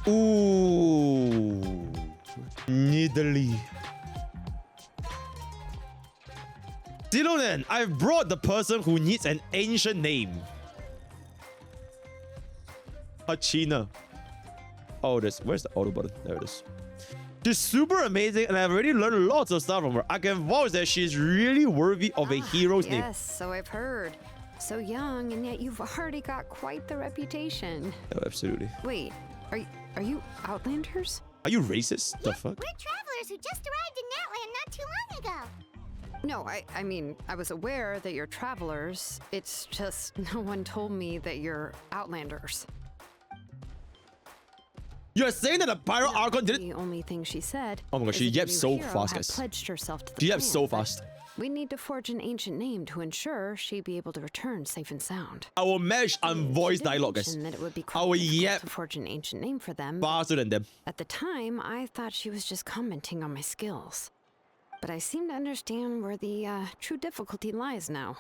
Ooh. Nidalee. Xilonen, I've brought the person who needs an ancient name. Hachina. Oh, where's the auto button? There it is. She's super amazing, and I've already learned lots of stuff from her. I can vouch that she's really worthy of a hero's name. Yes, so I've heard. So young, and yet you've already got quite the reputation. Oh, absolutely. Wait, are you Outlanders? Are you racist? The fuck? We're travelers who just arrived in Natlan not too long ago. No, I mean, I was aware that you're travelers. It's just no one told me that you're Outlanders. You're saying that the Pyro Archon did it? The only thing she said. Oh my god, she yapped so fast, guys. Pledged herself to the She yapped plan, so but fast. We need to forge an ancient name to ensure she'd be able to return safe and sound. I will match on voice dialogue, guys. That it would be I will yap to forge an ancient name for them. faster than them. At the time, I thought she was just commenting on my skills. But I seem to understand where the true difficulty lies now.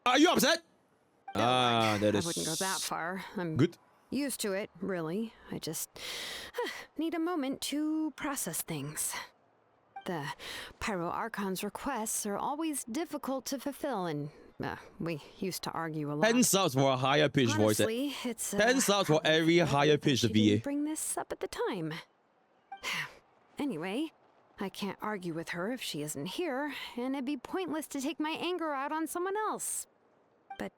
Are you upset? That is... I wouldn't go that far. I'm good. Used to it, really. I just need a moment to process things. The Pyro Archon's requests are always difficult to fulfill, and we used to argue a lot. 10 subs for a higher pitched voice. Honestly, it's 10 subs for every higher pitched VA. Bring this up at the time. Anyway, I can't argue with her if she isn't here, and it'd be pointless to take my anger out on someone else. But,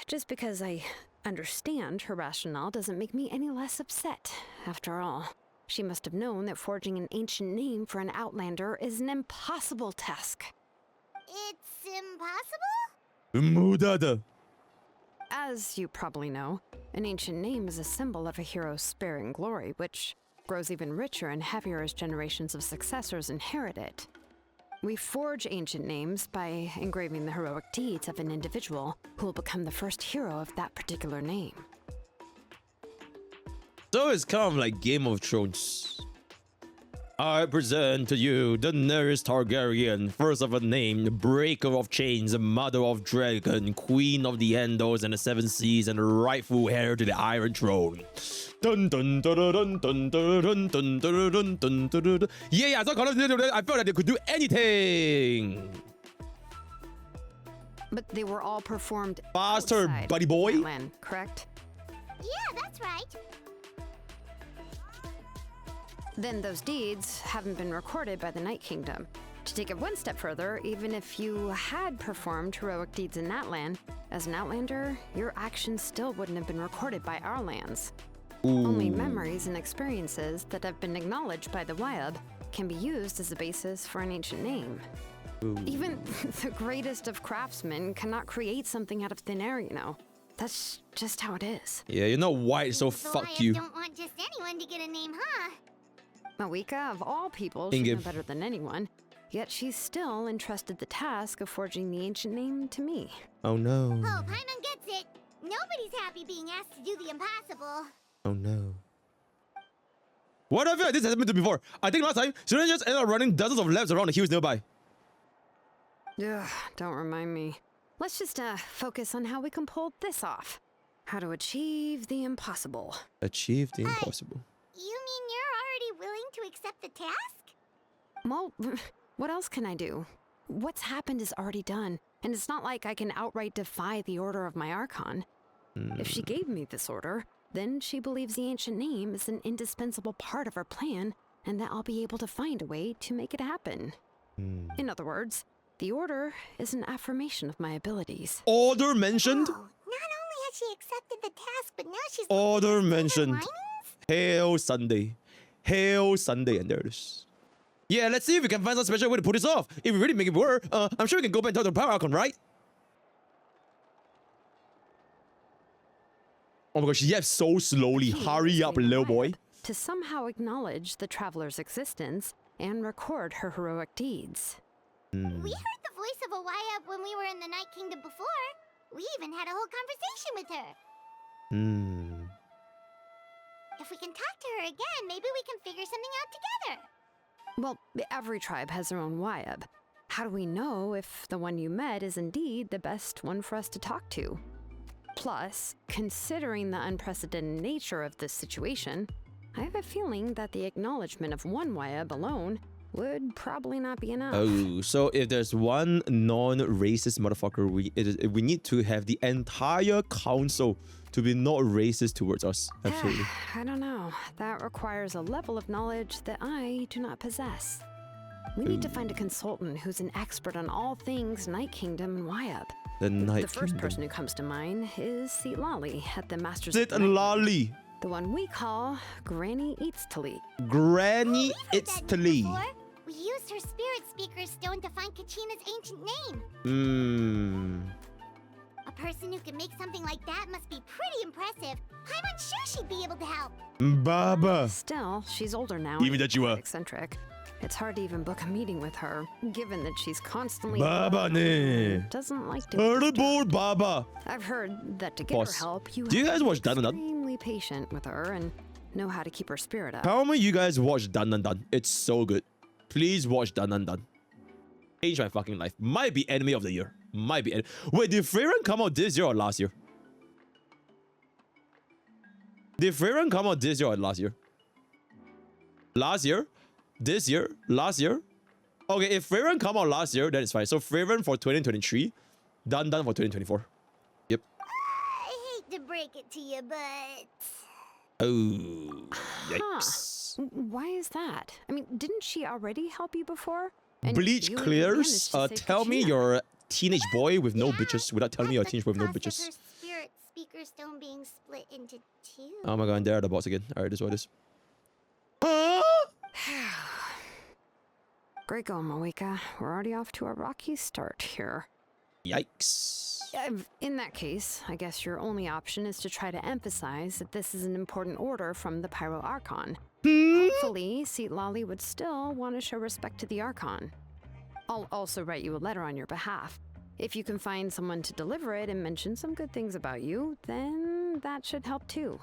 just because I understand her rationale doesn't make me any less upset. After all, she must have known that forging an ancient name for an Outlander is an impossible task. It's impossible? Mudada. As you probably know, an ancient name is a symbol of a hero's sparing glory, which grows even richer and heavier as generations of successors inherit it. We forge ancient names by engraving the heroic deeds of an individual who will become the first hero of that particular name. So it's kind of like Game of Thrones. I present to you Daenerys Targaryen, first of a name, breaker of chains, mother of dragon, queen of the Andals and the seven seas, and rightful heir to the Iron Throne. Dun dun dun dun dun dun dun dun dun dun dun dun. Yeah, I felt that they could do anything. But they were all performed Faster, outside buddy boy. Natlan, correct? Yeah, that's right. Then those deeds haven't been recorded by the Night Kingdom. To take it one step further, even if you had performed heroic deeds in Natlan, as an Outlander, your actions still wouldn't have been recorded by our lands. Ooh. Only memories and experiences that have been acknowledged by the Wyab can be used as a basis for an ancient name. Ooh. Even the greatest of craftsmen cannot create something out of thin air, you know. That's just how it is. Yeah, you're not white, so fuck I you. don't want just anyone to get a name, huh? Mawika, of all people, should know better than anyone. Yet she's still entrusted the task of forging the ancient name to me. Oh no. Oh, Paimon gets it. Nobody's happy being asked to do the impossible. Oh no. What I feel like this has happened to me before. I think last time, Xilonen just ended up running dozens of laps around the hills nearby. Ugh, don't remind me. Let's just focus on how we can pull this off. How to achieve the impossible. Achieve the impossible. You mean you're already willing to accept the task? Well, what else can I do? What's happened is already done, and it's not like I can outright defy the order of my Archon. If she gave me this order, then she believes the ancient name is an indispensable part of her plan, and that I'll be able to find a way to make it happen. In other words, the order is an affirmation of my abilities. Order mentioned? Oh, not only has she accepted the task, but now she's Order looking at mentioned. linings? Hail Sunday. Hail Sunday, and there it is. Yeah, let's see if we can find some special way to pull this off. If we really make it work, I'm sure we can go back and talk to the Power Archon, right? Oh my gosh, she yaps so slowly. Hurry up, little boy. To somehow acknowledge the traveler's existence and record her heroic deeds. We heard the voice of a Wyab when we were in the Night Kingdom before. We even had a whole conversation with her. If we can talk to her again, maybe we can figure something out together. Well, every tribe has their own Wyab. How do we know if the one you met is indeed the best one for us to talk to? Plus, considering the unprecedented nature of this situation, I have a feeling that the acknowledgement of one Wayab alone would probably not be enough. Oh, so if there's one non-racist motherfucker, we need to have the entire council to be not racist towards us. Absolutely. I don't know. That requires a level of knowledge that I do not possess. We need to find a consultant who's an expert on all things Night Kingdom and Wayab. The first person who comes to mind is Citlali at the Masters. Citlali. The one we call Granny Citlali. Granny Citlali. We used her spirit speaker stone to find Kachina's ancient name. A person who can make something like that must be pretty impressive. I'm unsure she'd be able to help. Baba. Still, she's older now. Even that you are eccentric. It's hard to even book a meeting with her, given that she's constantly Baba ne. doesn't like to. Terrible Baba. I've heard that to get Boss, her help, do you guys watch Dan Dan Dan? Extremely patient with her and know how to keep her spirit up. Tell me you guys watch Dan Dan Dan. It's so good. Please watch Dan Dan Dan. Changed my fucking life. Might be enemy of the year. Might be. Wait, did Freyren come out this year or last year? Did Freyren come out this year or last year? Last year? This year? Last year? Okay, if Freyren come out last year, then it's fine. So Freyren for 2023, Dan Dan for 2024. Yep. I hate to break it to you, but... Oh, yikes. Why is that? I mean, didn't she already help you before? And Bleach you clears. managed to Tell save me Kachina. you're a teenage boy with no Yeah, bitches without telling me you're a at teenage the boy with no cost of bitches. her spirit speaker stone being split into two. Oh my god, and there are the bots again. Alright, this is what it is. Huh? Great going, Moeka. We're already off to a rocky start here. Yikes. In that case, I guess your only option is to try to emphasize that this is an important order from the Pyro Archon. Hopefully, Citlali would still want to show respect to the Archon. I'll also write you a letter on your behalf. If you can find someone to deliver it and mention some good things about you, then that should help too.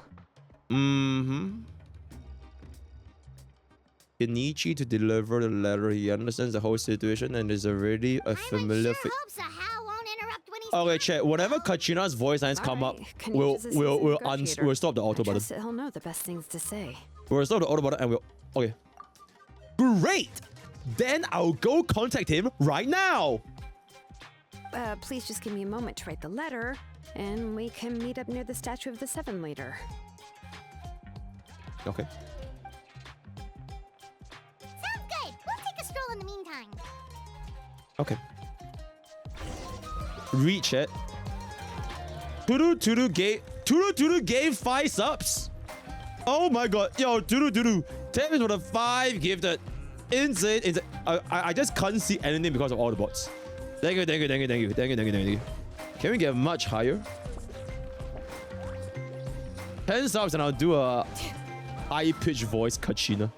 Kenichi to deliver the letter. He understands the whole situation and is already a familiar Sure hope Sahel won't interrupt when he's Okay, talking. chat. Whenever Kachina's voice lines come up, Alright, we'll Kenichi's a seasoned negotiator. we'll stop the auto I button. trust that he'll know the best things to say. We'll stop the auto button and we'll. Okay. Great. Then I'll go contact him right now. Please just give me a moment to write the letter, and we can meet up near the Statue of the Seven later. Okay. Sounds good. We'll take a stroll in the meantime. Okay. Reach it. Tudu gave 5 subs. Oh my god. Yo, Tudu. Thanks for the 5 gifted. Insane. I just can't see anything because of all the bots. Thank you. Can we get much higher? 10 subs and I'll do a high-pitched voice Kachina.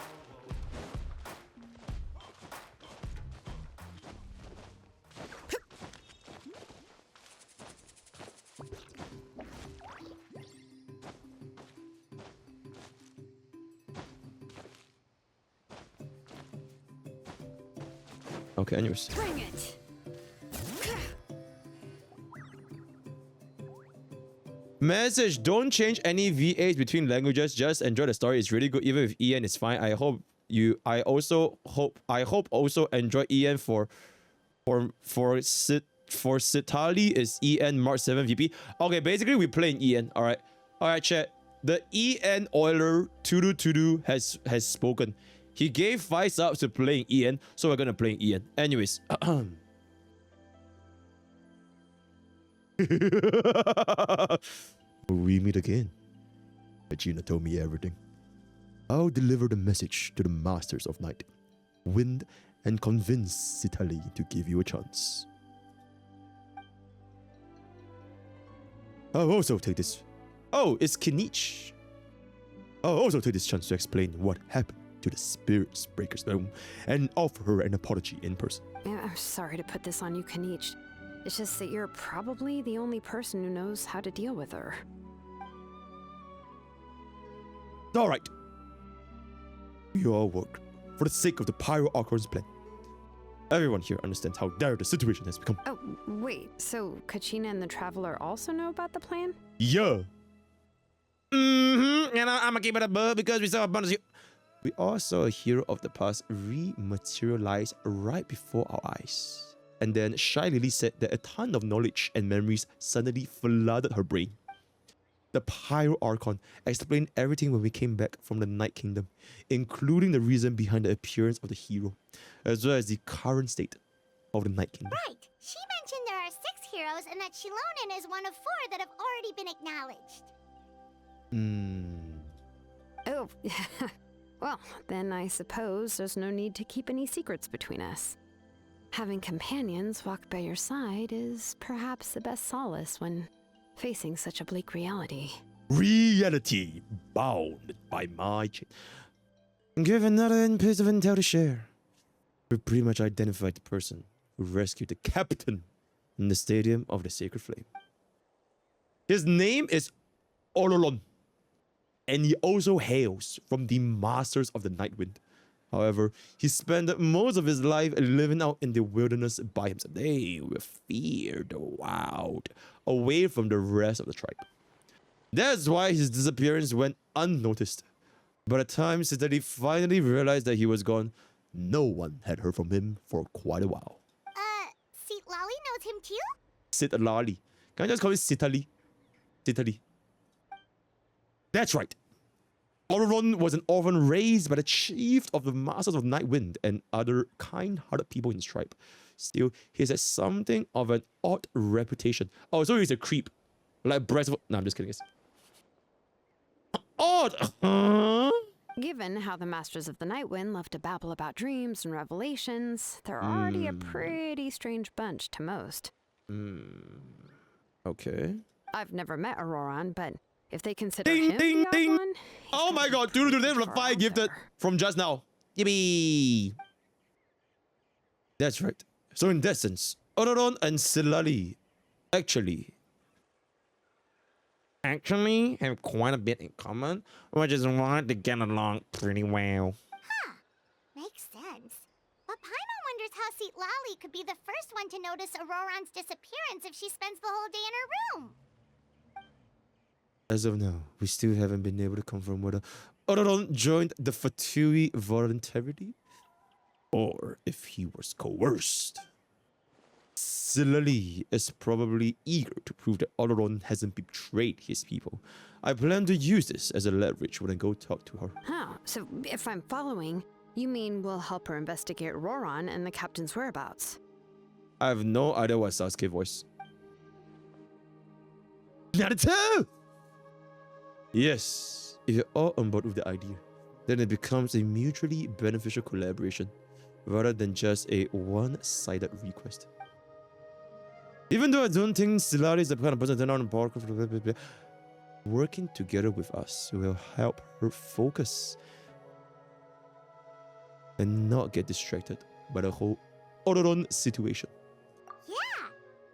Okay, anyways. Bring it! Message: don't change any V8s between languages. Just enjoy the story. It's really good. Even if EN is fine. I hope also enjoy EN for Citlali is EN March 7 VP. Okay, basically we play in EN. Alright, chat. The EN Euler Tudu has spoken. He gave 5 subs to playing EN, so we're gonna play in EN. Anyways. We meet again. Regina told me everything. I'll deliver the message to the Masters of Night, Wind, and convince Citlali to give you a chance. I'll also take this. Oh, it's Kenichi. I'll also take this chance to explain what happened to the Spirit Breaker's home and offer her an apology in person. I'm sorry to put this on you, Kenichi. It's just that you're probably the only person who knows how to deal with her. Alright. We all work for the sake of the Pyro Archon's plan. Everyone here understands how dire the situation has become. Oh, wait, so Kachina and the Traveler also know about the plan? Yeah. Mm-hmm. And I'm gonna keep it a bug because we saw a bunch of we all saw a hero of the past rematerialize right before our eyes. And then Shy Lily said that a ton of knowledge and memories suddenly flooded her brain. The Pyro Archon explained everything when we came back from the Night Kingdom, including the reason behind the appearance of the hero, as well as the current state of the Night Kingdom. Right. She mentioned there are 6 heroes and that Xilonen is one of 4 that have already been acknowledged. Oh, well, then I suppose there's no need to keep any secrets between us. Having companions walk by your side is perhaps the best solace when facing such a bleak reality. Reality bound by my give another piece of intel to share. We pretty much identified the person who rescued the captain in the Stadium of the Sacred Flame. His name is Ororon, and he also hails from the Masters of the Nightwind. However, he spent most of his life living out in the wilderness by himself. They were feared wild, away from the rest of the tribe. That's why his disappearance went unnoticed. By the time Citlali finally realized that he was gone, no one had heard from him for quite a while. Citlali knows him too? Citlali. Can I just call it Citlali? Citlali. That's right. Ororon was an orphan raised by the chief of the Masters of Nightwind and other kind-hearted people in his tribe. Still, he has something of an odd reputation. Oh, so he's a creep. Like Breath of... No, I'm just kidding. Odd! Given how the Masters of the Nightwind love to babble about dreams and revelations, they're already a pretty strange bunch to most. Okay. I've never met Ororon, but if they consider Ding, him ding, the odd ding. one, Oh my god, dude, there's a far fire out gifted there. from just now. Yippee! That's right. So in that sense, Ororon and Citlali actually have quite a bit in common, which is why they get along pretty well. Huh. Makes sense. But Paimon wonders how Citlali could be the first one to notice Ororon's disappearance if she spends the whole day in her room. As of now, we still haven't been able to confirm whether Ororon joined the Fatui voluntarily or if he was coerced. Citlali is probably eager to prove that Ororon hasn't betrayed his people. I plan to use this as a leverage when I go talk to her. Oh, so if I'm following, you mean we'll help her investigate Ororon and the captain's whereabouts? I have no idea what Sasuke voice. Naruto! Yes, if you're all on board with the idea, then it becomes a mutually beneficial collaboration rather than just a one-sided request. Even though I don't think Citlali is the kind of person to turn on Pokke, working together with us will help her focus and not get distracted by the whole Ororon situation. Yeah.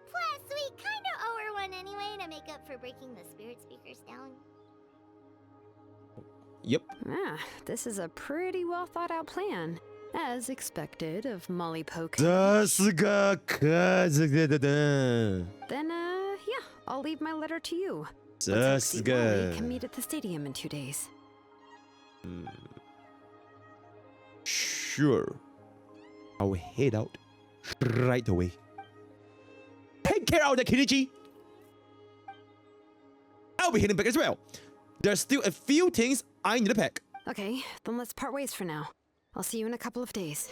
Plus, we kinda owe her one anyway to make up for breaking the spirit speakers down. Yep. Ah, this is a pretty well thought out plan. As expected of MrPokke. Then, yeah, I'll leave my letter to you. Looks like Citlali can meet at the stadium in 2 days. Sure. I'll head out right away. Take care of the Kenichi. I'll be heading back as well. There's still a few things I need to pack. Okay, then let's part ways for now. I'll see you in a couple of days.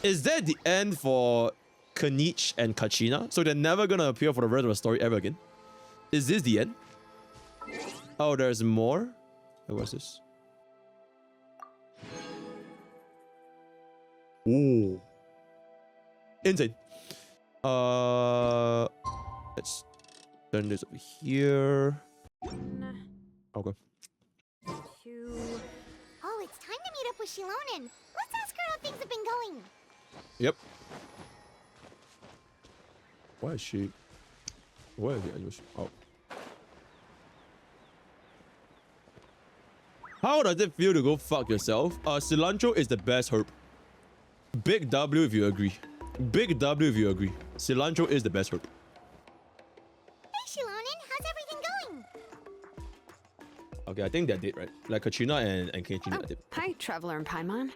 Is that the end for Kenichi and Kachina? So they're never gonna appear for the rest of the story ever again? Is this the end? Oh, there's more? What's this? Oh. Insane. Let's turn this over here. Okay. 2. Oh, it's time to meet up with Xilonen. Let's ask her how things have been going. Yep. Why is she? Where are the animals? Oh. How does it feel to go fuck yourself? Cilantro is the best herb. Big W if you agree. Big W if you agree. Cilantro is the best herb. Hey, Xilonen, how's everything going? Okay, I think they're dead, right? Like Kachina and Kenshin are dead. Hi, Traveler and Paimon.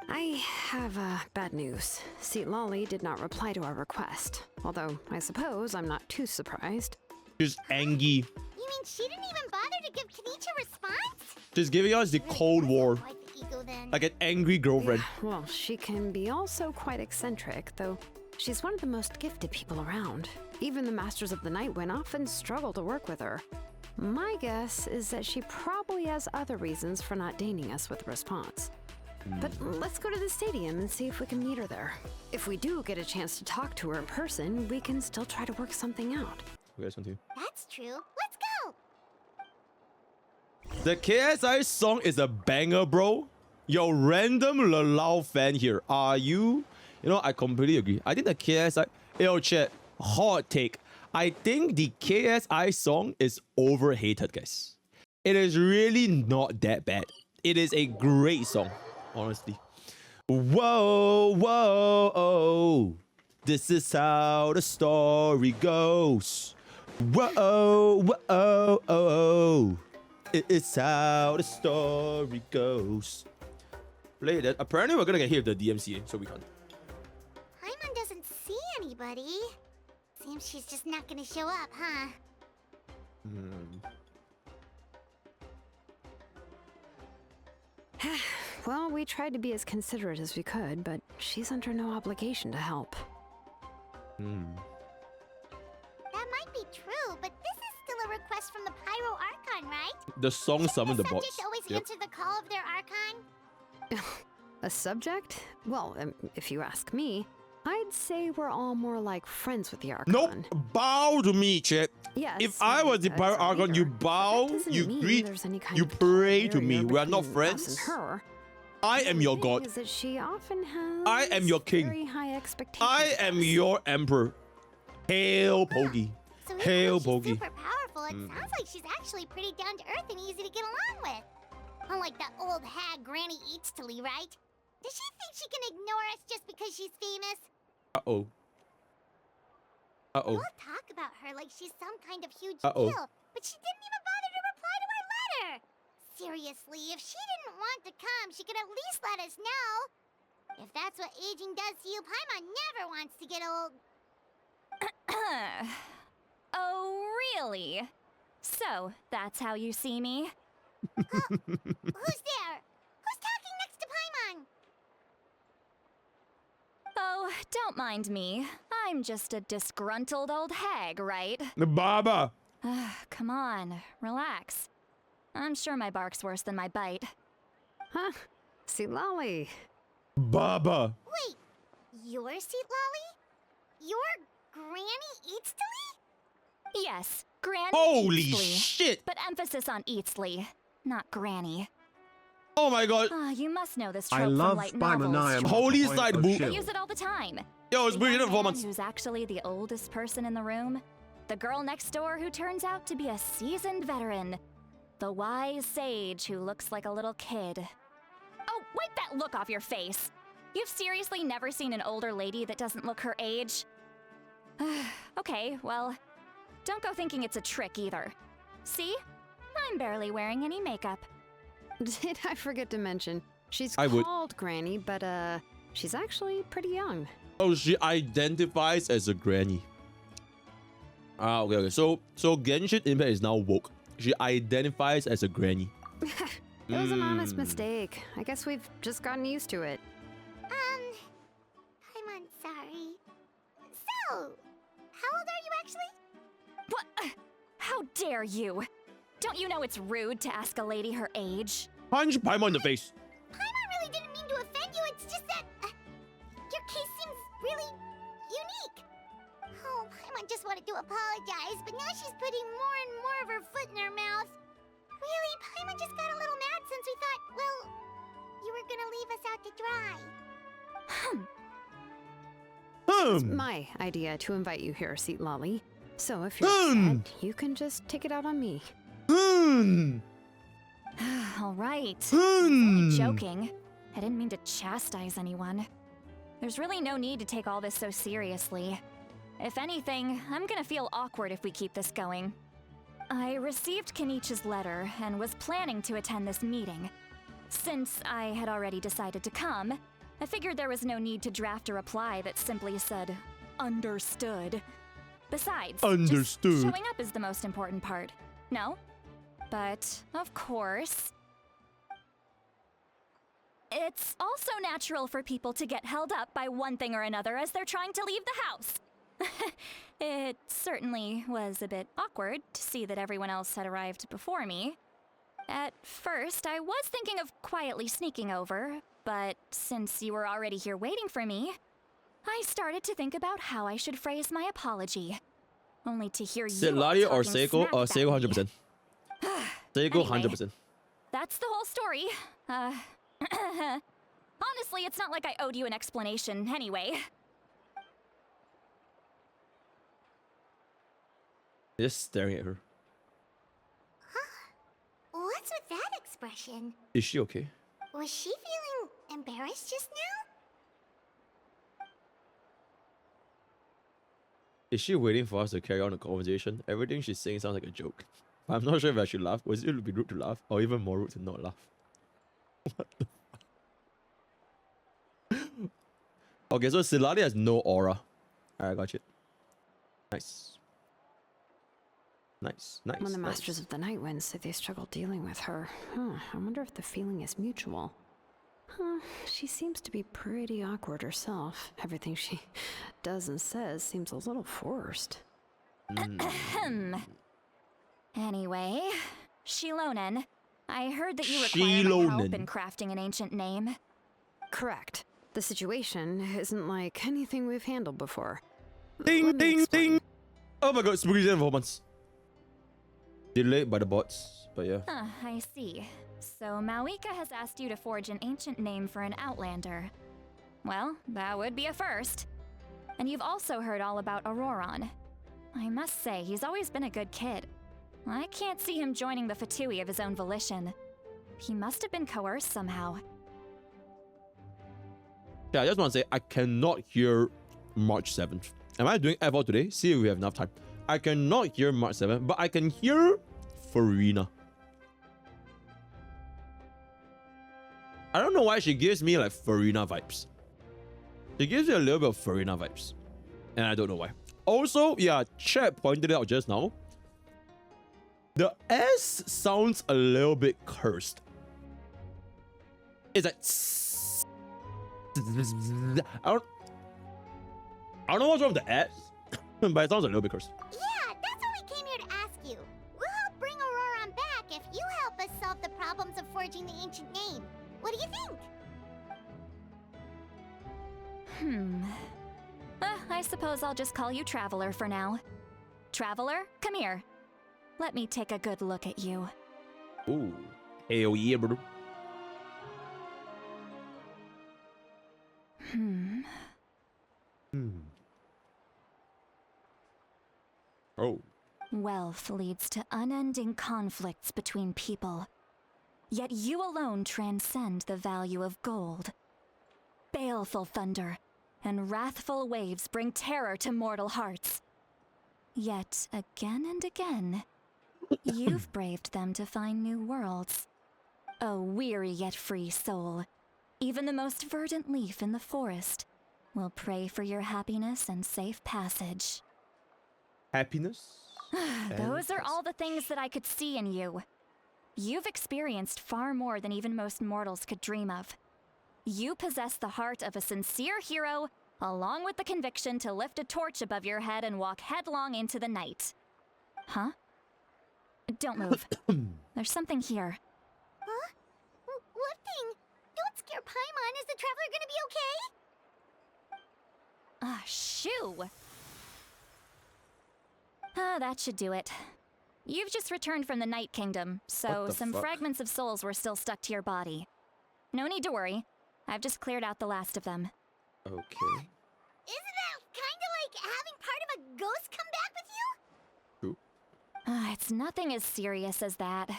I have bad news. Citlali did not reply to our request. Although, I suppose I'm not too surprised. She's angry. You mean she didn't even bother to give Kanichi a response? She's giving us the Cold War. Quite the ego then. Like an angry girlfriend. Yeah, well, she can be also quite eccentric, though she's one of the most gifted people around. Even the Masters of the Nightwind often struggle to work with her. My guess is that she probably has other reasons for not deigning us with a response. But let's go to the stadium and see if we can meet her there. If we do get a chance to talk to her in person, we can still try to work something out. Okay, something. That's true. Let's go. The KSI song is a banger, bro. Yo, random Lalau fan here. Are you? You know, I completely agree. I think the KSI... Yo, chat. Hot take. I think the KSI song is overhated, guys. It is really not that bad. It is a great song, honestly. Whoa, whoa, oh. This is how the story goes. Whoa, whoa, oh, oh. It's how the story goes. Play that. Apparently, we're gonna get hit with the DMCA, so we can't. Paimon doesn't see anybody. Seems she's just not gonna show up, huh? Well, we tried to be as considerate as we could, but she's under no obligation to help. That might be true, but this is still a request from the Pyro Archon, right? The song summoned the Shouldn't bots. subject always Yep. answer the call of their Archon? A subject? Well, if you ask me, I'd say we're all more like friends with the Archon. Nope. Bow to me, chat. Yes. If I was the Pirate Archon, you bow, you greet, you pray to me. We are not friends. Her. I am your god. Is that she often has I am your king. very high expectations. I am your emperor. Hail Pokke. So even Hail though she's Pokke. super powerful, it sounds like she's actually pretty down to earth and easy to get along with. Unlike that old hag Granny Citlali, right? Does she think she can ignore us just because she's famous? Uh-oh. Uh-oh. We'll talk about her like she's some kind of huge Uh-oh. deal, but she didn't even bother to reply to our letter. Seriously, if she didn't want to come, she could at least let us know. If that's what aging does to you, Paimon never wants to get old. Oh, really? So, that's how you see me? Who's there? Who's talking next to Paimon? Oh, don't mind me. I'm just a disgruntled old hag, right? Baba. Come on, relax. I'm sure my bark's worse than my bite. Huh? Citlali. Baba. Wait, you're Citlali? You're Granny Citlali? Yes, Granny Holy Eatsley. shit. But emphasis on Eatsley, not Granny. Oh my god. You must know this trope I love from light Bimani novels. and Holy Point side of boo. I Shield. use it all the time. Yo, it's The been young in 4 man months. who's actually the oldest person in the room. The girl next door who turns out to be a seasoned veteran. The wise sage who looks like a little kid. Oh, wipe that look off your face! You've seriously never seen an older lady that doesn't look her age? Okay, well, don't go thinking it's a trick either. See? I'm barely wearing any makeup. Did I forget to mention? She's I would. called Granny, but she's actually pretty young. Oh, she identifies as a granny. Okay. So Genshin Impact is now woke. She identifies as a granny. It was an honest mistake. I guess we've just gotten used to it. Paimon, sorry. So, how old are you actually? What? How dare you? Don't you know it's rude to ask a lady her age? Punch Paimon in the face. Paimon really didn't mean to offend you, it's just that your case seems really unique. Oh, Paimon just wanted to apologize, but now she's putting more and more of her foot in her mouth. Really, Paimon just got a little mad since we thought, well, you were gonna leave us out to dry. My idea to invite you here, Citlali. So if you're upset, you can just take it out on me. All right. I'm only joking. I didn't mean to chastise anyone. There's really no need to take all this so seriously. If anything, I'm gonna feel awkward if we keep this going. I received Kenichi's letter and was planning to attend this meeting. Since I had already decided to come, I figured there was no need to draft a reply that simply said, understood. Besides, Understood. just showing up is the most important part. No? But, of course, it's also natural for people to get held up by one thing or another as they're trying to leave the house. It certainly was a bit awkward to see that everyone else had arrived before me. At first, I was thinking of quietly sneaking over, but since you were already here waiting for me, I started to think about how I should phrase my apology. Only to hear you Citlali all or talking Seiko? smack Seiko about me. 100%. Seiko Anyway. 100%. That's the whole story. Honestly, it's not like I owed you an explanation anyway. Just staring at her. What's with that expression? Is she okay? Was she feeling embarrassed just now? Is she waiting for us to carry on the conversation? Everything she's saying sounds like a joke. I'm not sure if I should laugh. Was it would be rude to laugh, or even more rude to not laugh? What the fuck? Okay, so Citlali has no aura. Alright, got it. Nice. Nice, nice. When the nice. Masters of the Night Wind say they struggle dealing with her, I wonder if the feeling is mutual. She seems to be pretty awkward herself. Everything she does and says seems a little forced. Anyway, Xilonen, I heard that you require my help Xilonen. in crafting an ancient name. Correct. The situation isn't like anything we've handled before. Ding, Let me ding, explain. ding! Oh my god, spooky season for months. Delayed by the bots, but yeah. I see. So Mawika has asked you to forge an ancient name for an Outlander. Well, that would be a first. And you've also heard all about Ororon. I must say, he's always been a good kid. I can't see him joining the Fatui of his own volition. He must have been coerced somehow. Yeah, I just want to say, I cannot hear March 7th. Am I doing F out today? See if we have enough time. I cannot hear March 7th, but I can hear Farina. I don't know why she gives me like Farina vibes. She gives me a little bit of Farina vibes. And I don't know why. Also, yeah, Chat pointed it out just now. The S sounds a little bit cursed. It's like... I don't know what's wrong with the S, but it sounds a little bit cursed. Yeah, that's why we came here to ask you. We'll help bring Ororon back if you help us solve the problems of forging the ancient name. What do you think? I suppose I'll just call you Traveler for now. Traveler, come here. Let me take a good look at you. Ooh, hell yeah, bro. Oh. Wealth leads to unending conflicts between people. Yet you alone transcend the value of gold. Baleful thunder and wrathful waves bring terror to mortal hearts. Yet again and again, you've braved them to find new worlds. O weary yet free soul, even the most verdant leaf in the forest will pray for your happiness and safe passage. Happiness? Those are all the things that I could see in you. You've experienced far more than even most mortals could dream of. You possess the heart of a sincere hero, along with the conviction to lift a torch above your head and walk headlong into the night. Huh? Don't move. There's something here. Huh? What thing? Don't scare Paimon. Is the traveler gonna be okay? Ah, shoo! That should do it. You've just returned from the Night Kingdom, so What the some fuck? fragments of souls were still stuck to your body. No need to worry. I've just cleared out the last of them. Okay. Isn't that kinda like having part of a ghost come back with you? True. It's nothing as serious as that.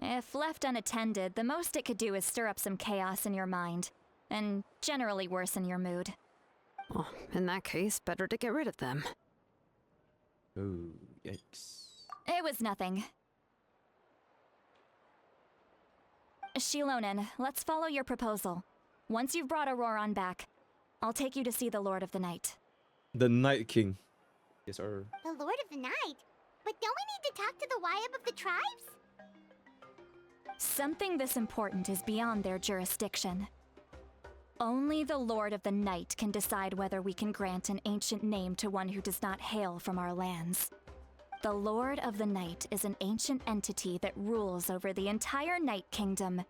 If left unattended, the most it could do is stir up some chaos in your mind, and generally worsen your mood. Well, in that case, better to get rid of them. Oh, yikes. It was nothing. Xilonen, let's follow your proposal. Once you've brought Ororon back, I'll take you to see the Lord of the Night. The Night King. Yes, sir. The Lord of the Night? But don't we need to talk to the Wayab of the tribes? Something this important is beyond their jurisdiction. Only the Lord of the Night can decide whether we can grant an ancient name to one who does not hail from our lands. The Lord of the Night is an ancient entity that rules over the entire Night Kingdom,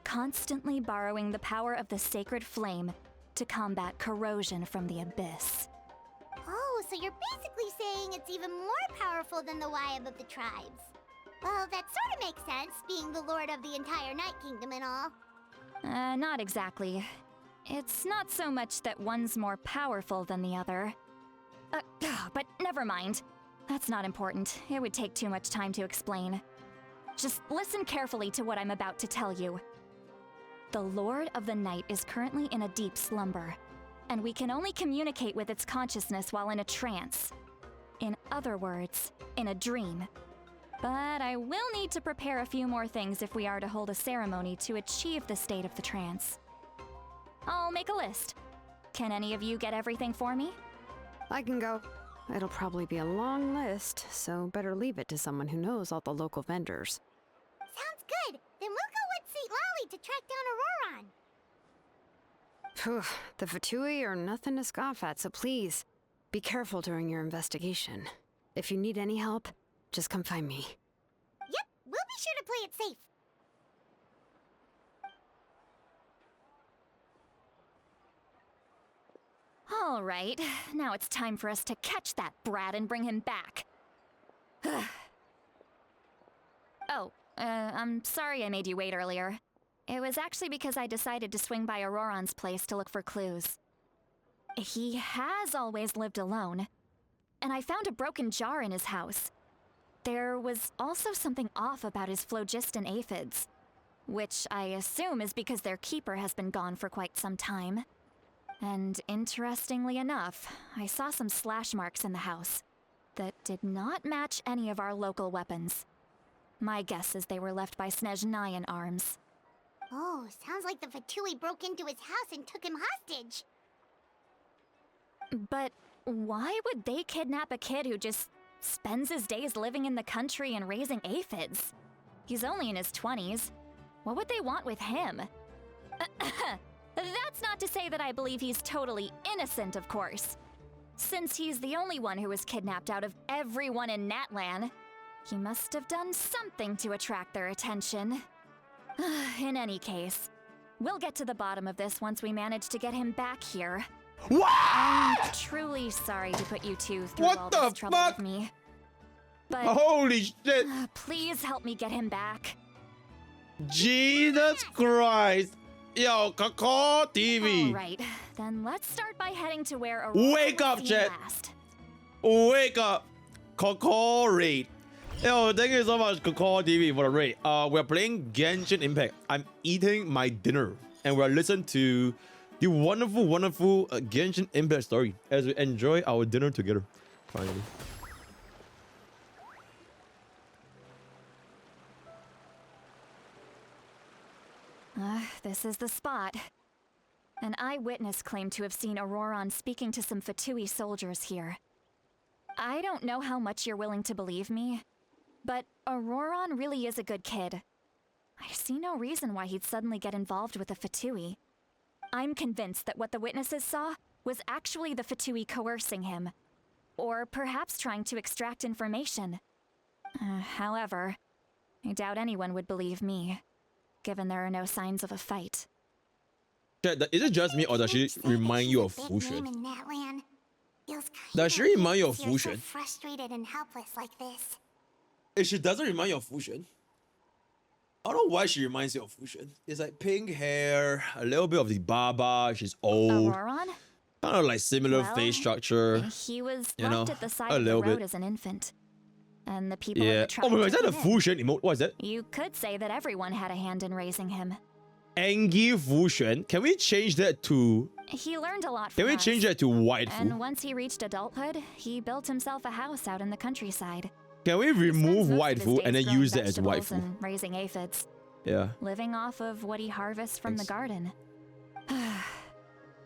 constantly borrowing the power of the sacred flame to combat corrosion from the abyss. Oh, so you're basically saying it's even more powerful than the Wayab of the tribes. Well, that sort of makes sense, being the lord of the entire Night Kingdom and all. Not exactly. It's not so much that one's more powerful than the other. But never mind. That's not important. It would take too much time to explain. Just listen carefully to what I'm about to tell you. The Lord of the Night is currently in a deep slumber, and we can only communicate with its consciousness while in a trance. In other words, in a dream. But I will need to prepare a few more things if we are to hold a ceremony to achieve the state of the trance. I'll make a list. Can any of you get everything for me? I can go. It'll probably be a long list, so better leave it to someone who knows all the local vendors. Sounds good. Then we'll go with Citlali to track down Ororon. Phew, the Fatui are nothing to scoff at, so please, be careful during your investigation. If you need any help, just come find me. Yep, we'll be sure to play it safe. All right, now it's time for us to catch that brat and bring him back. I'm sorry I made you wait earlier. It was actually because I decided to swing by Ororon's place to look for clues. He has always lived alone, and I found a broken jar in his house. There was also something off about his phlogiston aphids, which I assume is because their keeper has been gone for quite some time. And interestingly enough, I saw some slash marks in the house that did not match any of our local weapons. My guess is they were left by Snezhnayan arms. Oh, sounds like the Fatui broke into his house and took him hostage. But why would they kidnap a kid who just spends his days living in the country and raising aphids? He's only in his 20s. What would they want with him? That's not to say that I believe he's totally innocent, of course. Since he's the only one who was kidnapped out of everyone in Natlan, he must have done something to attract their attention. In any case, we'll get to the bottom of this once we manage to get him back here. What? I'm truly sorry to put you two through What all the this trouble fuck? with me. But Holy shit! please help me get him back. Jesus Christ! Yo, Kakao TV! Alright, then let's start by heading to where Ororon Wake up, was seen Chet. last. Wake up! Kakao raid. Yo, thank you so much, Kakao TV, for the raid. We're playing Genshin Impact. I'm eating my dinner, and we're listening to the wonderful, wonderful Genshin Impact story as we enjoy our dinner together. Finally. This is the spot. An eyewitness claimed to have seen Ororon speaking to some Fatui soldiers here. I don't know how much you're willing to believe me, but Ororon really is a good kid. I see no reason why he'd suddenly get involved with a Fatui. I'm convinced that what the witnesses saw was actually the Fatui coercing him, or perhaps trying to extract information. However, I doubt anyone would believe me, given there are no signs of a fight. Is it just me, or does she remind you of Fushen? Does she remind you of Fushen? Frustrated and helpless like this. If she doesn't remind you of Fushen, I don't know why she reminds you of Fushen. It's like pink hair, a little bit of the baba, she's old. Ororon? Kind of like similar Well, face structure. He was you know, left at the side a of the little road bit. as an infant. and the people of Yeah. the tribe Oh my god, is that a took him in. Fushen emote? What is that? You could say that everyone had a hand in raising him. Angie Fushen. Can we change that to... He learned a lot from Can we us. change that to White Fu? And once he reached adulthood, he built himself a house out in the countryside. Can we He spends remove most White of his Fu days and then growing use that as White vegetables Fu? and raising aphids, Yeah. living off of what he harvests from Thanks. the garden.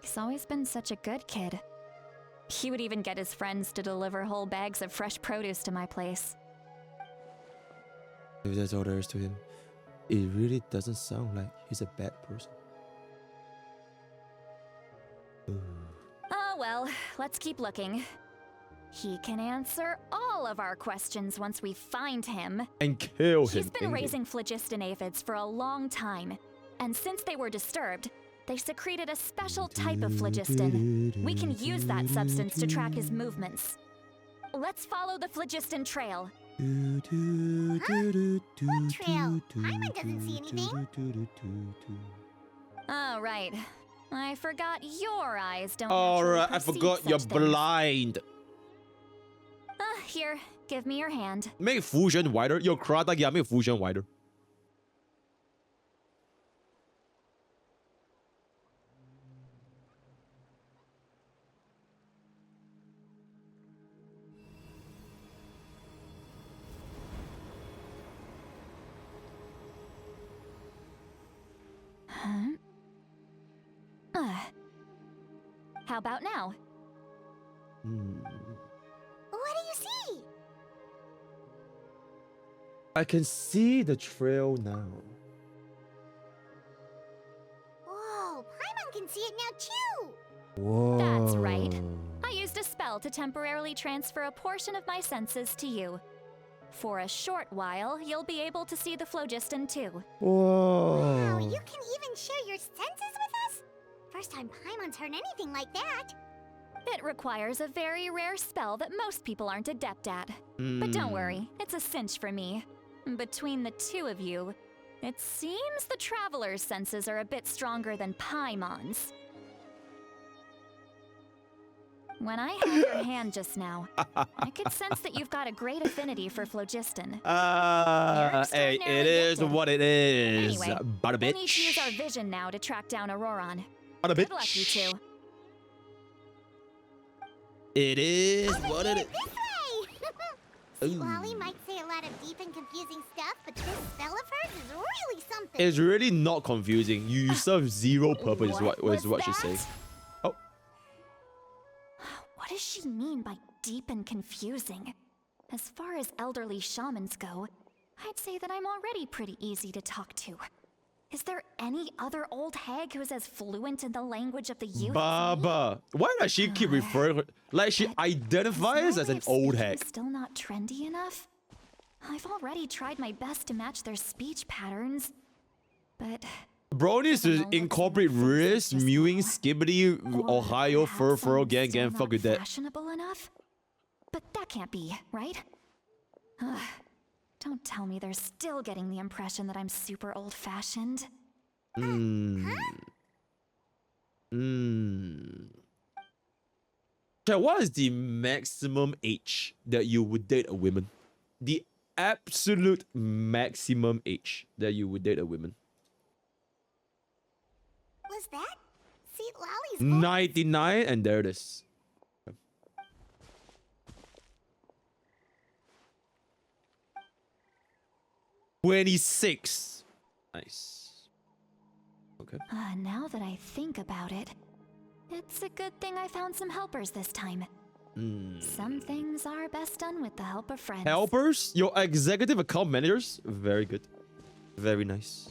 He's always been such a good kid. He would even get his friends to deliver whole bags of fresh produce to my place. If that's all there is to him, it really doesn't sound like he's a bad person. Oh well, let's keep looking. He can answer all of our questions once we find him. And kill him. He's been Angie. raising phlogiston aphids for a long time, and since they were disturbed, they secreted a special type of phlogiston. We can use that substance to track his movements. Let's follow the phlogiston trail. What trail? Paimon doesn't see anything. Oh, right. I forgot your eyes don't Alright, naturally I forgot perceive you're such things. blind. Here, give me your hand. Make Fusion wider. Your Krata, yeah, make Fusion wider. How about now? What do you see? I can see the trail now. Whoa, Paimon can see it now too. Whoa. That's right. I used a spell to temporarily transfer a portion of my senses to you. For a short while, you'll be able to see the phlogiston too. Whoa. Wow, you can even share your senses with us? First time Paimon's heard anything like that. It requires a very rare spell that most people aren't adept at. But don't worry, it's a cinch for me. Between the two of you, it seems the Traveler's senses are a bit stronger than Paimon's. When I held your hand just now, I could sense that you've got a great affinity for phlogiston. Hey, it is gifted. what it is. Anyway, Bada we'll need to use our bitch. vision now to track down Ororon. Bada Good luck, you bitch. two. It is what it is. This way! Citlali might say a lot of deep and confusing stuff, but this spell of hers is really something. It's really not confusing. You serve zero purpose, is what was she's that? saying. Oh, What does she mean by deep and confusing? As far as elderly shamans go, I'd say that I'm already pretty easy to talk to. Is there any other old hag who's as fluent in the language of the youth? as me? Baba. Why does she keep referring her like she identifies Is my as way an of old speaking hag? still not trendy enough? I've already tried my best to match their speech patterns, but Bro needs I don't to know what's incorporate in my face Riz, just Mewing, now. Skibbity, Or Ohio, perhaps Fur, Fur, I'm Gang, still fuck not with that. fashionable enough? But that can't be, right? Ugh, don't tell me they're still getting the impression that I'm super old-fashioned. So what is the maximum age that you would date a woman? The absolute maximum age that you would date a woman. Was that Citlali's voice? 99, and there it is. 26. Nice. Okay. Now that I think about it, it's a good thing I found some helpers this time. Some things are best done with the help of friends. Helpers? Your executive account managers? Very good. Very nice.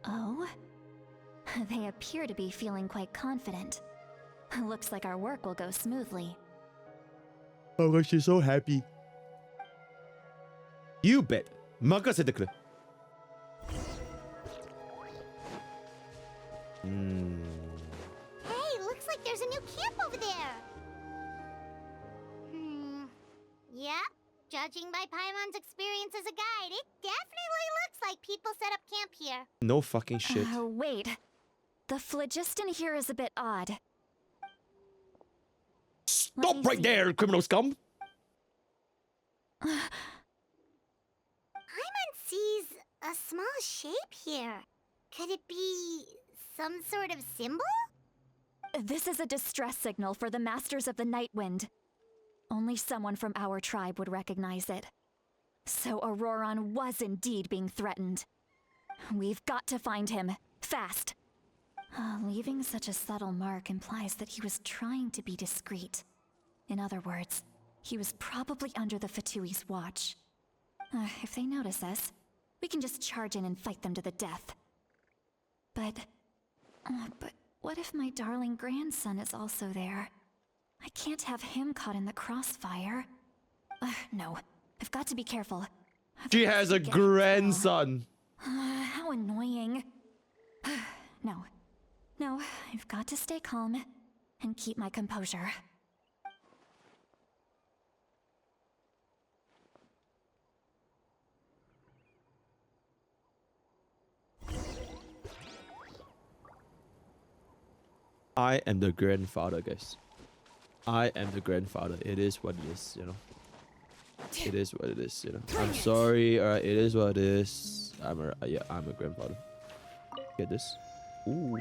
Oh? They appear to be feeling quite confident. Looks like our work will go smoothly. Oh gosh, she's so happy. You bet. Makasete. Hey, looks like there's a new camp over there. Yep. Judging by Paimon's experience as a guide, it definitely looks like people set up camp here. No fucking shit. Wait. The phlogiston here is a bit odd. Stop right there, criminal scum! Paimon sees a small shape here. Could it be some sort of symbol? This is a distress signal for the Masters of the Night Wind. Only someone from our tribe would recognize it. So Ororon was indeed being threatened. We've got to find him, fast. Leaving such a subtle mark implies that he was trying to be discreet. In other words, he was probably under the Fatui's watch. If they notice us, we can just charge in and fight them to the death. But what if my darling grandson is also there? I can't have him caught in the crossfire. No, I've got to be careful. She has a grandson. How annoying. No, I've got to stay calm and keep my composure. I am the grandfather, guys. I am the grandfather. It is what it is, you know. It is what it is, you know. I'm sorry, alright, it is what it is. I'm a grandfather. Get this. Ooh,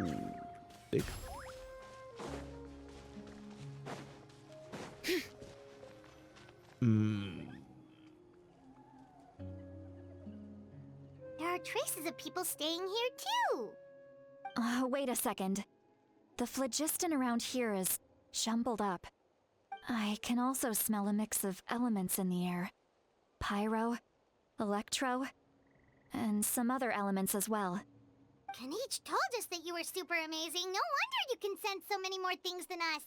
big. There are traces of people staying here too. Wait a second. The phlogiston around here is jumbled up. I can also smell a mix of elements in the air. Pyro, electro, and some other elements as well. Kanich told us that you were super amazing. No wonder you can sense so many more things than us.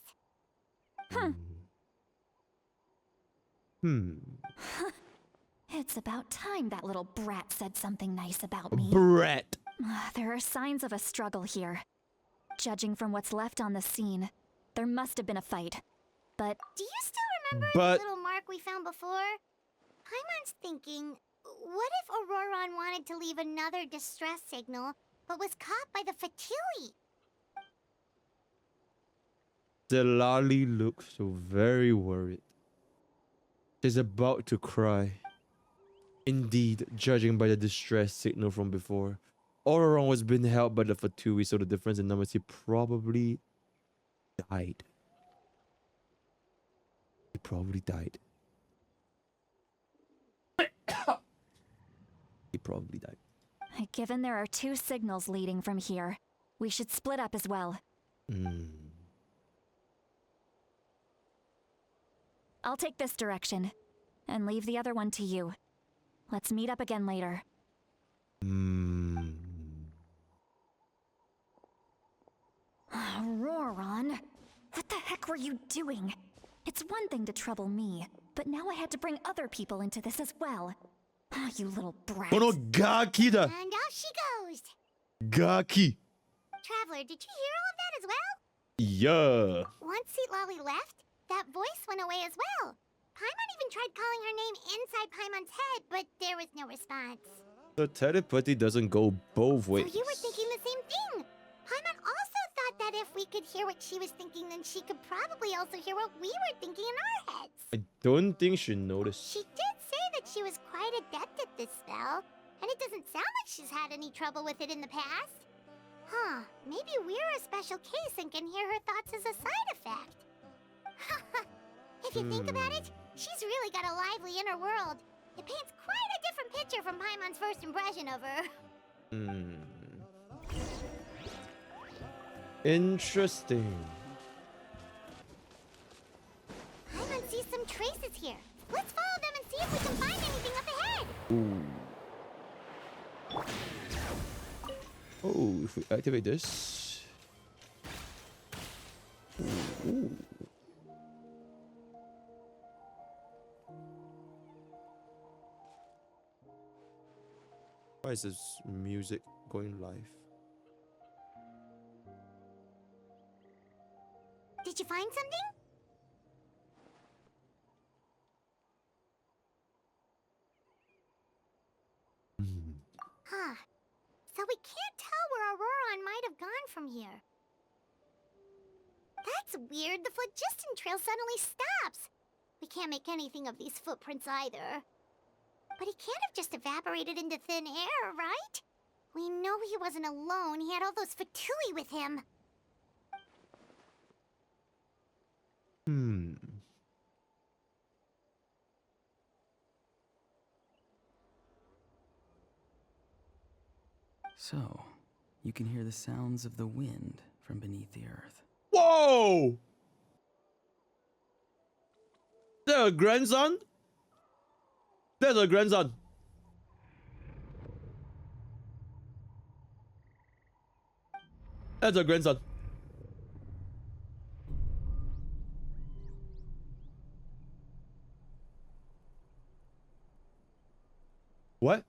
It's about time that little brat said something nice about me. Brat. There are signs of a struggle here. Judging from what's left on the scene, there must have been a fight. But Do you still remember the little mark we found before? Paimon's thinking, what if Ororon wanted to leave another distress signal, but was caught by the Fatui? Citlali looks so very worried. She's about to cry. Indeed, judging by the distress signal from before, Ororon was being held by the Fatui, so the difference in numbers, he probably died. He probably died. He probably died. given there are 2 signals leading from here, we should split up as well. I'll take this direction, and leave the other one to you. Let's meet up again later. Ororon, what the heck were you doing? It's one thing to trouble me, but now I had to bring other people into this as well. You little brat. Oh no, Gaki da. And off she goes. Gaki. Traveler, did you hear all of that as well? Yeah. Once Citlali left, that voice went away as well. Paimon even tried calling her name inside Paimon's head, but there was no response. The telepathy doesn't go both ways. So you were thinking the same thing. Paimon also thought that if we could hear what she was thinking, then she could probably also hear what we were thinking in our heads. I don't think she noticed. She did say that she was quite adept at this spell, and it doesn't sound like she's had any trouble with it in the past. Huh, maybe we're a special case and can hear her thoughts as a side effect. If you think about it, she's really got a lively inner world. It paints quite a different picture from Paimon's first impression of her. Interesting. Paimon sees some traces here. Let's follow them and see if we can find anything up ahead. Oh, if we activate this. Ooh. Why is this music going live? Did you find something? Huh. So we can't tell where Ororon might have gone from here. That's weird. The phlogiston trail suddenly stops. We can't make anything of these footprints either. But he can't have just evaporated into thin air, right? We know he wasn't alone. He had all those Fatui with him. So, you can hear the sounds of the wind from beneath the earth. Whoa! There's a grandson? There's a grandson. That's a grandson. What?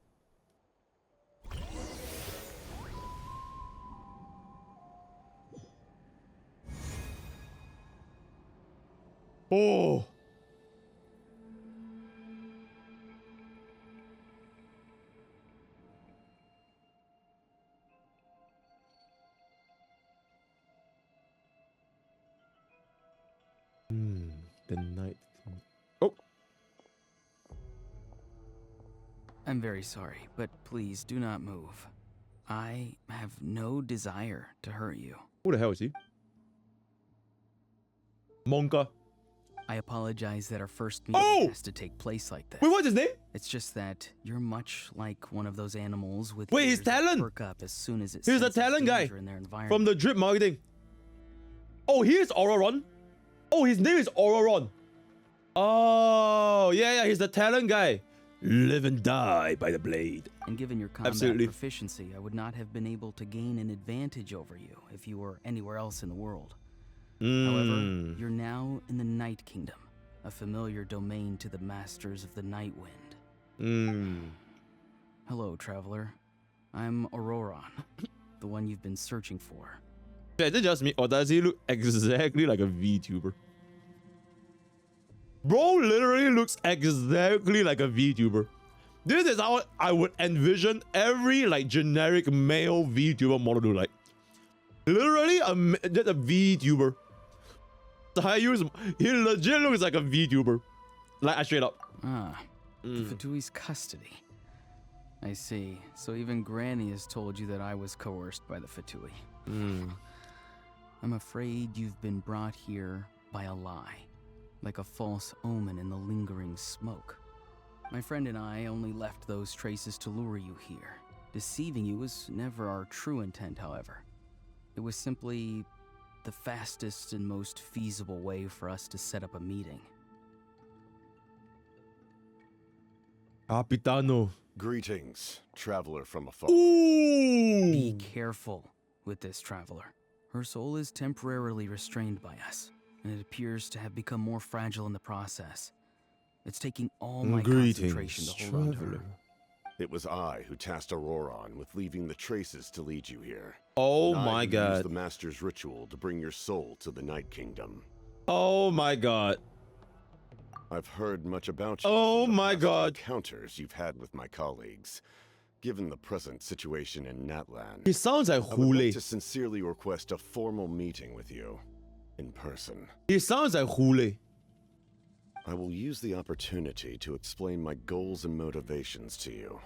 Oh. The night. Oh. I'm very sorry, but please do not move. I have no desire to hurt you. Who the hell is he? Monka. I apologize that our first meeting has to take place like this. Wait, what's his name? It's just that you're much like one of those animals with Wait, he's ears that Talon! perk up as soon as it He's the senses Talon guy danger in their environment. from the drip marketing. Oh, here's Ororon. Oh, his name is Ororon. Oh, yeah, he's the Talon guy. Live and die by the blade. And given your combat Absolutely. proficiency, I would not have been able to gain an advantage over you if you were anywhere else in the world. However, you're now in the Night Kingdom, a familiar domain to the masters of the Night Wind. Hello, traveler. I'm Ororon, the one you've been searching for. Is it just me, or does he look exactly like a VTuber? Bro literally looks exactly like a VTuber. This is how I would envision every like generic male VTuber model to like. Literally just a VTuber. He legit looks like a VTuber. Like straight up. The Fatui's custody. I see. So even Granny has told you that I was coerced by the Fatui. I'm afraid you've been brought here by a lie, like a false omen in the lingering smoke. My friend and I only left those traces to lure you here. Deceiving you was never our true intent, however. It was simply the fastest and most feasible way for us to set up a meeting. Capitano. Greetings, traveler from afar. Ooh. Be careful with this traveler. Her soul is temporarily restrained by us, and it appears to have become more fragile in the process. It's taking all my concentration to hold on to her. It was I who tasked Ororon with leaving the traces to lead you here. Oh And my I who god. used the Master's ritual to bring your soul to the Night Kingdom. Oh my god. I've heard much about you. Oh from the my past god. Encounters you've had with my colleagues. Given the present situation in Natlan, He sounds like I would like Hule. to sincerely request a formal meeting with you, in person. He sounds like Hule. I will use the opportunity to explain my goals and motivations to you,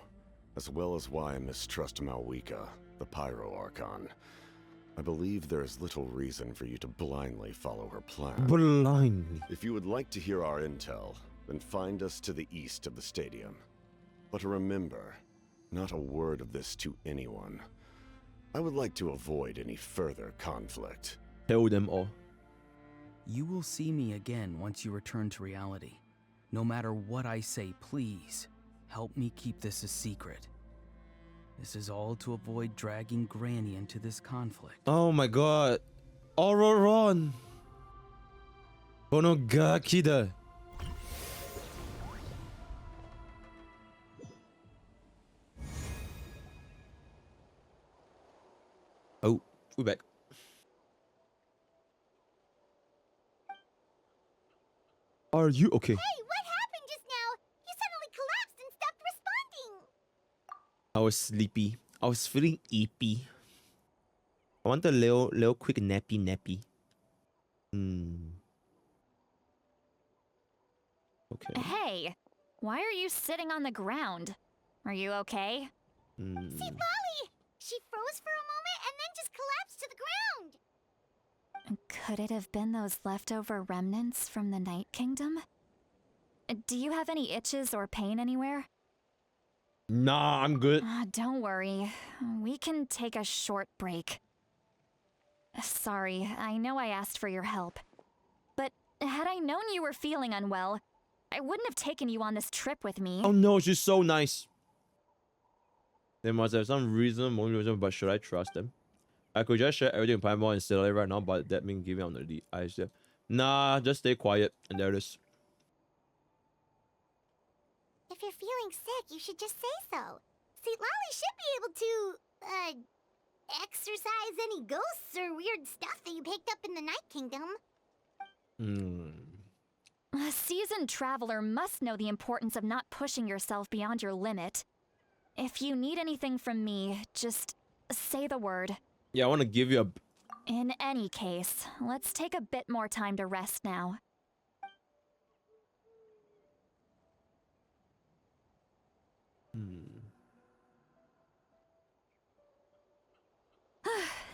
as well as why I mistrust Malwika, the Pyro Archon. I believe there is little reason for you to blindly follow her plan. Blindly. If you would like to hear our intel, then find us to the east of the stadium. But remember, not a word of this to anyone. I would like to avoid any further conflict. Tell them all. You will see me again once you return to reality. No matter what I say, please, help me keep this a secret. This is all to avoid dragging Granny into this conflict. Oh my god. Ororon. Konogaki da. Oh, we're back. Are you okay? Hey, what happened just now? You suddenly collapsed and stopped responding. I was sleepy. I was feeling eepy. I want a little quick nappy. Okay. Hey, why are you sitting on the ground? Are you okay? Citlali! She froze for a moment and then just collapsed to the ground. Could it have been those leftover remnants from the Night Kingdom? Do you have any itches or pain anywhere? Nah, I'm good. Don't worry. We can take a short break. Sorry, I know I asked for your help. But had I known you were feeling unwell, I wouldn't have taken you on this trip with me. Oh no, she's so nice. They must have some reason, but should I trust them? I could just share everything with Paimon and Citlali right now, but that means giving out the eyes. Yeah. Nah, just stay quiet, and there it is. If you're feeling sick, you should just say so. Citlali should be able to, exorcise any ghosts or weird stuff that you picked up in the Night Kingdom. A seasoned traveler must know the importance of not pushing yourself beyond your limit. If you need anything from me, just say the word. Yeah, I want to give you a... In any case, let's take a bit more time to rest now.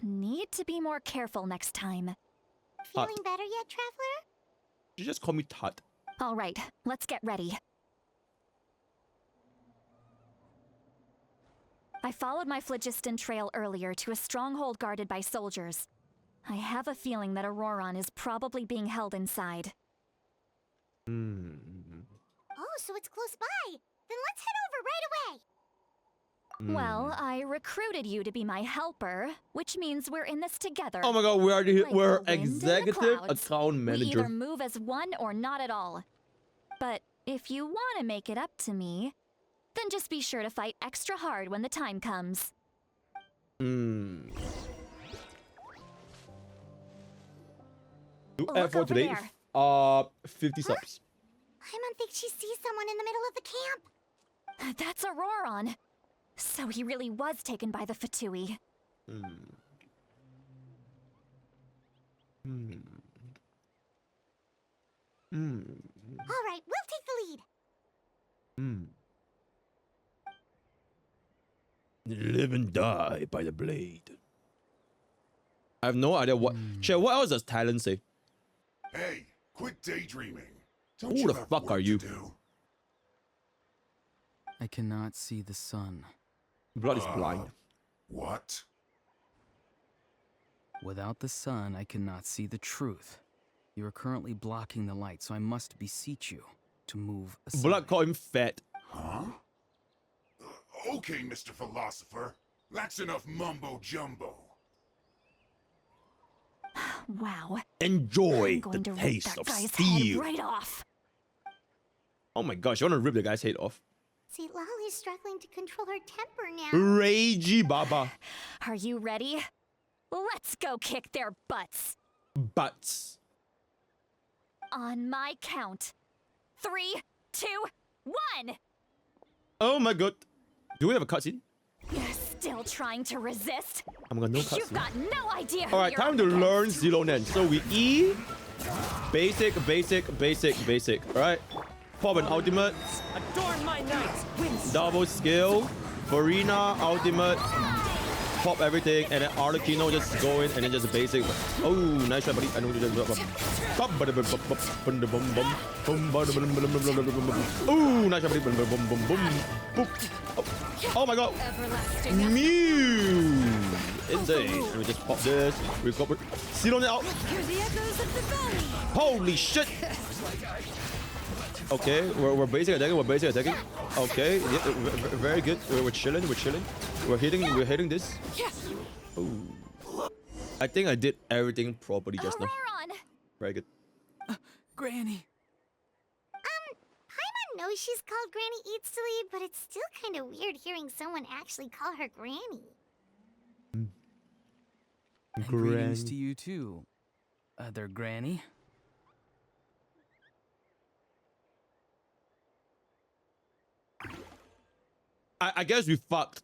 Need to be more careful next time. Feeling better yet, Traveler? You just call me Tut. All right, let's get ready. I followed my phlogiston trail earlier to a stronghold guarded by soldiers. I have a feeling that Ororon is probably being held inside. Oh, so it's close by. Then let's head over right away. Well, I recruited you to be my helper, which means we're in this together. Oh my god, Like we're the wind in the executive clouds. account We manager. either move as one or not at all. But if you want to make it up to me, then just be sure to fight extra hard when the time comes. Do Look effort over today. there. 50 subs. Paimon thinks she sees someone in the middle of the camp. That's Ororon. So he really was taken by the Fatui. All right, we'll take the lead. Live and die by the blade. I have no idea what... Che, what else does Talon say? Hey, quit daydreaming. Don't Who you the have fuck work are to you? do? I cannot see the sun. Blood is blind. What? Without the sun, I cannot see the truth. You are currently blocking the light, so I must beseech you to move aside. Blood called him fat. Huh? Okay, Mr. Philosopher. That's enough mumbo-jumbo. Wow. Enjoy I'm going the to rip taste that of guy's steel. head right off. Oh my gosh, you want to rip the guy's head off? Citlali's struggling to control her temper now. Ragey Baba. Are you ready? Let's go kick their butts. Butts. On my count. 3, 2, 1. Oh my god. Do we have a cutscene? You're still trying to resist? I'm gonna no You've cutscene. got no idea who Alright, you're time up to against. learn Xilonen. So we E. Basic. Alright. Pop an ultimate. Adorn my night. Double skill. Farina ultimate. Pop everything. And then Arlecchino just go in and then just basic. Oh, nice try, buddy. I know you just. Ooh, nice try, buddy. Oh my god. Everlasting. Mew. Insane. Let me just pop this. Recover. Xilonen out. Hear the echoes of the valley. Holy shit. Okay, we're basic attacking. Okay, yeah, very good. We're chilling. We're hitting this. Ooh. I think I did everything properly just now. Ororon! Very good. Granny! Paimon knows she's called Granny Eats to Lead, but it's still kind of weird hearing someone actually call her Granny. And greetings to you too, other Granny. I guess we fucked.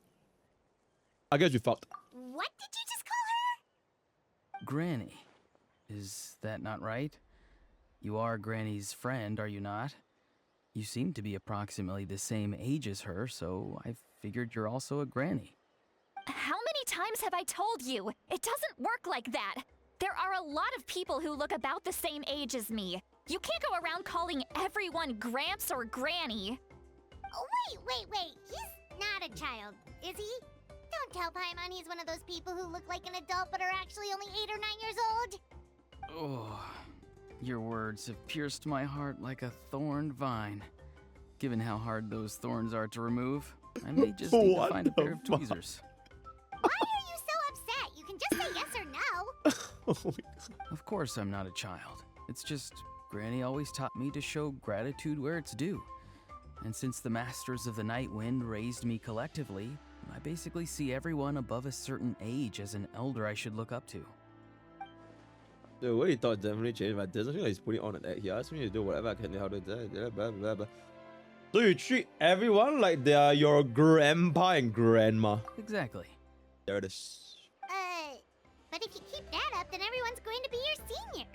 What did you just call her? Granny. Is that not right? You are Granny's friend, are you not? You seem to be approximately the same age as her, so I figured you're also a granny. How many times have I told you? It doesn't work like that. There are a lot of people who look about the same age as me. You can't go around calling everyone Gramps or Granny. Oh, wait. He's not a child, is he? Don't tell Paimon he's one of those people who look like an adult but are actually only 8 or 9 years old. Oh, your words have pierced my heart like a thorned vine. Given how hard those thorns are to remove, I may just need to find a pair of tweezers. Why are you so upset? You can just say yes or no. Of course I'm not a child. It's just Granny always taught me to show gratitude where it's due. And since the Masters of the Night Wind raised me collectively, I basically see everyone above a certain age as an elder I should look up to. The way he thought definitely changed, but doesn't feel like he's putting on an act. He asked me to do whatever I can to help it. Blah, blah, blah. So you treat everyone like they are your grandpa and grandma. Exactly. There it is. But if you keep that up, then everyone's going to be your senior.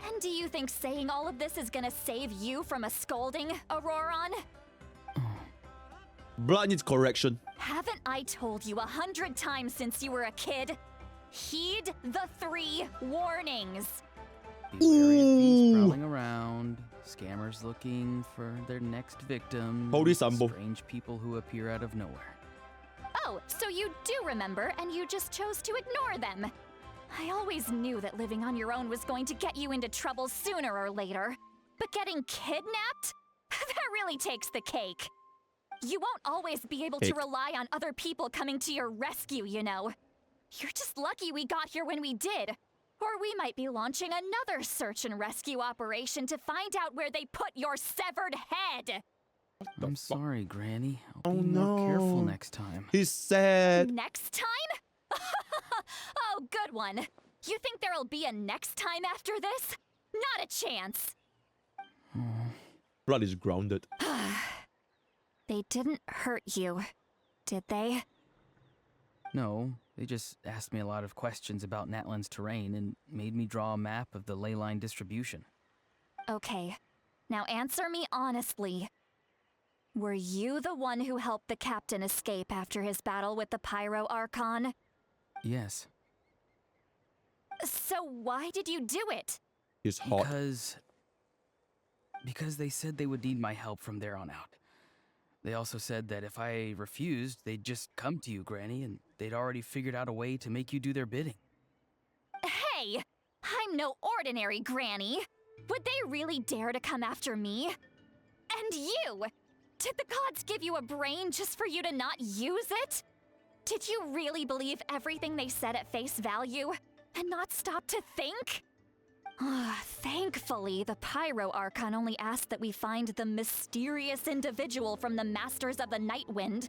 And do you think saying all of this is gonna save you from a scolding, Ororon? Blood needs correction. Haven't I told you 100 times since you were a kid? Heed the 3 warnings. Be wary of bees prowling around, scammers looking for their next victim, Holy Sambo. strange people who appear out of nowhere. Oh, so you do remember and you just chose to ignore them. I always knew that living on your own was going to get you into trouble sooner or later. But getting kidnapped? That really takes the cake. You won't always be able to rely on other people coming to your rescue, you know. You're just lucky we got here when we did. Or we might be launching another search and rescue operation to find out where they put your severed head. I'm sorry, Granny. I'll be more careful next time. He's sad. Next time? Oh, good one. You think there'll be a next time after this? Not a chance. Blood is grounded. They didn't hurt you, did they? No, they just asked me a lot of questions about Natlan's terrain and made me draw a map of the ley line distribution. Okay, now answer me honestly. Were you the one who helped the captain escape after his battle with the Pyro Archon? Yes. So why did you do it? He's hot. Because they said they would need my help from there on out. They also said that if I refused, they'd just come to you, Granny, and they'd already figured out a way to make you do their bidding. Hey! I'm no ordinary Granny! Would they really dare to come after me? And you! Did the gods give you a brain just for you to not use it? Did you really believe everything they said at face value, and not stop to think? Thankfully, the Pyro Archon only asked that we find the mysterious individual from the Masters of the Night Wind,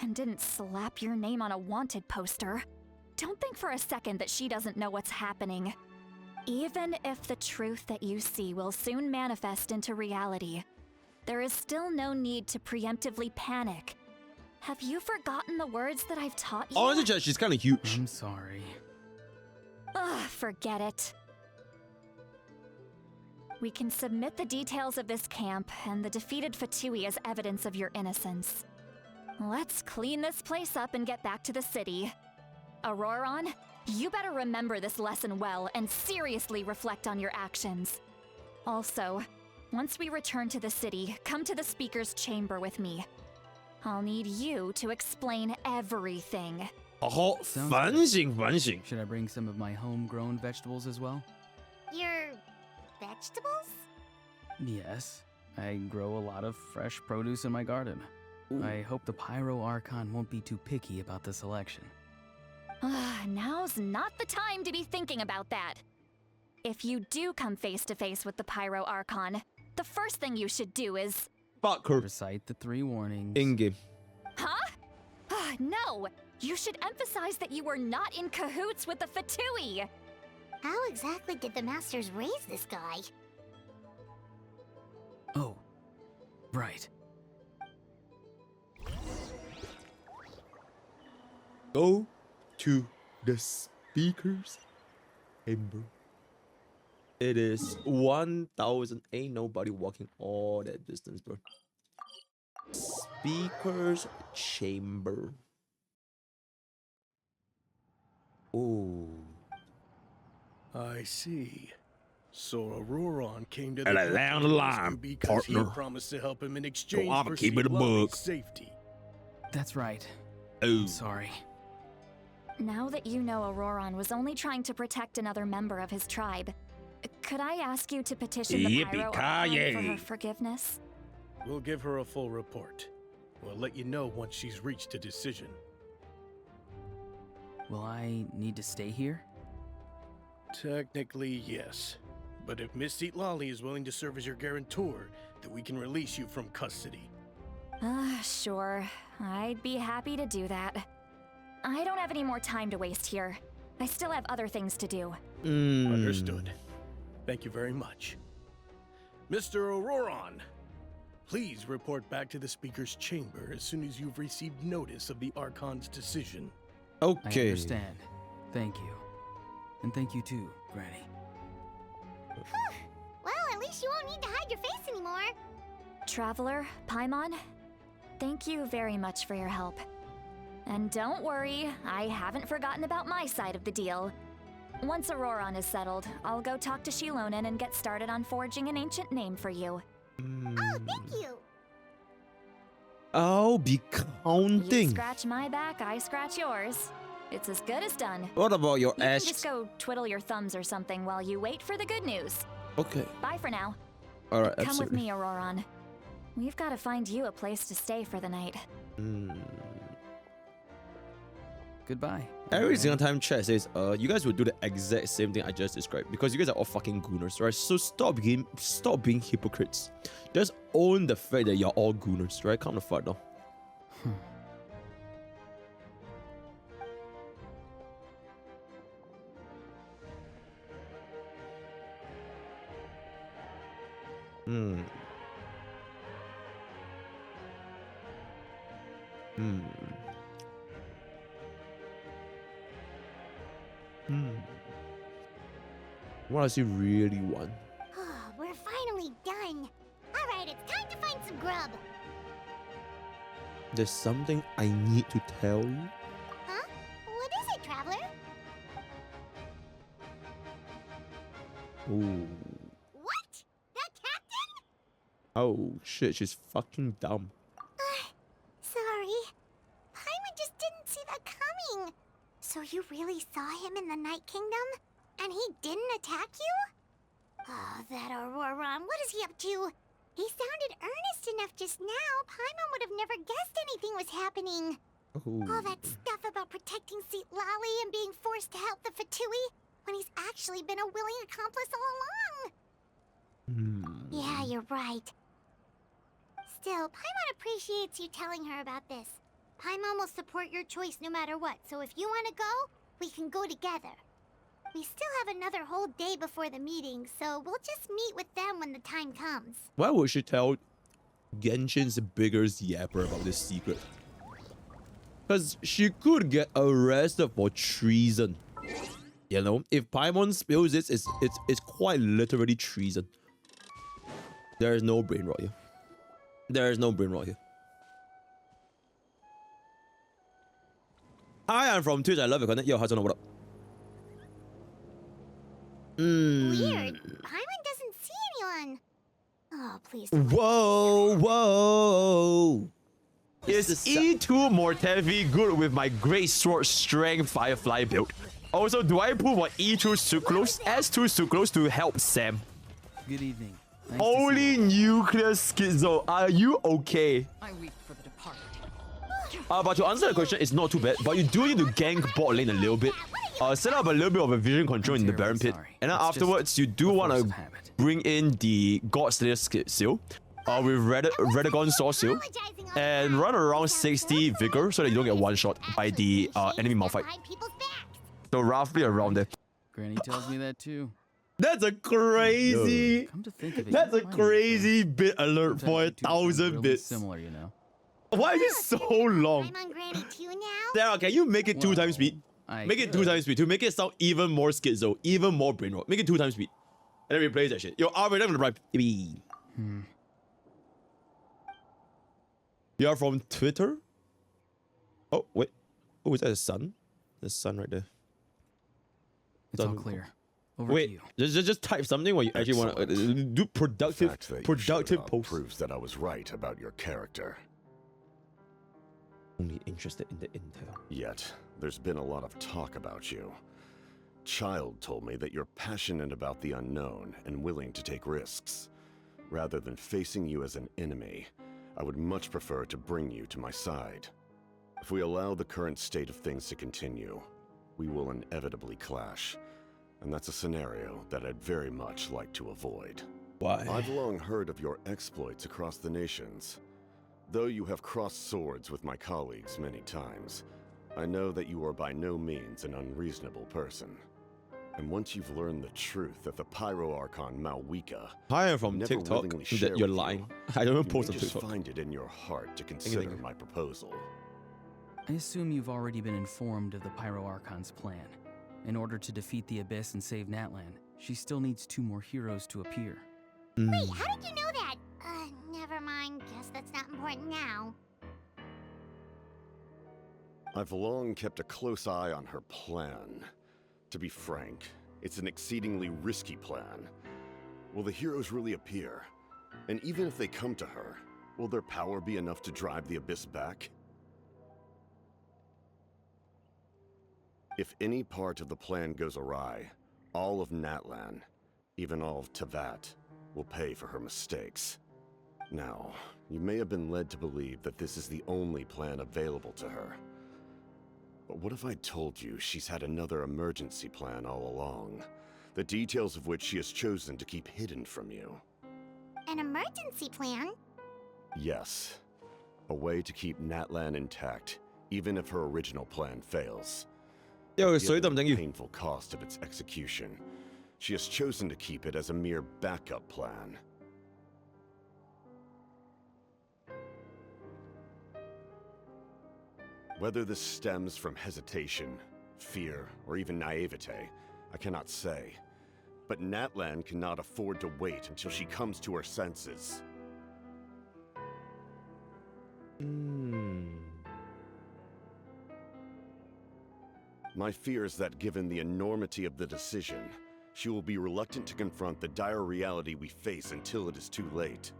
and didn't slap your name on a wanted poster. Don't think for a second that she doesn't know what's happening. Even if the truth that you see will soon manifest into reality, there is still no need to preemptively panic. Have you forgotten the words that I've taught you? Honestly, she's kind of huge. I'm sorry. Forget it. We can submit the details of this camp and the defeated Fatui as evidence of your innocence. Let's clean this place up and get back to the city. Ororon, you better remember this lesson well and seriously reflect on your actions. Also, once we return to the city, come to the speaker's chamber with me. I'll need you to explain everything. Sounds good. Should I bring some of my homegrown vegetables as well? Your vegetables? Yes. I grow a lot of fresh produce in my garden. I hope the Pyro Archon won't be too picky about the selection. Now's not the time to be thinking about that. If you do come face to face with the Pyro Archon, the first thing you should do is... Fuck her. Recite the 3 warnings. In-game. Huh? No! You should emphasize that you were not in cahoots with the Fatui! How exactly did the Masters raise this guy? Oh, right. Go to The speaker's chamber. It is 1,000. Ain't nobody walking all that distance, bro. Speaker's chamber. Oh. I see. So Ororon came to And the down the line, because partner. he promised to help him in exchange I'ma for keep it a Citlali's buck. safety. That's right. Oh. Sorry. Now that you know Ororon was only trying to protect another member of his tribe, could I ask you to petition the Pyro Archon for her forgiveness? We'll give her a full report. We'll let you know once she's reached a decision. Will I need to stay here? Technically, yes. But if Miss Citlali is willing to serve as your guarantor, then we can release you from custody. Sure. I'd be happy to do that. I don't have any more time to waste here. I still have other things to do. Understood. Thank you very much. Mr. Ororon, please report back to the Speaker's chamber as soon as you've received notice of the Archon's decision. Okay. I understand. Thank you. And thank you too, Granny. Well, at least you won't need to hide your face anymore. Traveler, Paimon, thank you very much for your help. And don't worry, I haven't forgotten about my side of the deal. Once Ororon is settled, I'll go talk to Xilonen and get started on forging an ancient name for you. Oh, thank you. I'll be You counting. scratch my back, I scratch yours. It's as good as done. What about your You can ass? just go twiddle your thumbs or something while you wait for the good news. Okay. Bye for now. All right. Come with Absolutely. me, Ororon. We've got to find you a place to stay for the night. Goodbye. Every single time chat says, you guys would do the exact same thing I just described because you guys are all fucking gooners, right? So stop being hypocrites. Just own the fact that you're all gooners, right? Come the fuck down. What does he really want? We're finally done. All right, it's time to find some grub. There's something I need to tell you. Huh? What is it, Traveler? Ooh. What? That captain? Oh shit, she's fucking dumb. Sorry. Paimon just didn't see that coming. So you really saw him in the Night Kingdom? And he didn't attack you? Oh, that Ororon, what is he up to? He sounded earnest enough just now. Paimon would have never guessed anything was happening. Ooh. All that stuff about protecting Citlali and being forced to help the Fatui when he's actually been a willing accomplice all along. Yeah, you're right. Still, Paimon appreciates you telling her about this. Paimon will support your choice no matter what, so if you want to go, we can go together. We still have another whole day before the meeting, so we'll just meet with them when the time comes. Why would she tell Genshin's biggest yapper about this secret? Because she could get arrested for treason. You know, if Paimon spills this, it's quite literally treason. There is no brain rot here. There is no brain rot here. Hi, I'm from Twitch. I love your content. Yo, how's it going? What up? Weird. Paimon doesn't see anyone. Oh, please. Whoa, whoa. Is E2 Mortevi good with my Great Sword Strength Firefly build? Also, do I pull for E2 Sucrose, S2 Sucrose to help Sam? Good evening. Nice to see Holy you. nuclear schizo, are you okay? I weep for the departed. But to answer the question, it's not too bad. But you do need to gank bot lane a little bit. Set up a little bit of a vision control in the Baron Pit. Sorry. And then It's just afterwards, you do a want force of to habit. bring in the God Slayer seal with Redagon Sword seal. And run around 60 Vigor so that you don't get one shot by the enemy Malphite. So roughly around there. Granny tells me that too. That's a crazy... Come to think of it, That's you a find crazy bit alert for Sometimes the two sound 1,000 really bits. Similar, you know. Why is it so long? I'm on Granny 2 now. Sarah, can you make it 2 times speed? Make it 2 times speed. To make it sound even more schizo, even more brain rot. Make it 2 times speed. And then replace that shit. Yo, R-rated, I'm gonna drive. You are from Twitter? Oh, wait. Oh, is that a sun? The sun right there. It's all clear. Over Wait, to you. just type something while you actually want to do productive posts. Proves that I was right about your character. Only interested in the intel. Yet, there's been a lot of talk about you. Child told me that you're passionate about the unknown and willing to take risks. Rather than facing you as an enemy, I would much prefer to bring you to my side. If we allow the current state of things to continue, we will inevitably clash. And that's a scenario that I'd very much like to avoid. Why? I've long heard of your exploits across the nations. Though you have crossed swords with my colleagues many times, I know that you are by no means an unreasonable person. And once you've learned the truth that the Pyro Archon Malwika Hi, I'm from never TikTok. willingly share That you're with lying. you, I don't you post may on just TikTok. find it in your heart to consider my proposal. I assume you've already been informed of the Pyro Archon's plan. In order to defeat the Abyss and save Natlan, she still needs 2 more heroes to appear. Wait, how did you know that? Never mind. Guess that's not important now. I've long kept a close eye on her plan. To be frank, it's an exceedingly risky plan. Will the heroes really appear? And even if they come to her, will their power be enough to drive the Abyss back? If any part of the plan goes awry, all of Natlan, even all of Teyvat, will pay for her mistakes. Now, you may have been led to believe that this is the only plan available to her. But what if I told you she's had another emergency plan all along, the details of which she has chosen to keep hidden from you? An emergency plan? Yes. A way to keep Natlan intact, even if her original plan fails. Yo, sorry, Given thank the you. painful cost of its execution, she has chosen to keep it as a mere backup plan. Whether this stems from hesitation, fear, or even naivete, I cannot say. But Natlan cannot afford to wait until she comes to her senses. My fear is that given the enormity of the decision, she will be reluctant to confront the dire reality we face until it is too late.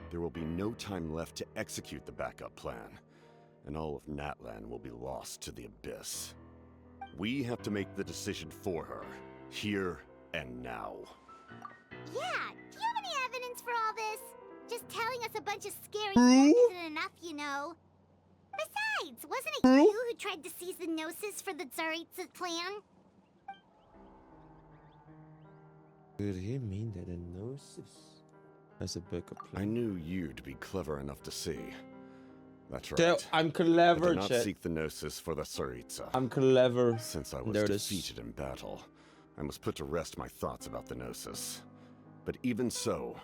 There will be no time left to execute the backup plan, and all of Natlan will be lost to the Abyss. We have to make the decision for her, here and now. Yeah, do you have any evidence for all this? Just telling us a bunch of scary stuff isn't enough, you know. Besides, wasn't it you who tried to seize the Gnosis for the Tsaritsa plan? Did he mean that a gnosis as a backup I plan? knew you'd be clever enough to see. That's right. Tell- I'm clever, I did not chat. seek the Gnosis for the Tsaritsa. I'm clever. Since I was There it is. defeated in battle, I must put to rest my thoughts about the Gnosis. But even so,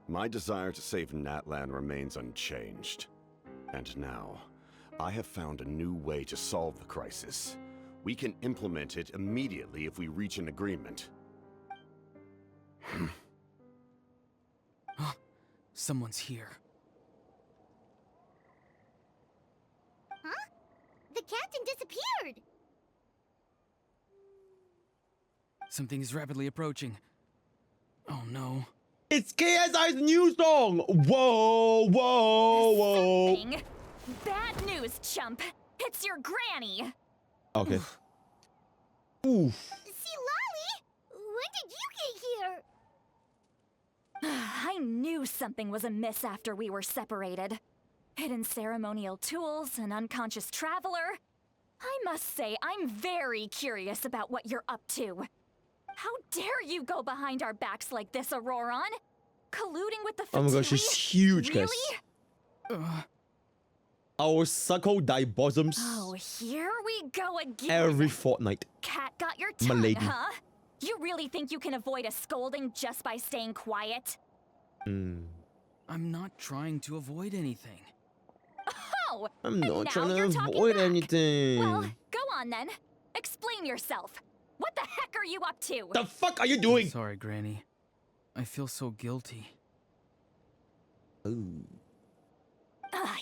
my desire to save Natlan remains unchanged. And now, I have found a new way to solve the crisis. We can implement it immediately if we reach an agreement. Someone's here. Huh? The captain disappeared! Something is rapidly approaching. Oh no. It's KSI's new song! Whoa, whoa, whoa. Something. Bad news, chump. It's your granny. Okay. Oof. Citlali! When did you get here? I knew something was amiss after we were separated. Hidden ceremonial tools, an unconscious traveler. I must say, I'm very curious about what you're up to. How dare you go behind our backs like this, Ororon? Colluding with the Fatui? Oh my gosh, she's huge, guys. Really? Our suckle die bosoms Oh, here we go again. every fortnight. Cat got your My tongue, lady. huh? You really think you can avoid a scolding just by staying quiet? Mm. I'm not trying to avoid anything. Oh! I'm and not now trying to you're talking avoid back. anything. Well, go on then. Explain yourself. What the heck are you up to? The fuck are you doing? Sorry, Granny. I feel so guilty. Ooh.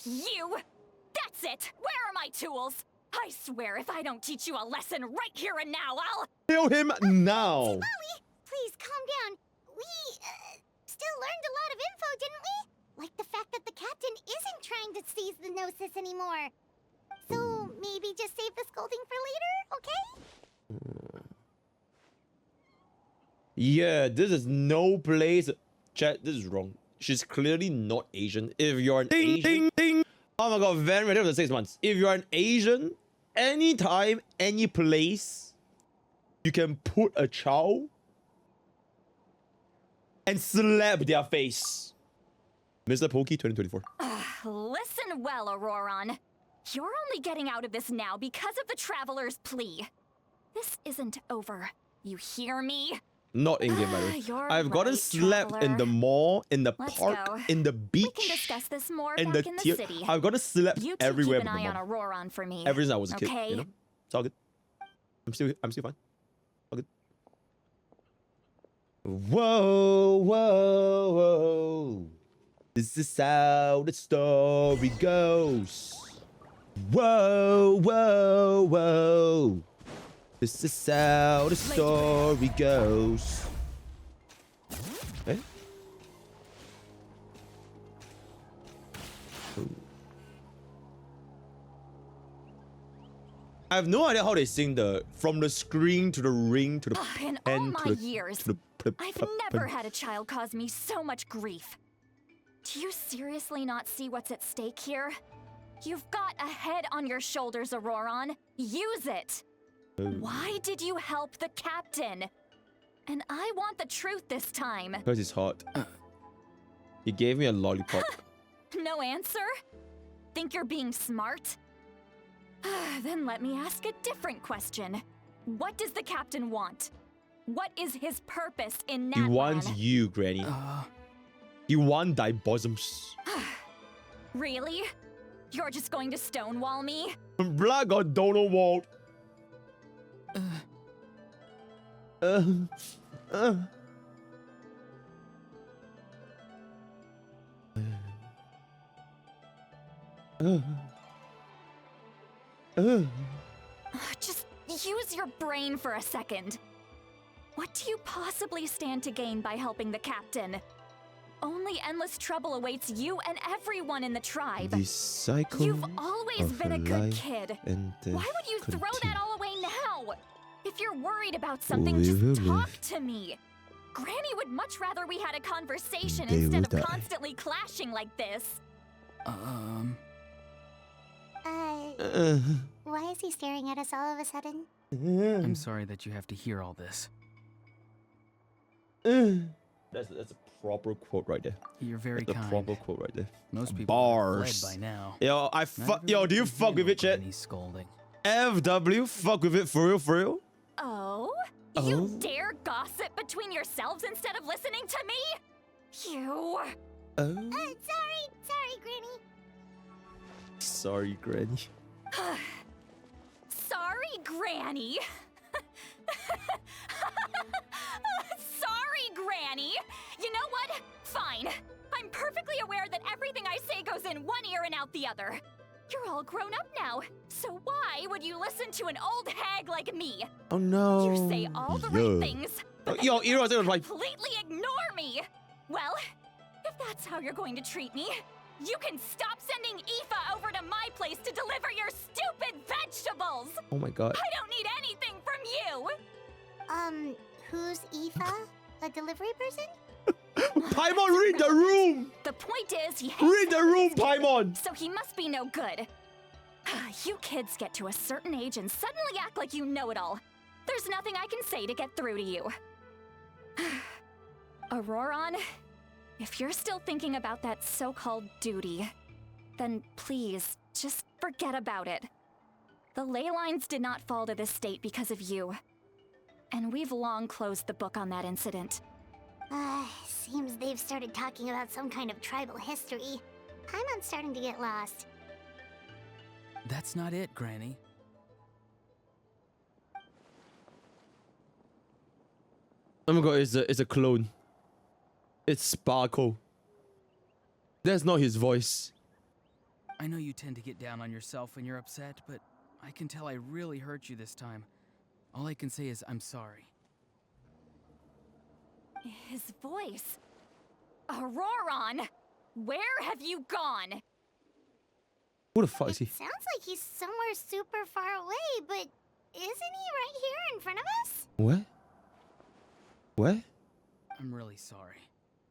You! That's it! Where are my tools? I swear if I don't teach you a lesson right here and now, I'll... Kill him now! Citlali, please calm down. We, still learned a lot of info, didn't we? Like the fact that the captain isn't trying to seize the Gnosis anymore. So maybe just save the scolding for later, okay? Yeah, this is no place. Chat, this is wrong. She's clearly not Asian. If you're an Asian... Ding. Oh my god, very ready for the 6 months. If you're an Asian, anytime, any place, you can put a chow and slap their face. MrPokke 2024. Listen well, Ororon. You're only getting out of this now because of the Traveler's plea. This isn't over. You hear me? Not in game, by the way. You're I've gotten right, slapped in the Traveler. mall, in the Let's park, go. in the We beach, can discuss this more in back the in the tier. city. I've gotten slapped You two everywhere keep an with eye my on mom. Ororon for me. Ever since I was a kid, okay? you know? It's all good. I'm still fine. All good. Whoa, whoa, whoa. This is how the story goes. Whoa, whoa, whoa. This is how the story goes. Eh? Ooh. I have no idea how they sing the from the screen to the ring to the In all pen my to the years, to the I've never had a child cause me so much grief. Do you seriously not see what's at stake here? You've got a head on your shoulders, Ororon. Use it! Why did you help the captain? And I want the truth this time. Because it's hot. He gave me a lollipop. No answer? Think you're being smart? Then let me ask a different question. What does the captain want? What is his purpose in He Natlan? wants you, Granny. He wants thy bosoms. Really? You're just going to stonewall me? Black or Donald Walt. Just use your brain for a second. What do you possibly stand to gain by helping the captain? Only endless trouble awaits you and everyone in the tribe. The cycle You've always of been a good life kid. and death Why would you throw continue. that all away now? If you're worried about something, We will just talk live. to me. Granny would much rather we had a conversation They instead will of die. constantly clashing like this. Why is he staring at us all of a sudden? I'm sorry that you have to hear all this. That's a proper quote right there. You're very That's a kind. proper quote right there. Most people would have Bars. fled by now. Yo, yo, do you fuck with it, chat? He's scolding. FW, fuck with it for real, for real? Oh? You dare gossip between yourselves instead of listening to me? You... Sorry, Granny. Sorry, Granny. Sorry, Granny. Sorry, Granny. You know what? Fine. I'm perfectly aware that everything I say goes in one ear and out the other. You're all grown up now, so why would you listen to an old hag like me? Oh no. You say all the right things, but Yo, then you know what? you Like, completely ignore me. Well, if that's how you're going to treat me, you can stop sending Aoife over to my place to deliver your stupid vegetables. oh my god. I don't need anything from you. Who's Aoife? A delivery person? Paimon, read the room! The point is, he hates Read the room, this kid, Paimon! so he must be no good. You kids get to a certain age and suddenly act like you know it all. There's nothing I can say to get through to you. Ororon, if you're still thinking about that so-called duty, then please, just forget about it. The ley lines did not fall to this state because of you. And we've long closed the book on that incident. Seems they've started talking about some kind of tribal history. I'm starting to get lost. That's not it, Granny. Oh my god, it's a clone. It's Sparkle. That's not his voice. I know you tend to get down on yourself when you're upset, but I can tell I really hurt you this time. All I can say is I'm sorry. His voice. Ororon! Where have you gone? Who the fuck is he? Sounds like he's somewhere super far away, but isn't he right here in front of us? What? What? I'm really sorry.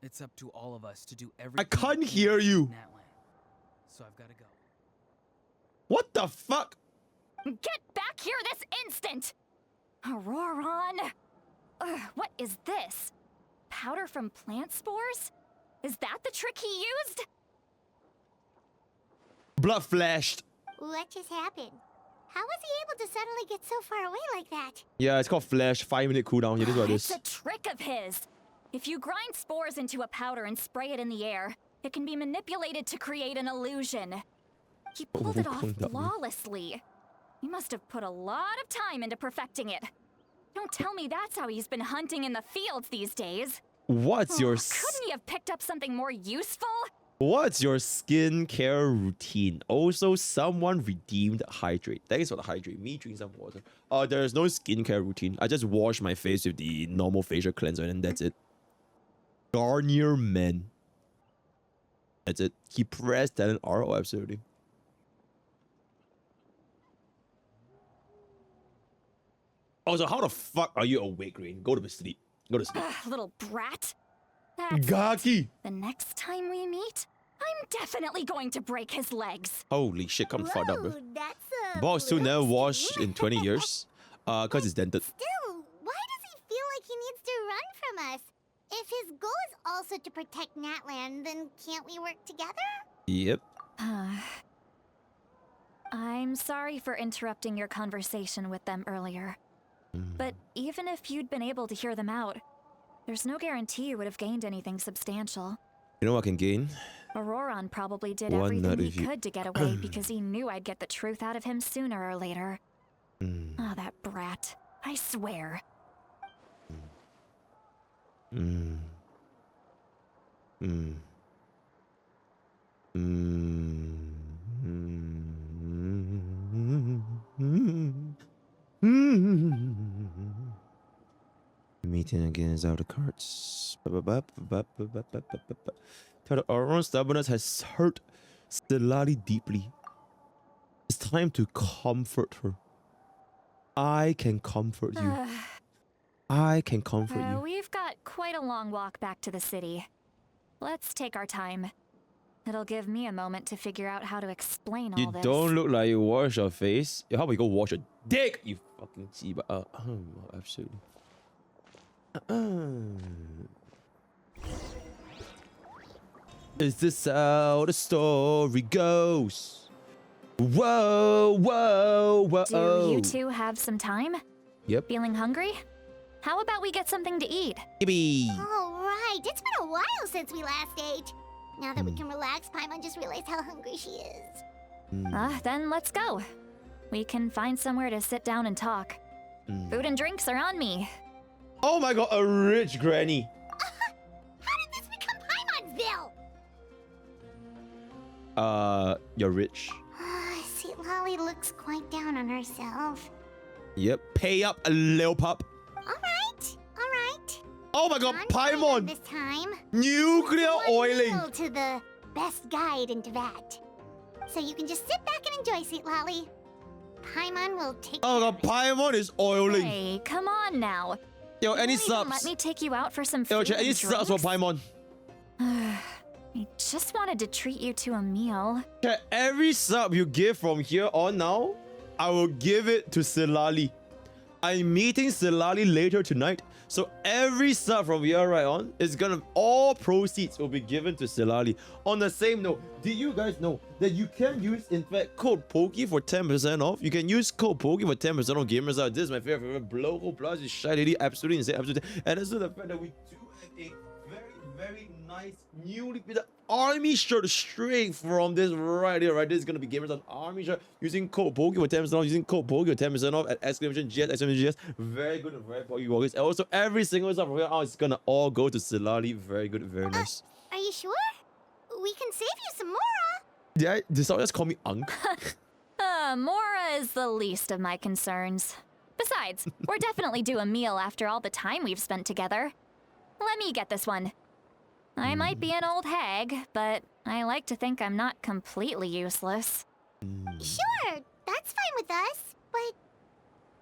It's up to all of us to do everything. I can't we can hear to you. save Natlan. So I've got to go. What the fuck? Get back here this instant! Ororon! What is this? Powder from plant spores? Is that the trick he used? Blood flashed. What just happened? How was he able to suddenly get so far away like that? Yeah, it's called flash. 5-minute cooldown. Yeah, this is what it It's is. a trick of his. If you grind spores into a powder and spray it in the air, it can be manipulated to create an illusion. He pulled it off flawlessly. He must have put a lot of time into perfecting it. Don't tell me that's how he's been hunting in the fields these days. What's your Couldn't he have picked up something more useful? What's your skincare routine? Also, someone redeemed hydrate. Thanks for the hydrate. Me drink some water. There's no skincare routine. I just wash my face with the normal facial cleanser and that's it. Garnier Men. That's it. He pressed talent R. Oh, absolutely. Also, how the fuck are you awake, Rain? Go to sleep. Go to sleep. Little brat. That's Gaki! the next time we meet, I'm definitely going to break his legs. Holy shit, come fucked up, bro. Whoa, that's a Boss who never bloodstream. washed in 20 years. Cause it's dented. Still, why does he feel like he needs to run from us? If his goal is also to protect Natlan, then can't we work together? Yep. I'm sorry for interrupting your conversation with them earlier. But even if you'd been able to hear them out, there's no guarantee you would have gained anything substantial. You know what I can gain? Ororon probably did One everything nut he if you- could to get away because he knew I'd get the truth out of him sooner or later. Oh, that brat. I swear. Meeting again is out of cards. Tell the Ororon stubbornness has hurt Citlali deeply. It's time to comfort her. I can comfort you. I can comfort you. We've got quite a long walk back to the city. Let's take our time. It'll give me a moment to figure out how to explain all You this. don't look like you wash your face. How about you go wash your dick? You fucking see, but absolutely. Is this how the story goes? Whoa, whoa, whoa. Do you two have some time? Yep. Feeling hungry? How about we get something to eat? Baby. All right, it's been a while since we last ate. Now that we can relax, Paimon just realized how hungry she is. Then let's go. We can find somewhere to sit down and talk. Food and drinks are on me. Oh my god, a rich granny. How did this become Paimon's bill? You're rich. Citlali looks quite down on herself. Yep. Pay up, a little pup. All right, all right. Oh my god, On Paimon! this time. Nuclear One oiling! meal to the best guide into that. So you can just sit back and enjoy, Citlali. Paimon will take Oh god, Paimon is oiling. Hey, come on now. Yo, any Won't even subs? Let me take you out for some Yo, food chat, any and subs for drinks? Paimon? I just wanted to treat you to a meal. Chat, every sub you give from here on now, I will give it to Citlali. I'm meeting Citlali later tonight, so every sub from here right on is gonna, all proceeds will be given to Citlali. On the same note, did you guys know that you can use, in fact, code Pokke for 10% off? You can use code Pokke for 10% off Gamers Out. This is my favorite. Blow, plus is shiny, absolutely insane, absolutely. And also the fact that we do have a very, very nice newly fitted army shirt straight from this right here, right? This is gonna be Gamers on army shirt using code Pokke with 10% off, using code Pokke with 10% off at exclamation GS. Very good and very Pokke walkers. And also every single stuff from here on is gonna all go to Citlali. Very good, very nice. Are you sure? We can save you some Mora. Did someone just call me Unk? Mora is the least of my concerns. Besides, we're definitely due a meal after all the time we've spent together. Let me get this one. I might be an old hag, but I like to think I'm not completely useless. Sure, that's fine with us, but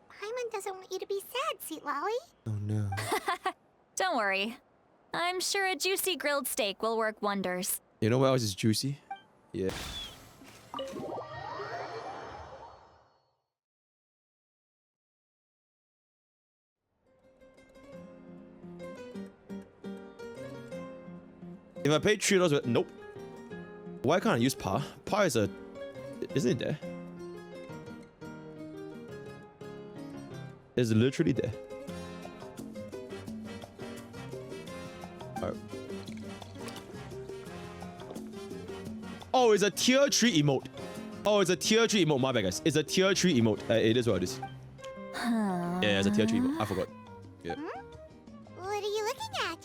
Paimon doesn't want you to be sad, Citlali. Oh no. Don't worry. I'm sure a juicy grilled steak will work wonders. You know what else is juicy? Yeah. If I pay $3 with nope. Why can't I use Pa? Pa is a isn't it there? It's literally there. Alright. Oh, it's a tier 3 emote. Oh, it's a tier 3 emote. My bad, guys. It's a tier 3 emote. It is what it is. Yeah, it's a tier 3 emote. I forgot. Yeah. What are you looking at?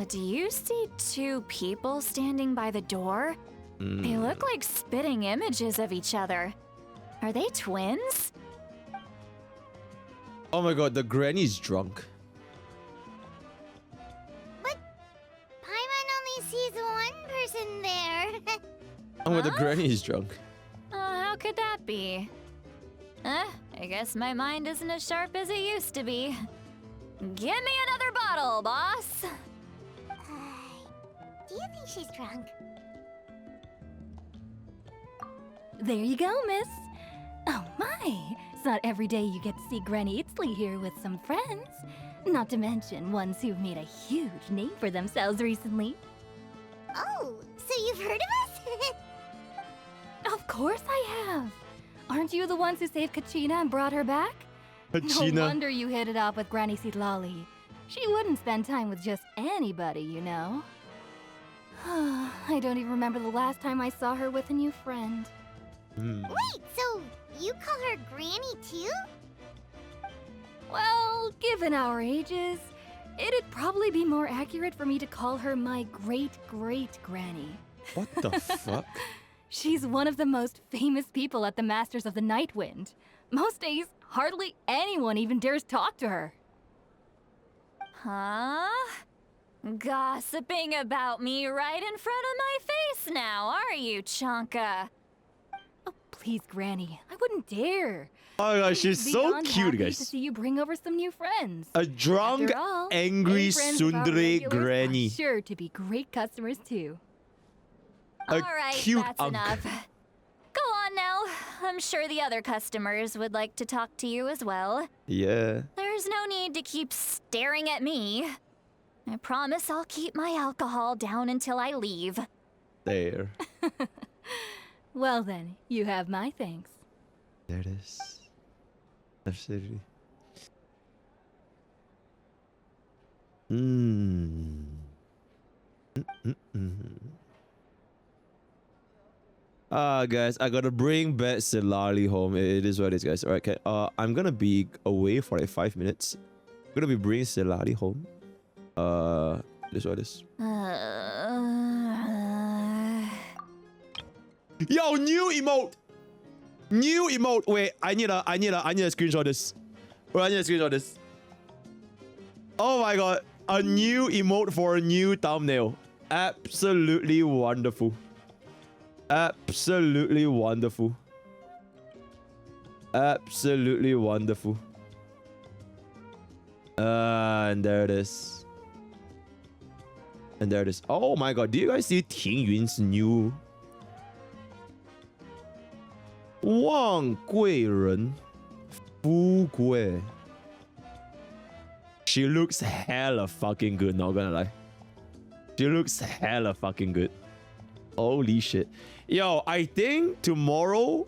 Do you see two people standing by the door? They look like spitting images of each other. Are they twins? Oh my god, the granny's drunk. But Paimon only sees one person there. Oh my, the granny is drunk. How could that be? I guess my mind isn't as sharp as it used to be. Give me another bottle, boss. Do you think she's drunk? There you go, miss. Oh my, it's not every day you get to see Granny Itzley here with some friends. Not to mention ones who've made a huge name for themselves recently. Oh, so you've heard of us? Of course I have. Aren't you the ones who saved Kachina and brought her back? Kachina. No wonder you hit it off with Granny Citlali. She wouldn't spend time with just anybody, you know. I don't even remember the last time I saw her with a new friend. Wait, so you call her Granny too? Well, given our ages, it'd probably be more accurate for me to call her my great-great-granny. What the fuck? She's one of the most famous people at the Masters of the Nightwind. Most days, hardly anyone even dares talk to her. Huh? Gossiping about me right in front of my face now, are you, Chonka? Oh, please, Granny. I wouldn't dare. Oh my god, she's I'd be so beyond cute, happy guys. to see you bring over some new friends. A drunk, After all, angry, any friends of our tsundere regulars are granny. sure to be great customers too. A Alright, cute that's unk. enough. Go on now. I'm sure the other customers would like to talk to you as well. Yeah. There's no need to keep staring at me. I promise I'll keep my alcohol down until I leave. There. Well then, you have my thanks. There it is. Absolutely. Guys, I gotta bring back Citlali home. It is what it is, guys. Alright, okay. I'm gonna be away for like 5 minutes. I'm gonna be bringing Citlali home. This what it is. Yo, new emote! New emote! Wait, I need a screenshot this. Wait, I need a screenshot this. Oh my god. A new emote for a new thumbnail. Absolutely wonderful. Absolutely wonderful. Absolutely wonderful. And there it is. And there it is. Oh my god, do you guys see Ting Yun's new Wang Gui Ren Fu Gui? She looks hella fucking good, not gonna lie. She looks hella fucking good. Holy shit. Yo, I think tomorrow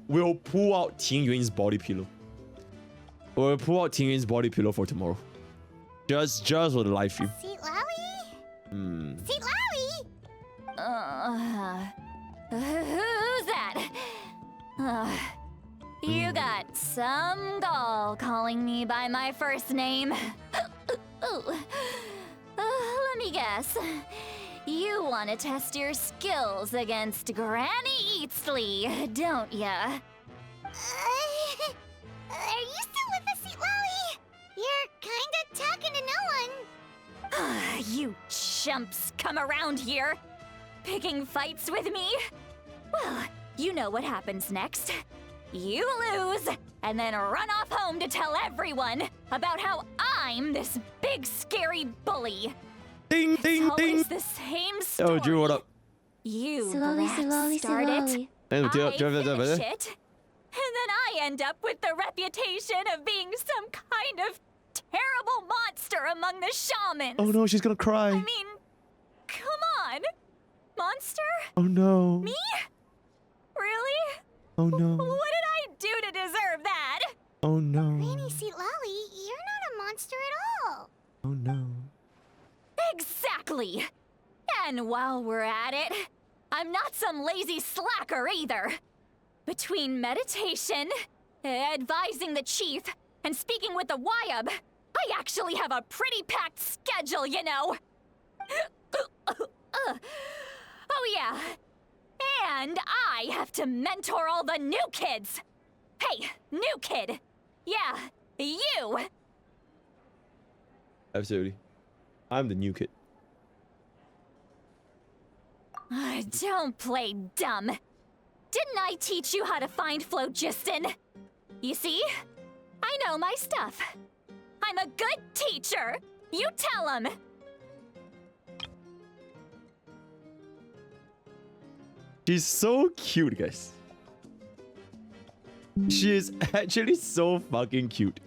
we'll pull out Ting Yun's body pillow. We'll pull out Ting Yun's body pillow for tomorrow. Just for the live stream. Citlali? Citlali! Who's that? You got some gall calling me by my first name. Let me guess. You want to test your skills against Granny Eatsley, don't ya? Are you still with us, Citlali? You're kinda talking to no one. You chumps come around here, picking fights with me? Well, you know what happens next. You lose, and then run off home to tell everyone about how I'm this big scary bully. Ding, ding, It's ding. always the same story. Oh, Drew, what up? You Slowly, brats slowly, start slowly. it, Hey, I Drew, finish it, and then I end up with the reputation of being some kind of terrible monster among the shamans. Oh no, she's gonna cry. I mean, come on. Monster? Oh no. Me? Really? Oh no. What did I do to deserve that? Oh no. Granny Citlali, you're not a monster at all. Oh no. Exactly. And while we're at it, I'm not some lazy slacker either. Between meditation, advising the chief, and speaking with the Wyab, I actually have a pretty packed schedule, you know. Oh yeah. And I have to mentor all the new kids. Hey, new kid. Yeah, you. Absolutely. I'm the new kid. Don't play dumb. Didn't I teach you how to find phlogiston? You see? I know my stuff. I'm a good teacher. You tell him. She's so cute, guys. She is actually so fucking cute.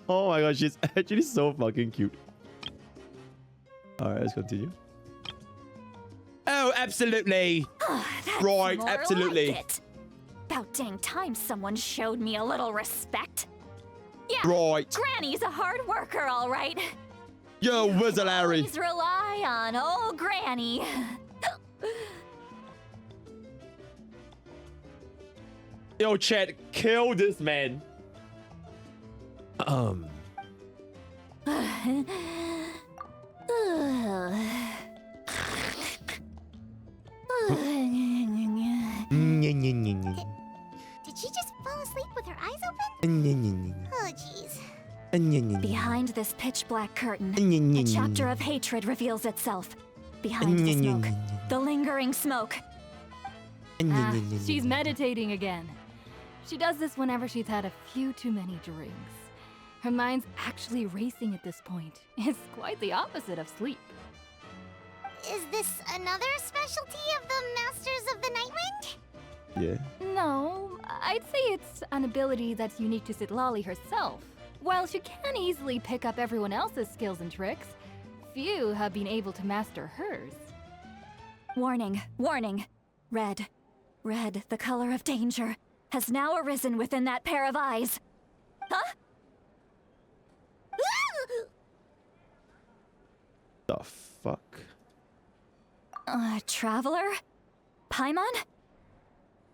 Oh my god, she's actually so fucking cute. Alright, let's continue. Oh, absolutely. That's Right, more absolutely. like it. About dang time someone showed me a little respect. Yeah, Right. Granny's a hard worker, all right. Yo, where's the Larry? Always rely on old Granny. Yo, Chad, kill this man. Did she just fall asleep with her eyes open? Oh, jeez. Behind this pitch black curtain, a chapter of hatred reveals itself. Behind the smoke, the lingering smoke. She's meditating again. She does this whenever she's had a few too many drinks. Her mind's actually racing at this point. It's quite the opposite of sleep. Is this another specialty of the Masters of the Nightwind? Yeah. No, I'd say it's an ability that's unique to Citlali herself. While she can easily pick up everyone else's skills and tricks, few have been able to master hers. Warning, warning. Red, red, the color of danger, has now arisen within that pair of eyes. Huh? The fuck? Traveler? Paimon?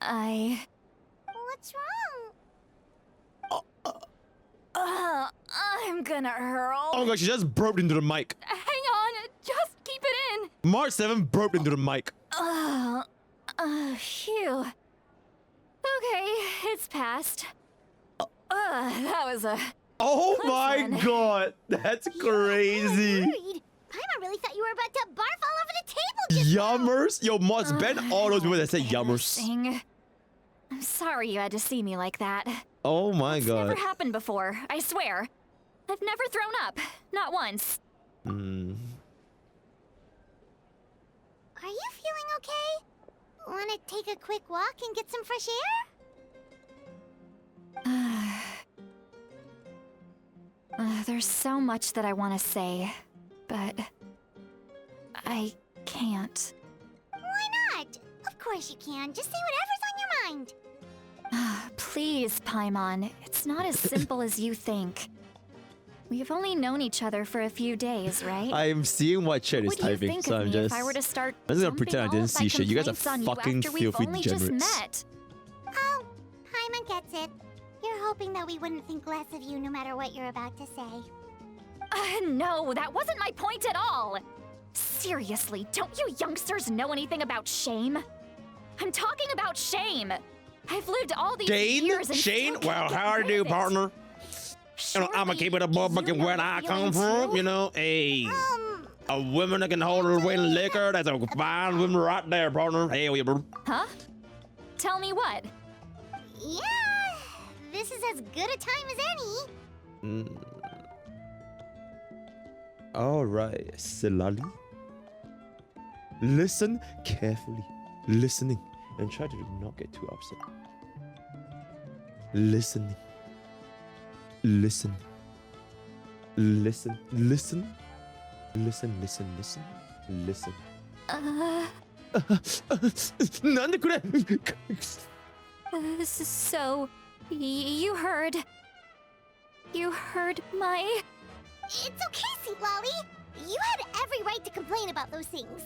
What's wrong? I'm gonna hurl. Oh my god, she just burped into the mic. Hang on, just keep it in. March 7 burped into the mic. Phew. Okay, it's passed. That was a... Oh Close my one. god, that's crazy. Worried. Paimon really thought you were about to barf all over the table just now. Yummers? Yo, Mods, ban all those people that say yummers. Embarrassing. I'm sorry you had to see me like that. Oh my It's god. never happened before, I swear. I've never thrown up. Not once. Are you feeling okay? Want to take a quick walk and get some fresh air? There's so much that I want to say, but I can't. Why not? Of course you can. Just say whatever's on your mind. Please, Paimon. It's not as simple as you think. We've only known each other for a few days, right? I'm seeing what chat is What do you typing, think so of I'm me just. if I were to start I'm just gonna dumping pretend I all didn't of my see shit. You guys are complaints on you fucking after we've filthy only just degenerates. met? Oh, Paimon gets it. You're hoping that we wouldn't think less of you no matter what you're about to say. No, that wasn't my point at all. Seriously, don't you youngsters know anything about shame? I'm talking about shame. I've lived all these years and Shane? still Well, can't get how are rid you, of it. partner? You know, I'ma keep it above you fucking know where the I feeling come from, too? you know? Hey. A woman that can hold her weight in liquor, that's a fine woman right there, partner. Hell yeah, bro. Huh? Tell me what? Yeah, this is as good a time as any. Alright, Citlali. Listen carefully. Listening. And try to not get too upset. Listening. Listen. Listen. Listen. Listen, listen, listen. Listen. なんでくれ So, you heard my... It's okay, Citlali. You had every right to complain about those things.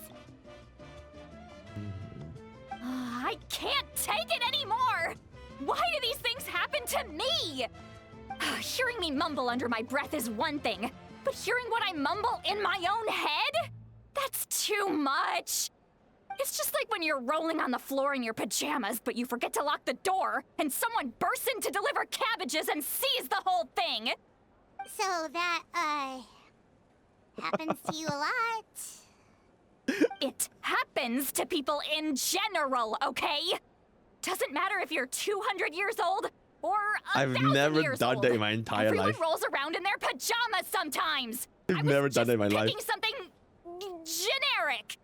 I can't take it anymore! Why do these things happen to me? Hearing me mumble under my breath is one thing, but hearing what I mumble in my own head? That's too much! It's just like when you're rolling on the floor in your pajamas, but you forget to lock the door, and someone bursts in to deliver cabbages and sees the whole thing! So that, happens to you a lot. It happens to people in general, okay? Doesn't matter if you're 200 years old or I've 1,000 never years done old. that in my entire Everyone life. rolls around in their pajamas sometimes. I've never done that in my life. Picking something generic.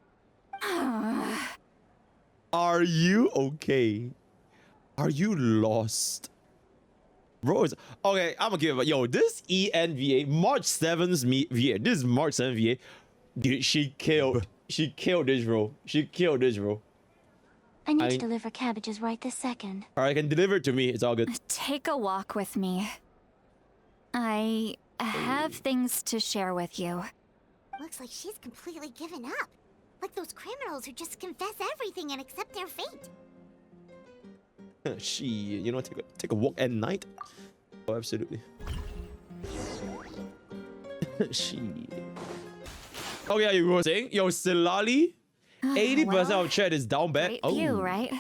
Are you okay? Are you lost? Bro, okay, I'm gonna give it. Yo, this ENVA, March 7th VA. This is March 7th VA. Dude, she killed this, bro. She killed this, bro. I need to deliver cabbages right this second. Alright, can deliver it to me. It's all good. Take a walk with me. I have things to share with you. Looks like she's completely given up. Like those criminals who just confess everything and accept their fate. She, you know, take a walk at night. Oh, absolutely. She. Oh yeah, you were saying, yo, Citlali, 80% of chat is down bad. Great Oh, view, right?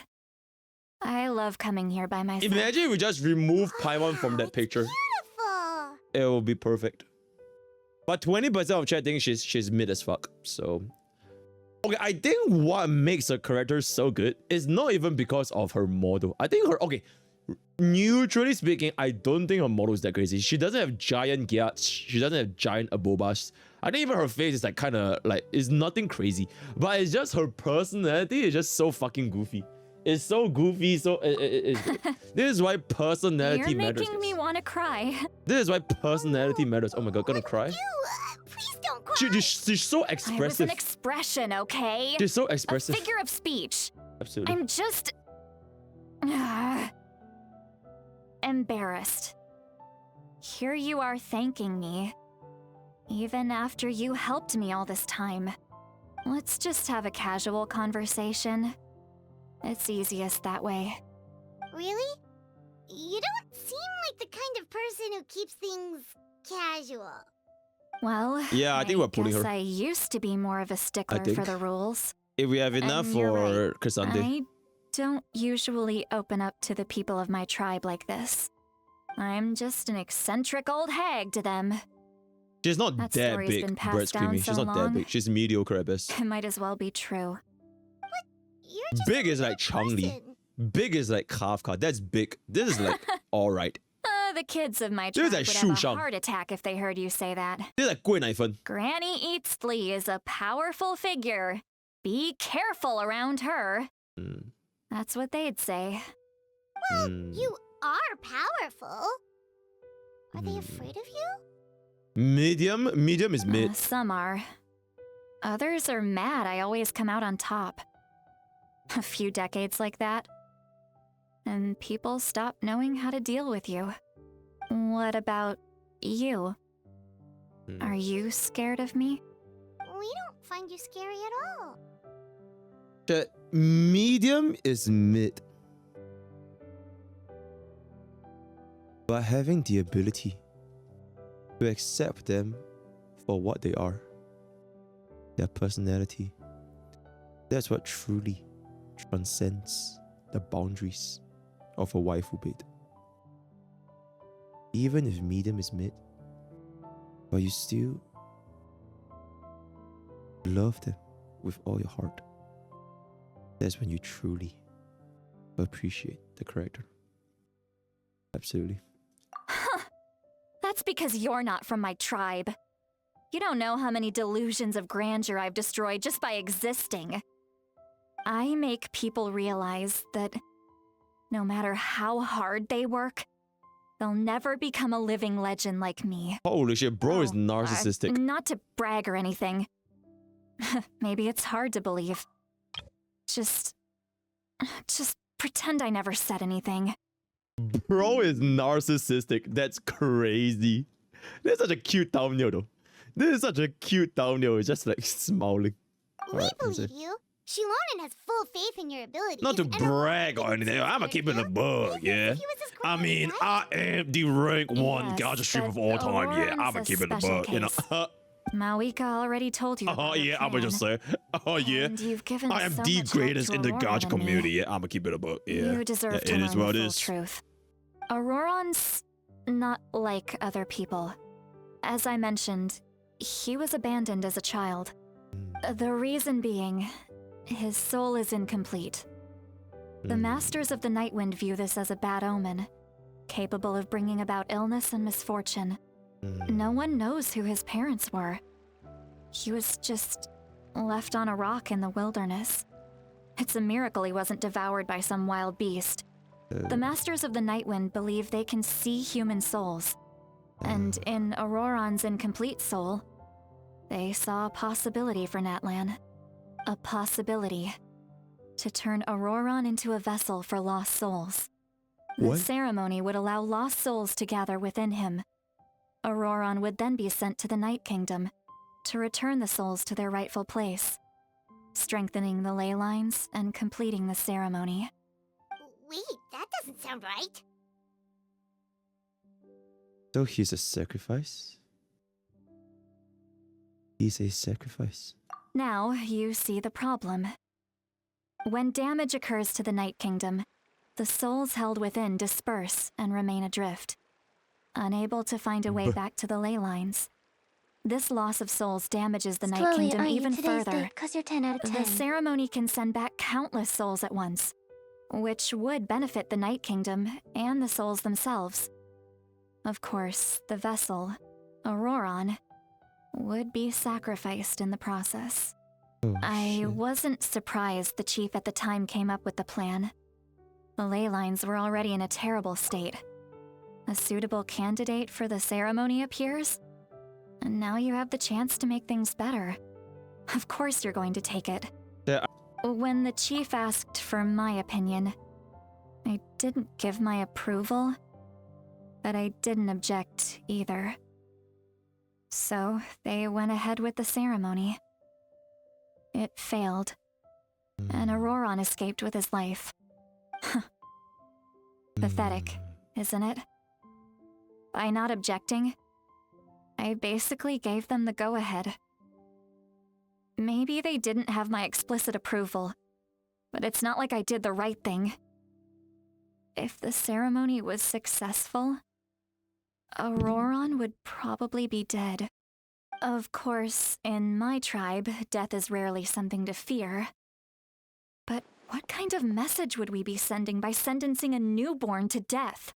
I love coming here by myself. imagine if we just remove Paimon from that picture. Beautiful. It will be perfect. But 20% of chat think she's mid as fuck. So, okay, I think what makes her character so good is not even because of her model. I think her, okay, neutrally speaking, I don't think her model is that crazy. She doesn't have giant gyats. She doesn't have giant abobas. I think even her face is like kind of like, it's nothing crazy. But it's just her personality is just so fucking goofy. It's so goofy, so this is why personality You're matters. making me want to cry. This is why personality matters. Oh my god, gonna cry? Please don't cry. She's so I was expressive. an expression, okay? She's so A expressive. figure of speech. Absolutely. I'm just... embarrassed. Here you are thanking me. Even after you helped me all this time. Let's just have a casual conversation. It's easiest that way. Really? You don't seem like the kind of person who keeps things casual. Well, Yeah, I think we're pulling guess her. I used to be more of a stickler for think. the rules. If we have enough And you're for right. Cassandra. I don't usually open up to the people of my tribe like this. I'm just an eccentric old hag to them. She's not That that story's big, been passed bird down screaming. She's so not that long. big. She's mediocre at best. It might as well be true. You're just Big a is like little Changli. person. Big is like Kafka. That's big. This is like alright. The kids of my This tribe is would like have a Shu-Shang. heart attack if they heard you say that. This is like Gui Nai Fen. Granny Eatsley is a powerful figure. Be careful around her. Mm. That's what they'd say. Well, Mm. you are powerful. Are they Mm. afraid of you? Medium? Medium is mid. Some are. Others are mad I always come out on top. A few decades like that. And people stop knowing how to deal with you. What about you? Are you scared of me? We don't find you scary at all. The medium is mid. But having the ability to accept them for what they are, their personality, that's what truly transcends the boundaries of a waifu bait. Even if medium is mid, but you still love them with all your heart, that's when you truly appreciate the character. Absolutely. That's because you're not from my tribe. You don't know how many delusions of grandeur I've destroyed just by existing. I make people realize that no matter how hard they work, they'll never become a living legend like me. Holy shit, bro is narcissistic. Not to brag or anything. Maybe it's hard to believe. Just pretend I never said anything. Bro is narcissistic. That's crazy. That's such a cute thumbnail though. This is such a cute thumbnail. It's just like smiling. We believe you. Xilonen has full faith in your abilities. Not to brag or anything. I'm a keeping a bug, yeah. I mean, I am the rank 1 gacha streamer of all time. Yeah, I'm a keeping a bug. You know. Mawika already told you. Oh yeah, I'm gonna just say. Oh yeah. And you've given I am so the much greatest help in to the Ororon gacha and me. community. Yeah, I'm gonna keep it a bug. Yeah. You deserve to it learn is what the it full is. truth. Ororon's not like other people. As I mentioned, he was abandoned as a child. The reason being, his soul is incomplete. The Masters of the Nightwind view this as a bad omen, capable of bringing about illness and misfortune. No one knows who his parents were. He was just left on a rock in the wilderness. It's a miracle he wasn't devoured by some wild beast. The Masters of the Nightwind believe they can see human souls. And in Ororon's incomplete soul, they saw a possibility for Natlan. A possibility to turn Ororon into a vessel for lost souls. The ceremony would allow lost souls to gather within him. Ororon would then be sent to the Night Kingdom to return the souls to their rightful place, strengthening the ley lines and completing the ceremony. Wait, that doesn't sound right. So he's a sacrifice? He's a sacrifice. Now you see the problem. When damage occurs to the Night Kingdom, the souls held within disperse and remain adrift, unable to find a way back to the ley lines. This loss of souls damages the Night Kingdom even further. 'Cause you're 10 out of 10. The ceremony can send back countless souls at once, which would benefit the Night Kingdom and the souls themselves. Of course, the vessel, Ororon, would be sacrificed in the process. I wasn't surprised the chief at the time came up with the plan. The ley lines were already in a terrible state. A suitable candidate for the ceremony appears, and now you have the chance to make things better. Of course you're going to take it. Yeah. When the chief asked for my opinion, I didn't give my approval, but I didn't object either. So they went ahead with the ceremony. It failed, and Ororon escaped with his life. Pathetic, isn't it? By not objecting, I basically gave them the go-ahead. Maybe they didn't have my explicit approval, but it's not like I did the right thing. If the ceremony was successful, Ororon would probably be dead. Of course, in my tribe, death is rarely something to fear. But what kind of message would we be sending by sentencing a newborn to death?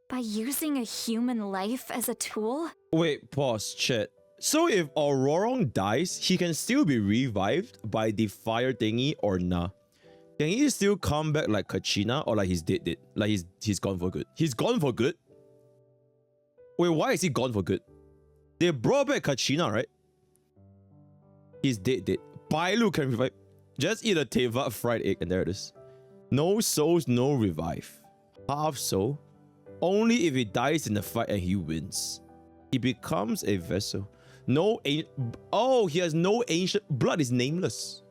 By using a human life as a tool? Wait, pause, chat. So if Ororon dies, he can still be revived by the fire thingy or nah? Can he still come back like Kachina or like he's dead? Like he's gone for good? He's gone for good? Wait, why is he gone for good? They brought back Kachina, right? He's dead. Bailu can revive. Just eat a Teva fried egg and there it is. No souls, no revive. Half soul. Only if he dies in the fight and he wins. He becomes a vessel. No, oh, he has no ancient blood. Is nameless.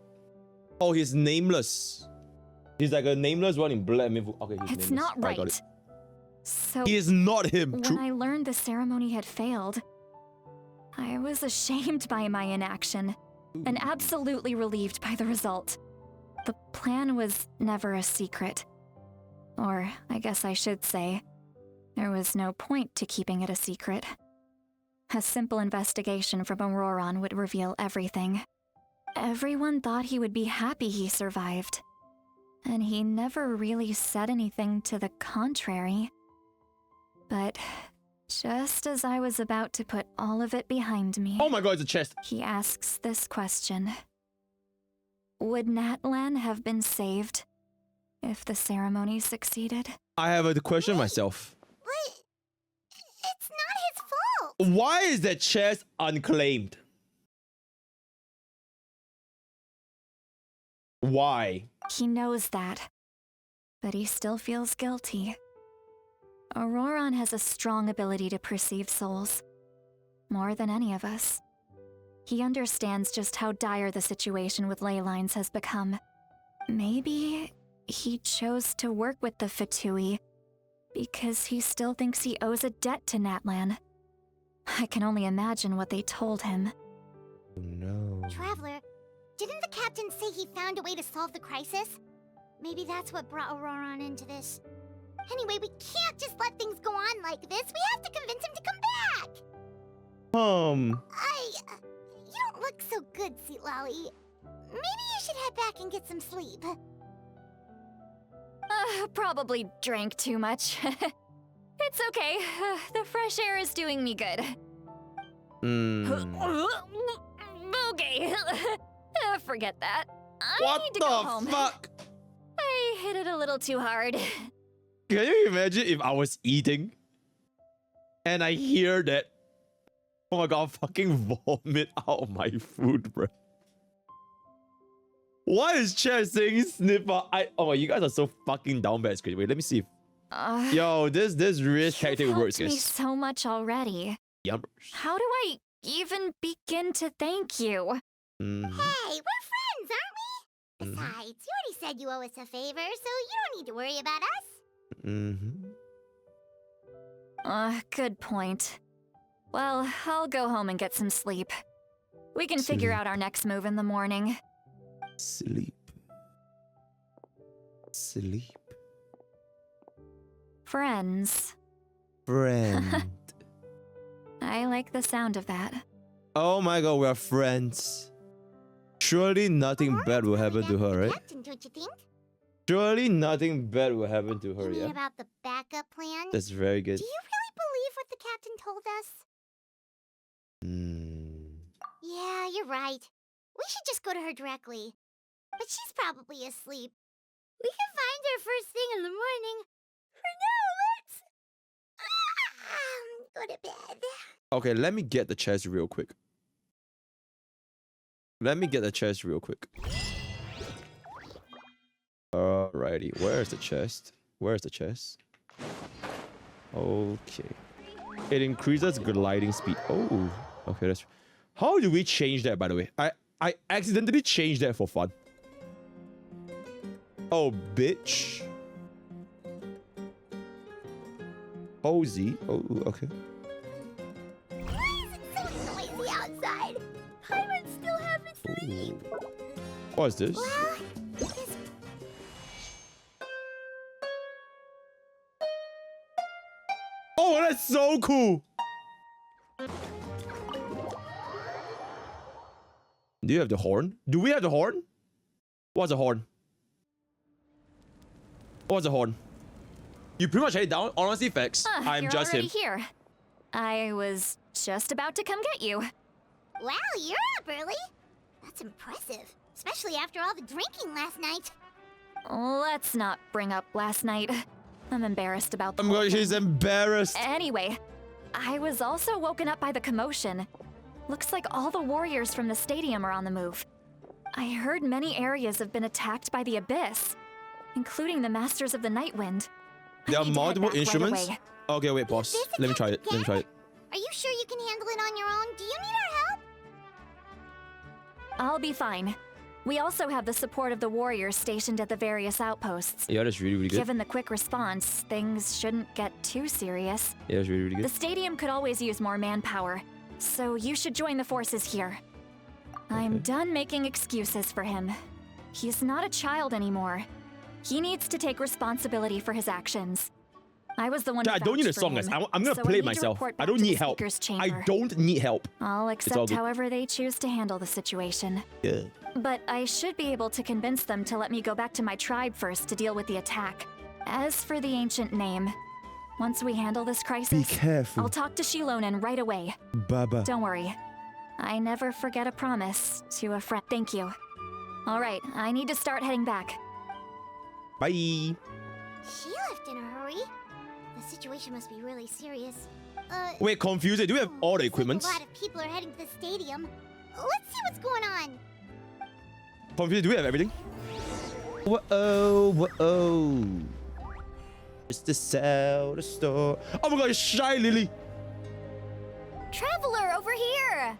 Oh, he's nameless. He's like a nameless one in blood. Okay, he's It's nameless. not I got right. it. So He is not him. when True. I learned the ceremony had failed, I was ashamed by my inaction and absolutely relieved by the result. The plan was never a secret. Or I guess I should say, there was no point to keeping it a secret. A simple investigation from Ororon would reveal everything. Everyone thought he would be happy he survived. And he never really said anything to the contrary. But just as I was about to put all of it behind me, Oh my god, it's a chest. he asks this question. Would Natlan have been saved if the ceremony succeeded? I have a question myself. But it's not his fault. Why is that chest unclaimed? Why? He knows that, but he still feels guilty. Ororon has a strong ability to perceive souls, more than any of us. He understands just how dire the situation with ley lines has become. Maybe he chose to work with the Fatui because he still thinks he owes a debt to Natlan. I can only imagine what they told him. No. Traveler, didn't the captain say he found a way to solve the crisis? Maybe that's what brought Ororon into this. Anyway, we can't just let things go on like this. We have to convince him to come back. You don't look so good, Citlali. Maybe you should head back and get some sleep. Probably drank too much. It's okay. The fresh air is doing me good. Okay. Forget that. I need to go home. What the fuck? I hit it a little too hard. Can you imagine if I was eating and I hear that? Oh my god, I'll fucking vomit out of my food, bro. Why is Chad saying sniffer? Oh, you guys are so fucking down bad. Wait, let me see. Yo, this risk tactic works, You've helped me guys. so much already. Yummers. How do I even begin to thank you? Hey, we're friends, aren't we? Besides, you already said you owe us a favor, so you don't need to worry about us. Good point. Well, I'll go home and get some sleep. We can figure out our next move in the morning. Sleep. Friends. Friend. I like the sound of that. Oh my god, we are friends. Surely nothing bad will happen to her, right? Captain, don't you think? Surely nothing bad will happen to her, You mean yeah? about the backup plan? That's very good. Do you really believe what the captain told us? Yeah, you're right. We should just go to her directly. But she's probably asleep. We can find her first thing in the morning. For now, let's go to bed. Okay, let me get the chest real quick. Alrighty, where's the chest? Okay. It increases gliding speed. Oh, okay, that's... How do we change that, by the way? I accidentally changed that for fun. Oh, bitch. OZ. Oh, okay. Why is it so noisy outside? I would still have to sleep. What is this? Well, this... Oh, that's so cool. Do you have the horn? Do we have the horn? What's the horn? You pretty much had it down. Honestly, facts. I'm You're just already him. here. I was just about to come get you. Wow, you're up early. That's impressive. Especially after all the drinking last night. Let's not bring up last night. I'm embarrassed about the I'm whole going. thing. She's embarrassed. Anyway, I was also woken up by the commotion. Looks like all the warriors from the stadium are on the move. I heard many areas have been attacked by the Abyss, including the Masters of the Night Wind. There are I need to head multiple back right instruments. away. Okay, wait, boss. Let me try it. Are you sure you can handle it on your own? Do you need our help? I'll be fine. We also have the support of the warriors stationed at the various outposts. Yeah, that's really, really good. Given the quick response, things shouldn't get too serious. Yeah, that's really, really The good. stadium could always use more manpower, so you should join the forces here. I'm done making excuses for him. He's not a child anymore. He needs to take responsibility for his actions. I was the one who I don't need a vouched for song, guys. him, I'm gonna so play I it need to myself. report I back don't to the need help. speaker's I chamber. don't need help. I'll all accept good. however they choose to handle the situation. Yeah. But I should be able to convince them to let me go back to my tribe first to deal with the attack. As for the ancient name, once we handle this crisis, Be careful. I'll talk to Xilonen right away. Baba. Don't worry. I never forget a promise to a friend. Thank you. All right, I need to start heading back. Bye. She left in a hurry. The situation must be really serious. Wait, confused. Do we have all the looks like equipment? a lot of people are heading to the stadium. Let's see what's going on. Confused. Do we have everything? Whoa, whoa. It's the sell the store. Oh my god, it's Shy Lily. Traveler, over here!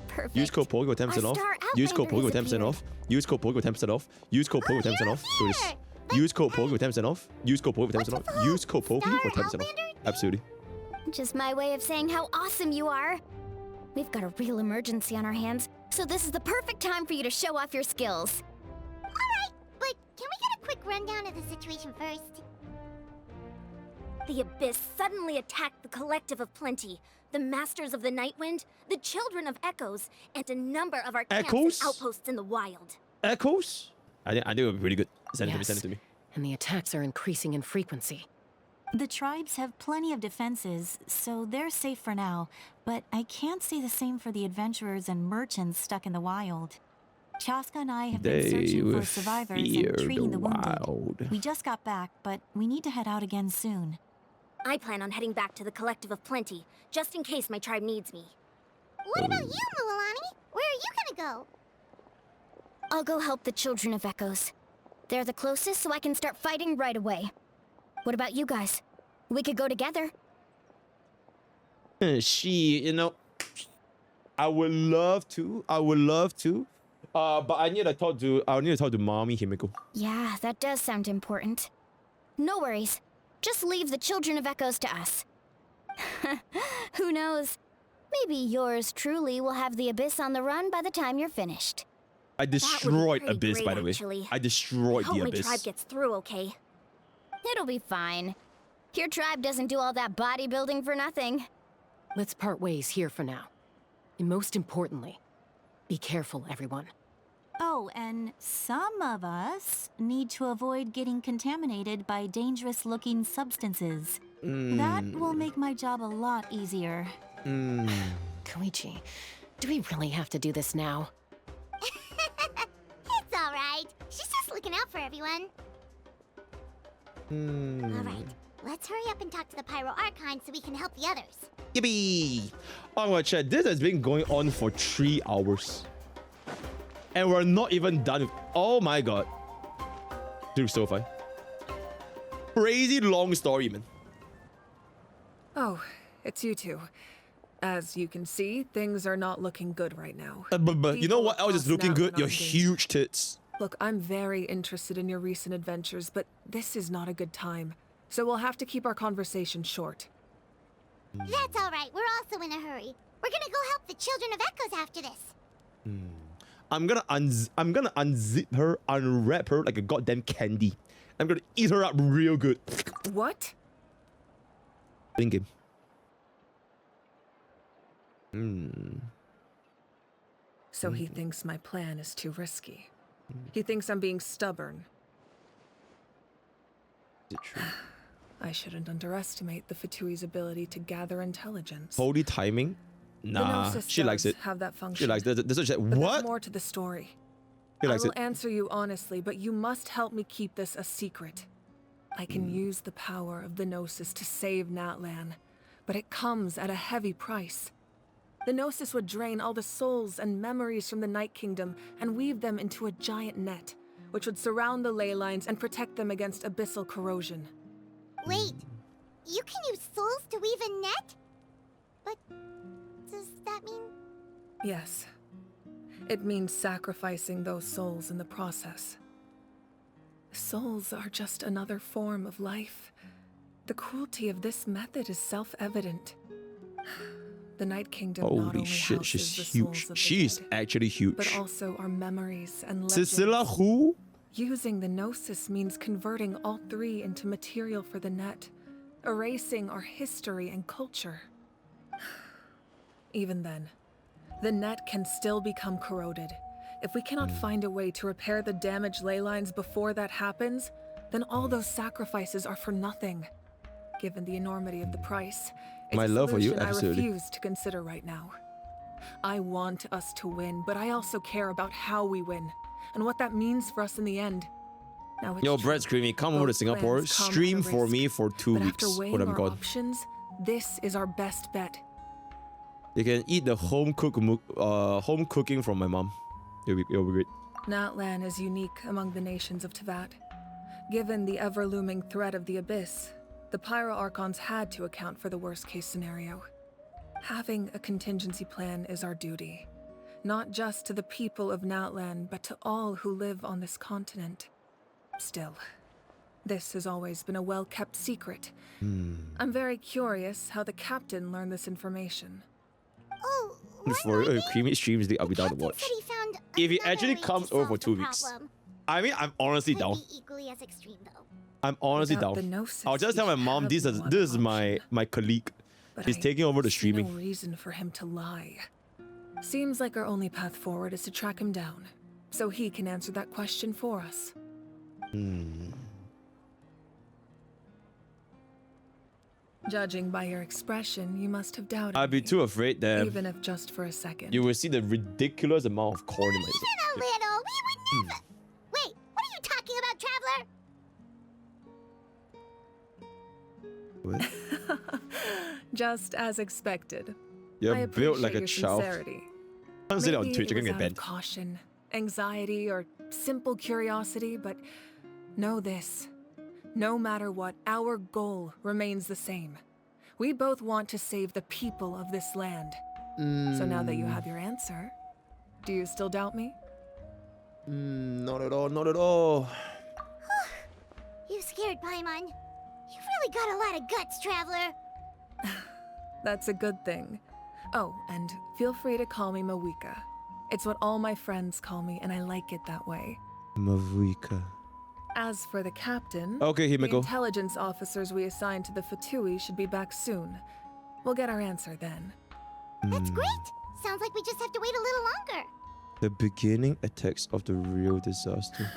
Perfect. Use code Pokke with 10% off. Use code Pokke with 10% off. Use code Pokke with 10% off. Use code Pokke with 10% off. Do this. Use code Pokke with 10% off. Use code Pokke with 10% off. Use code Pokke for 10% off. Absolutely. Just my way of saying how awesome you are. We've got a real emergency on our hands, so this is the perfect time for you to show off your skills. Alright, but can we get a quick rundown of the situation first? The Abyss suddenly attacked the Collective of Plenty, the Masters of the Nightwind, the Children of Echoes, and a number of our camps Echoes? and outposts in the wild. Echoes? I think it would be really good. Send it to me, Yes. send it to me. And the attacks are increasing in frequency. The tribes have plenty of defenses, so they're safe for now, but I can't say the same for the adventurers and merchants stuck in the wild. Chasca and I have been They searching will for survivors fear and treating the the wounded. wild. We just got back, but we need to head out again soon. I plan on heading back to the Collective of Plenty, just in case my tribe needs me. What about you, Mualani? Where are you gonna go? I'll go help the Children of Echoes. They're the closest, so I can start fighting right away. What about you guys? We could go together. You know, I would love to. But I need to talk to Mommy Himiko. Yeah, that does sound important. No worries. Just leave the Children of Echoes to us. Who knows? Maybe yours truly will have the Abyss on the run by the time you're finished. I destroyed pretty Abyss, great, by the way. actually. I destroyed Hope the my Abyss. tribe gets through okay. It'll be fine. Your tribe doesn't do all that bodybuilding for nothing. Let's part ways here for now. And most importantly, be careful, everyone. Oh, and some of us need to avoid getting contaminated by dangerous-looking substances. That will make my job a lot easier. Koichi, do we really have to do this now? It's alright. She's just looking out for everyone. Alright, let's hurry up and talk to the Pyro Archon so we can help the others. Yippee! Oh my chat, this has been going on for 3 hours. And we're not even done with. Oh my god. Dude, so far. Crazy long story, man. Oh, it's you two. As you can see, things are not looking good right now. But you know what else is looking good? Your Now engaged. huge tits. Look, I'm very interested in your recent adventures, but this is not a good time. So we'll have to keep our conversation short. That's alright, we're also in a hurry. We're gonna go help the Children of Echoes after this. I'm gonna unzip her, unwrap her like a goddamn candy. I'm gonna eat her up real good. What? In game. So he thinks my plan is too risky. He thinks I'm being stubborn. Is it true? I shouldn't underestimate the Fatui's ability to gather intelligence. Holy timing? Nah, Gnosis she likes does it. have that function. She likes it. There's such But what? there's more to the story. She I likes will it. answer you honestly, but you must help me keep this a secret. I can use the power of the Gnosis to save Natlan, but it comes at a heavy price. The Gnosis would drain all the souls and memories from the Night Kingdom and weave them into a giant net, which would surround the ley lines and protect them against abyssal corrosion. Wait, you can use souls to weave a net? But does that mean... Yes. It means sacrificing those souls in the process. Souls are just another form of life. The cruelty of this method is self-evident. The Night Kingdom not Holy only shit, houses she's the huge. souls of the She's dead, actually huge. but also our memories and Cicilla legends. who? Using the Gnosis means converting all three into material for the net, erasing our history and culture. Even then, the net can still become corroded. If we cannot find a way to repair the damaged ley lines before that happens, then all those sacrifices are for nothing. Given the enormity of the price, it's My a love for you, solution I absolutely. refuse to consider right now. I want us to win, but I also care about how we win, and what that means for us in the end. Now it's Yo, true, Brett Screamy, come over to both Singapore. plans come at a Stream for risk, me for 2 but weeks after weighing when I'm our gone. options, this is our best bet. You can eat the home cooking from my mom. It'll be great. Natlan is unique among the nations of Teyvat. Given the ever-looming threat of the Abyss, the Pyro Archons had to account for the worst-case scenario. Having a contingency plan is our duty, not just to the people of Natlan, but to all who live on this continent. Still, this has always been a well-kept secret. I'm very curious how the captain learned this information. Oh, For Creamy streams, I'll be down to watch. said he found If he another actually way to comes over for solve 2 the weeks, problem. I mean, I'm honestly Could down. be equally as extreme, though. I'm honestly Without down. the Gnosis, I'll just tell my we mom have this is no this is other my colleague. But He's I taking over the see streaming. no reason for him to lie. Seems like our only path forward is to track him down, so he can answer that question for us. Judging by your expression, you must have doubted I'd be me, too afraid that even if just for a second. you will see the ridiculous amount of corn in my Even a little. We would never. Wait, what are you talking about, Traveler? What? Just as expected. You're I built like a appreciate your child. sincerity. I'm sitting on Maybe Twitch, it I can was get out banned. of caution, anxiety, or simple curiosity, but know this. No matter what, our goal remains the same. We both want to save the people of this land. So now that you have your answer, do you still doubt me? Not at all, not at all. You scared, Paimon. You've really got a lot of guts, Traveler. That's a good thing. Oh, and feel free to call me Mawika. It's what all my friends call me, and I like it that way. Mavuika. As for the captain, Okay, the Himiko. intelligence officers we assigned to the Fatui should be back soon. We'll get our answer then. That's great. Sounds like we just have to wait a little longer. The beginning attacks of the real disaster.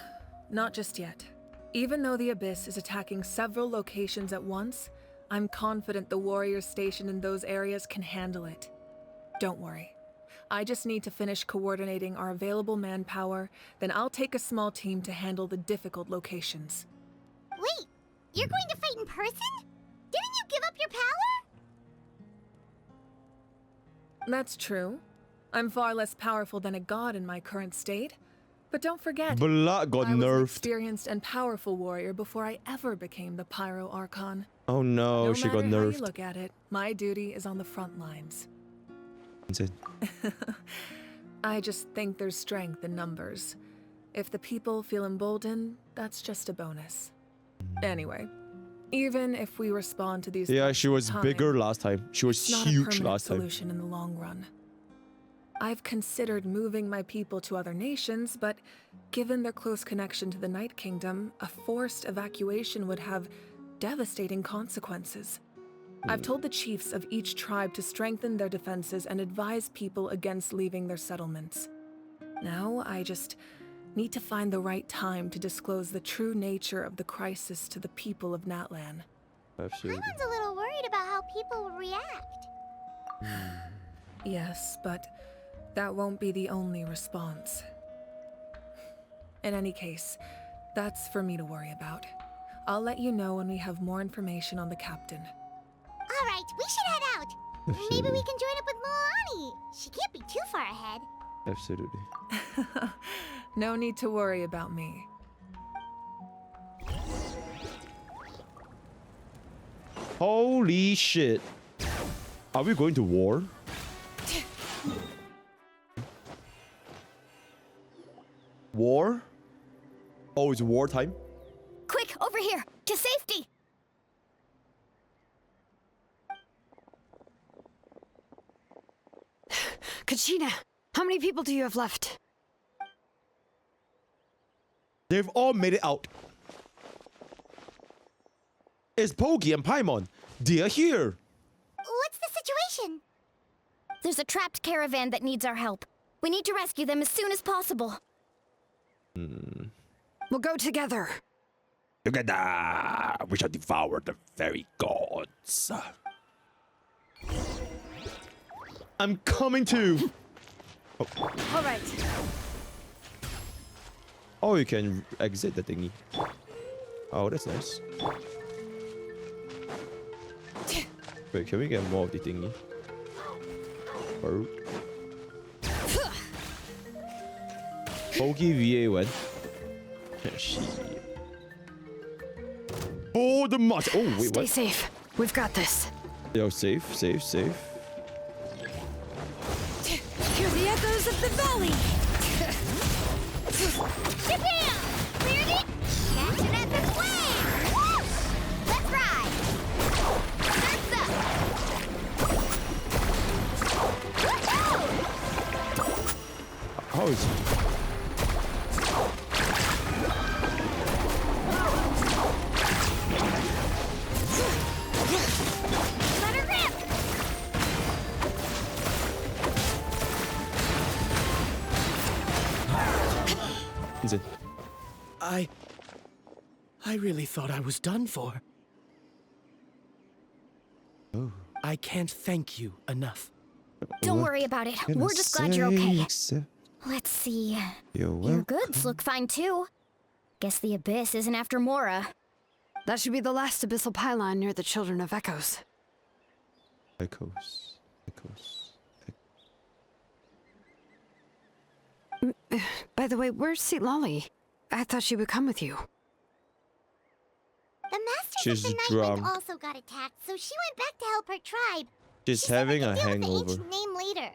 Not just yet. Even though the Abyss is attacking several locations at once, I'm confident the warriors stationed in those areas can handle it. Don't worry. I just need to finish coordinating our available manpower, then I'll take a small team to handle the difficult locations. Wait, you're going to fight in person? Didn't you give up your power? That's true. I'm far less powerful than a god in my current state. But don't forget, Blood got I was an nerfed. experienced and powerful warrior before I ever became the Pyro Archon. Oh no, No she matter got how you nerfed. look at it, my duty is on the front lines. Insane. I just think there's strength in numbers. If the people feel emboldened, that's just a bonus. Anyway, even if we respond to these Yeah, threats she was in time, bigger last time. She was it's not a huge permanent last time. solution in the long run. I've considered moving my people to other nations, but given their close connection to the Night Kingdom, a forced evacuation would have devastating consequences. I've told the chiefs of each tribe to strengthen their defenses and advise people against leaving their settlements. Now, I just need to find the right time to disclose the true nature of the crisis to the people of Natlan. Absolutely. Paimon's a little worried about how people will react. Yes, but that won't be the only response. In any case, that's for me to worry about. I'll let you know when we have more information on the captain. All right, we should head out. Maybe we can join up with Moani. She can't be too far ahead. Absolutely. No need to worry about me. Holy shit. Are we going to war? War? Oh, it's wartime? Quick, over here! To safety! Kachina, how many people do you have left? They've all made it out. It's Pokke and Paimon. They're here. What's the situation? There's a trapped caravan that needs our help. We need to rescue them as soon as possible. We'll go together. Together, we shall devour the very gods. I'm coming too. Oh. All right. Oh, you can exit the thingy. Oh, that's nice. Wait, can we get more of the thingy? Pokke VA went. Oh, the much. Oh, wait, Stay what? safe. We've got this. Yo, safe. Hear the echoes of the valley. Japan! Cleared it! Catch an epic flame! Whoosh! Let's ride! That's up! Woohoo! How is it? Let her rip! Is it? I really thought I was done for. Oh. I can't thank you enough. Don't What worry about it. can We're I just glad you're okay. say except Let's see. you're Your welcome. goods look fine too. Guess the Abyss isn't after Mora. That should be the last abyssal pylon near the Children of Echoes. Echoes. By the way, where's Citlali? I thought she would come with you. The Masters She's of the Night drunk. Wind also got attacked, so she went back to help her tribe. She's She said we having a could deal with the hangover. ancient name later.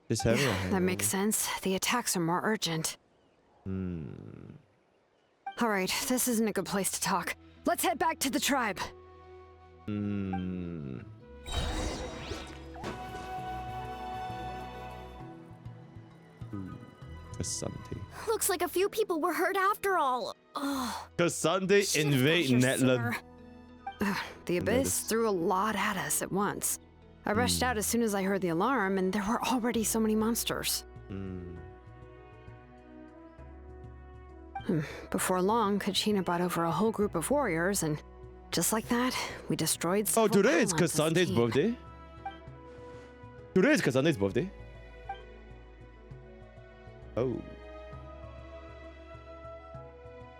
She's having a hangover. That makes sense. The attacks are more urgent. All right, this isn't a good place to talk. Let's head back to the tribe. Cassandra. Looks like a few people were hurt after all. Oh, Cassandra should've invade got here Natlan. sooner. The Abyss threw a lot at us at once. I rushed out as soon as I heard the alarm, and there were already so many monsters. Before long, Kachina brought over a whole group of warriors, and just like that, we destroyed Oh, several today is pylons as a Cassandra's team. birthday. Today is Cassandra's birthday. Oh.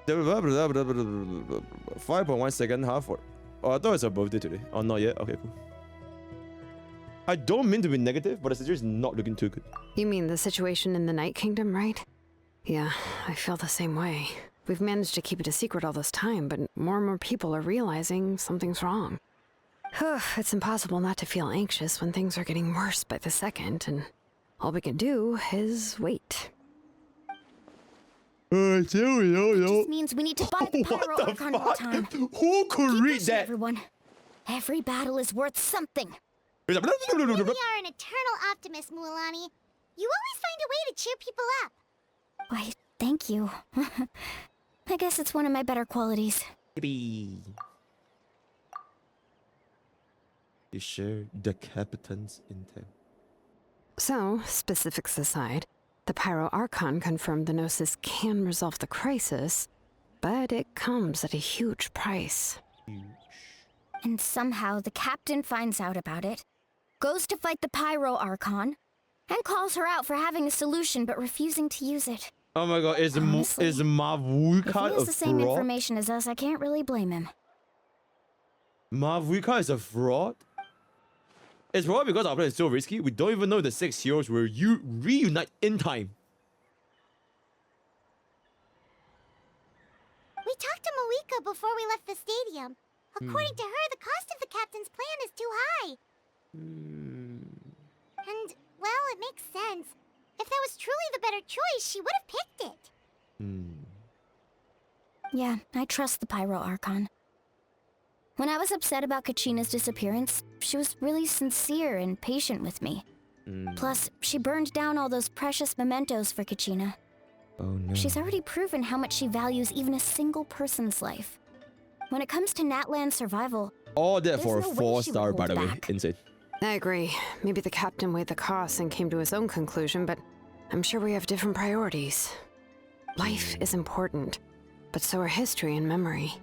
5.1 second half. Oh, I thought it's her birthday today. Oh, not yet. Okay, cool. I don't mean to be negative, but the situation is not looking too good. You mean the situation in the Night Kingdom, right? Yeah, I feel the same way. We've managed to keep it a secret all this time, but more and more people are realizing something's wrong. It's impossible not to feel anxious when things are getting worse by the second, and all we can do is wait. It just means we need to buy the Pyro Archon more time. Who could Keep read pushing, that? everyone. Every battle is worth something. You really are an eternal optimist, Mualani. You always find a way to cheer people up. Why, thank you. I guess it's one of my better qualities. You share the captain's intent. So, specifics aside, the Pyro Archon confirmed the Gnosis can resolve the crisis, but it comes at a huge price. And somehow the captain finds out about it, goes to fight the Pyro Archon, and calls her out for having a solution but refusing to use it. Oh my god, is Honestly, is If Mavuika he a has the same fraud? information as us, I can't really blame him. Mavuika is a fraud? It's probably because our plan is so risky, we don't even know the 6 heroes will reunite in time. We talked to Moika before we left the stadium. According to her, the cost of the captain's plan is too high. And, well, it makes sense. If that was truly the better choice, she would have picked it. Yeah, I trust the Pyro Archon. When I was upset about Kachina's disappearance, she was really sincere and patient with me. Plus, she burned down all those precious mementos for Kachina. Oh no. She's already proven how much she values even a single person's life. When it comes to Natlan's survival, All that for a there's no way she would 4-star, by hold the way. back. Insane. I agree. Maybe the captain weighed the costs and came to his own conclusion, but I'm sure we have different priorities. Life is important, but so are history and memory.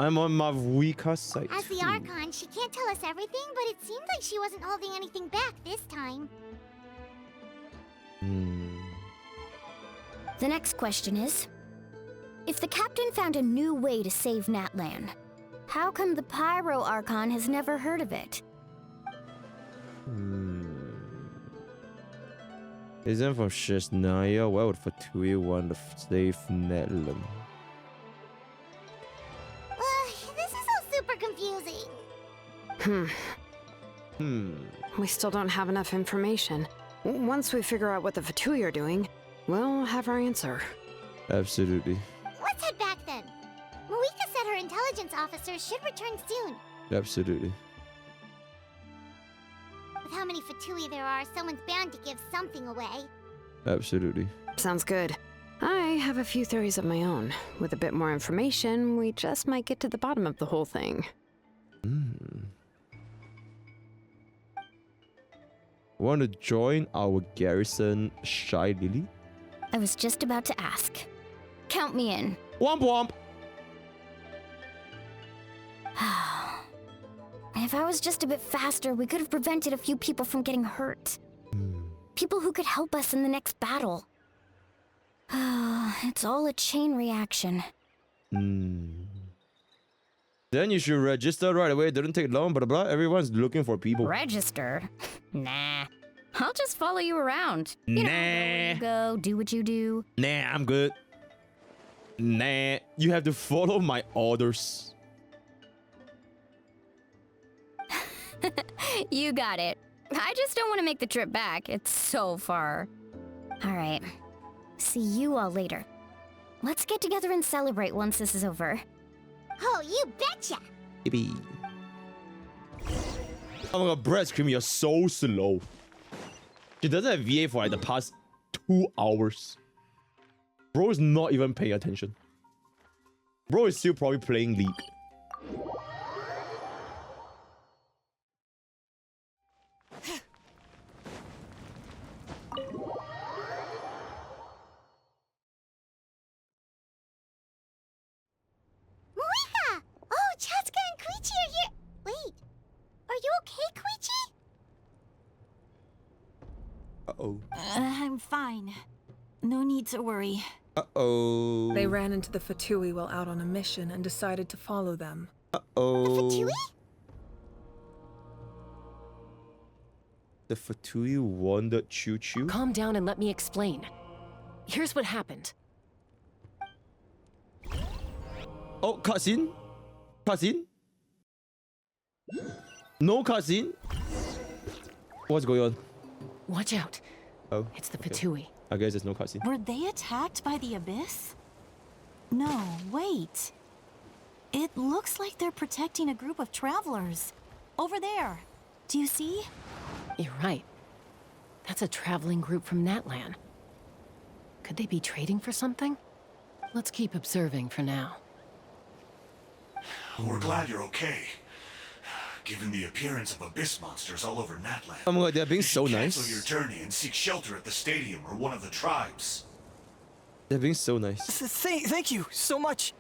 I'm on my weaker side. As the too. Archon, she can't tell us everything, but it seems like she wasn't holding anything back this time. The next question is, if the captain found a new way to save Natlan, how come the Pyro Archon has never heard of it? Isn't from Shesnaya? Why would Fatui want to save Natlan? This is all super confusing. We still don't have enough information. Once we figure out what the Fatui are doing, we'll have our answer. Absolutely. Let's head back then. Marika said her intelligence officers should return soon. Absolutely. With how many Fatui there are, someone's bound to give something away. Absolutely. Sounds good. I have a few theories of my own. With a bit more information, we just might get to the bottom of the whole thing. Want to join our garrison, Shy Lily? I was just about to ask. Count me in. Womp womp! If I was just a bit faster, we could have prevented a few people from getting hurt. People who could help us in the next battle. It's all a chain reaction. Then you should register right away. It didn't take long, blah blah. Everyone's looking for people. Register? Nah. I'll just follow you around. You know, go where you go, do what you do. Nah, I'm good. Nah, you have to follow my orders. You got it. I just don't want to make the trip back. It's so far. All right. See you all later. Let's get together and celebrate once this is over. Oh, you betcha! Baby. Oh my god, breast cream, you're so slow. She doesn't have VA for like the past 2 hours. Bro is not even paying attention. Bro is still probably playing League. Marika! Oh, Chasca and Chuychu are here! Wait, are you okay, Chuychu? Uh-oh. I'm fine. No need to worry. Uh-oh. They ran into the Fatui while out on a mission and decided to follow them. Uh-oh. Fatui? The Fatui wandered Chuychu? Calm down and let me explain. Here's what happened. Oh, cutscene? Cutscene? No cutscene? What's going on? Watch out. Oh. It's the okay. Fatui. I guess there's no cutscene. Were they attacked by the Abyss? No, wait. It looks like they're protecting a group of travelers. Over there. Do you see? You're right. That's a traveling group from Natlan. Could they be trading for something? Let's keep observing for now. We're glad you're okay. Given the appearance of abyss monsters all over Natlan, Oh my god, they're being you so should nice. cancel your journey and seek shelter at the stadium or one of the tribes. They're being so nice. Thank you so much.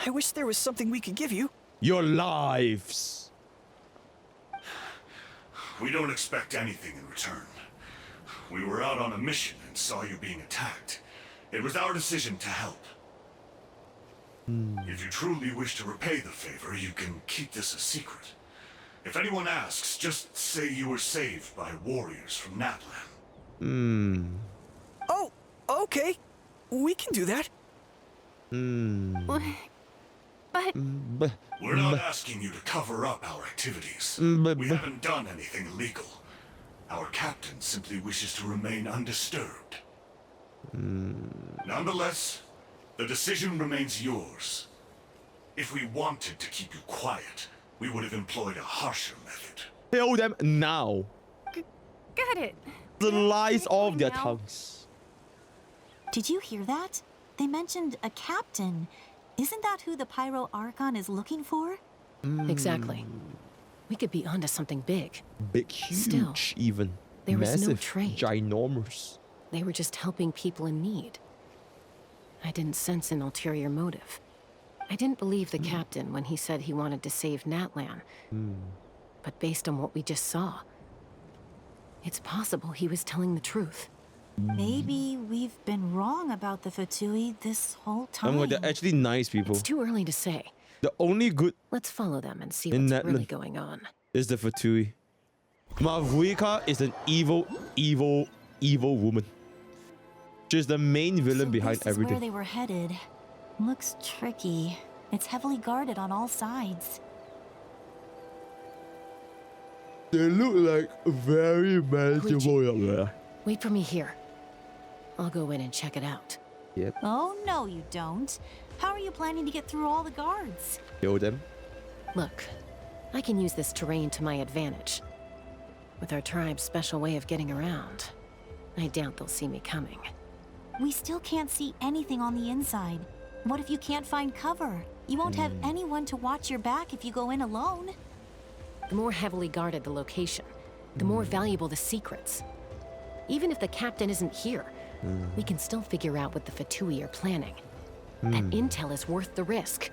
I wish there was something we could give you. Your lives. We don't expect anything in return. We were out on a mission and saw you being attacked. It was our decision to help. If you truly wish to repay the favor, you can keep this a secret. If anyone asks, just say you were saved by warriors from Natlan. Oh, okay. We can do that. But... We're not asking you to cover up our activities. We haven't done anything illegal. Our captain simply wishes to remain undisturbed. Nonetheless, the decision remains yours. If we wanted to keep you quiet, we would have employed a harsher method. Tell them now. Got it. The lies of their tongues. Did you hear that? They mentioned a captain. Isn't that who the Pyro Archon is looking for? Exactly. We could be onto something big. Big, huge, Still, even. there was massive, no trade. ginormous. They were just helping people in need. I didn't sense an ulterior motive. I didn't believe the captain when he said he wanted to save Natlan. But based on what we just saw, it's possible he was telling the truth. Maybe we've been wrong about the Fatui this whole time. They're actually nice people. It's too early to say. The only good Let's follow them and see in what's Natlan really going on. is the Fatui. Mavuika is an evil, evil, evil woman. She's the main villain behind this is everything. where they were headed. Looks tricky. It's heavily guarded on all sides. They look like very manageable up there. Wait for me here. I'll go in and check it out. Yep. Oh, no, you don't. How are you planning to get through all the guards? Kill them. Look, I can use this terrain to my advantage. With our tribe's special way of getting around, I doubt they'll see me coming. We still can't see anything on the inside. What if you can't find cover? You won't have anyone to watch your back if you go in alone. The more heavily guarded the location, the more valuable the secrets. Even if the captain isn't here, we can still figure out what the Fatui are planning. That intel is worth the risk.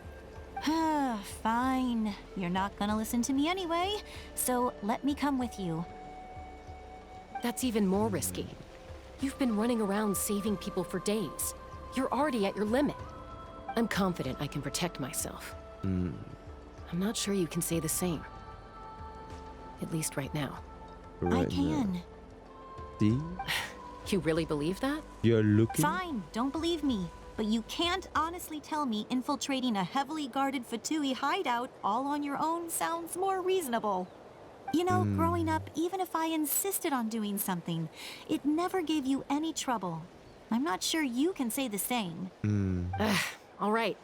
Fine. You're not gonna listen to me anyway, so let me come with you. That's even more risky. You've been running around saving people for days. You're already at your limit. I'm confident I can protect myself. I'm not sure you can say the same. At least right now. I can. See? You really believe that? You're looking. Fine, don't believe me. But you can't honestly tell me infiltrating a heavily guarded Fatui hideout all on your own sounds more reasonable. You know, growing up, even if I insisted on doing something, it never gave you any trouble. I'm not sure you can say the same. All right.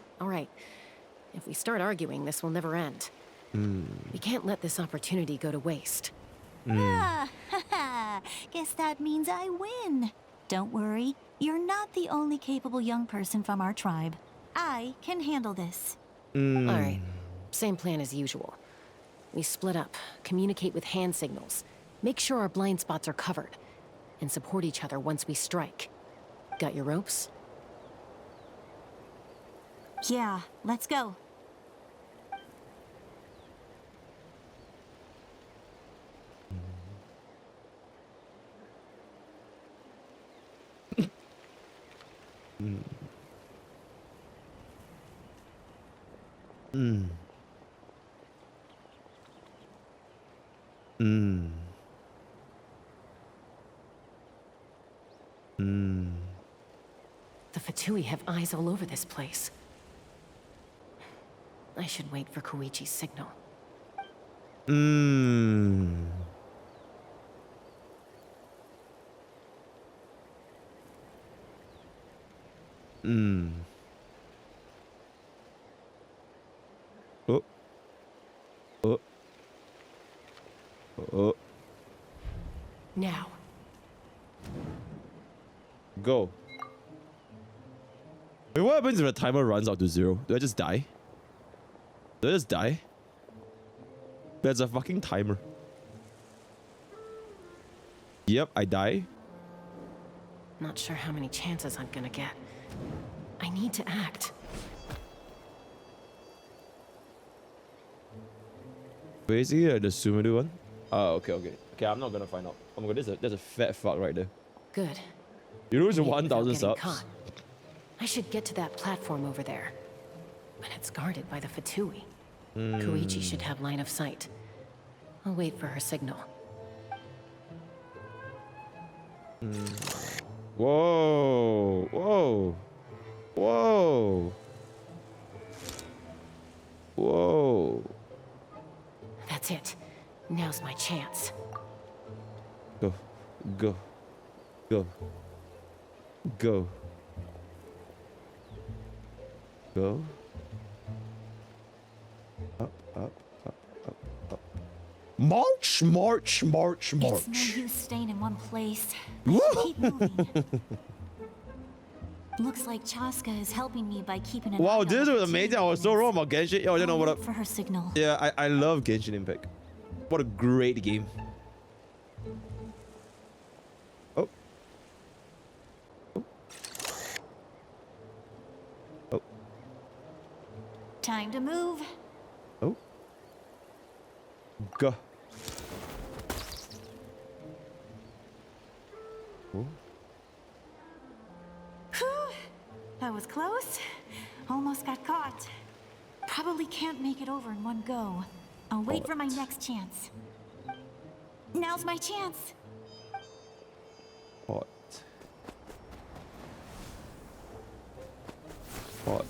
If we start arguing, this will never end. We can't let this opportunity go to waste. Guess that means I win. Don't worry, you're not the only capable young person from our tribe. I can handle this. All right, same plan as usual. We split up, communicate with hand signals, make sure our blind spots are covered, and support each other once we strike. Got your ropes? Yeah, let's go. The Fatui have eyes all over this place. I should wait for Koichi's signal. Now. Go. Wait, what happens if the timer runs out to 0? Do I just die? Do I just die? There's a fucking timer. Yep, I die. Not sure how many chances I'm gonna get. I need to act. Basically, the Sumadu one. Oh, okay. Okay, I'm not gonna find out. Oh my god, there's a fat fuck right there. Good. You lose Without 1,000 getting subs. caught. I should get to that platform over there. But it's guarded by the Fatui. Koichi should have line of sight. I'll wait for her signal. Whoa. Whoa. That's it. Now's my chance. Go. Go. Go. Go. Go. Up, up, up, up, up. March, march, march, march. It's no use staying in one place. Woo! Keep moving. Looks like Chasca is helping me by keeping an eye Wow, on this the was amazing. I was so wrong about Genshin. Yo, I don't know what up. for her signal. Yeah, I love Genshin Impact. What a great game. Oh. Oh. Oh. Time to move. Oh. Go. Oh. Whew. That was close. Almost got caught. Probably can't make it over in one go. I'll wait for my next chance. Now's my chance. Hot. Hot.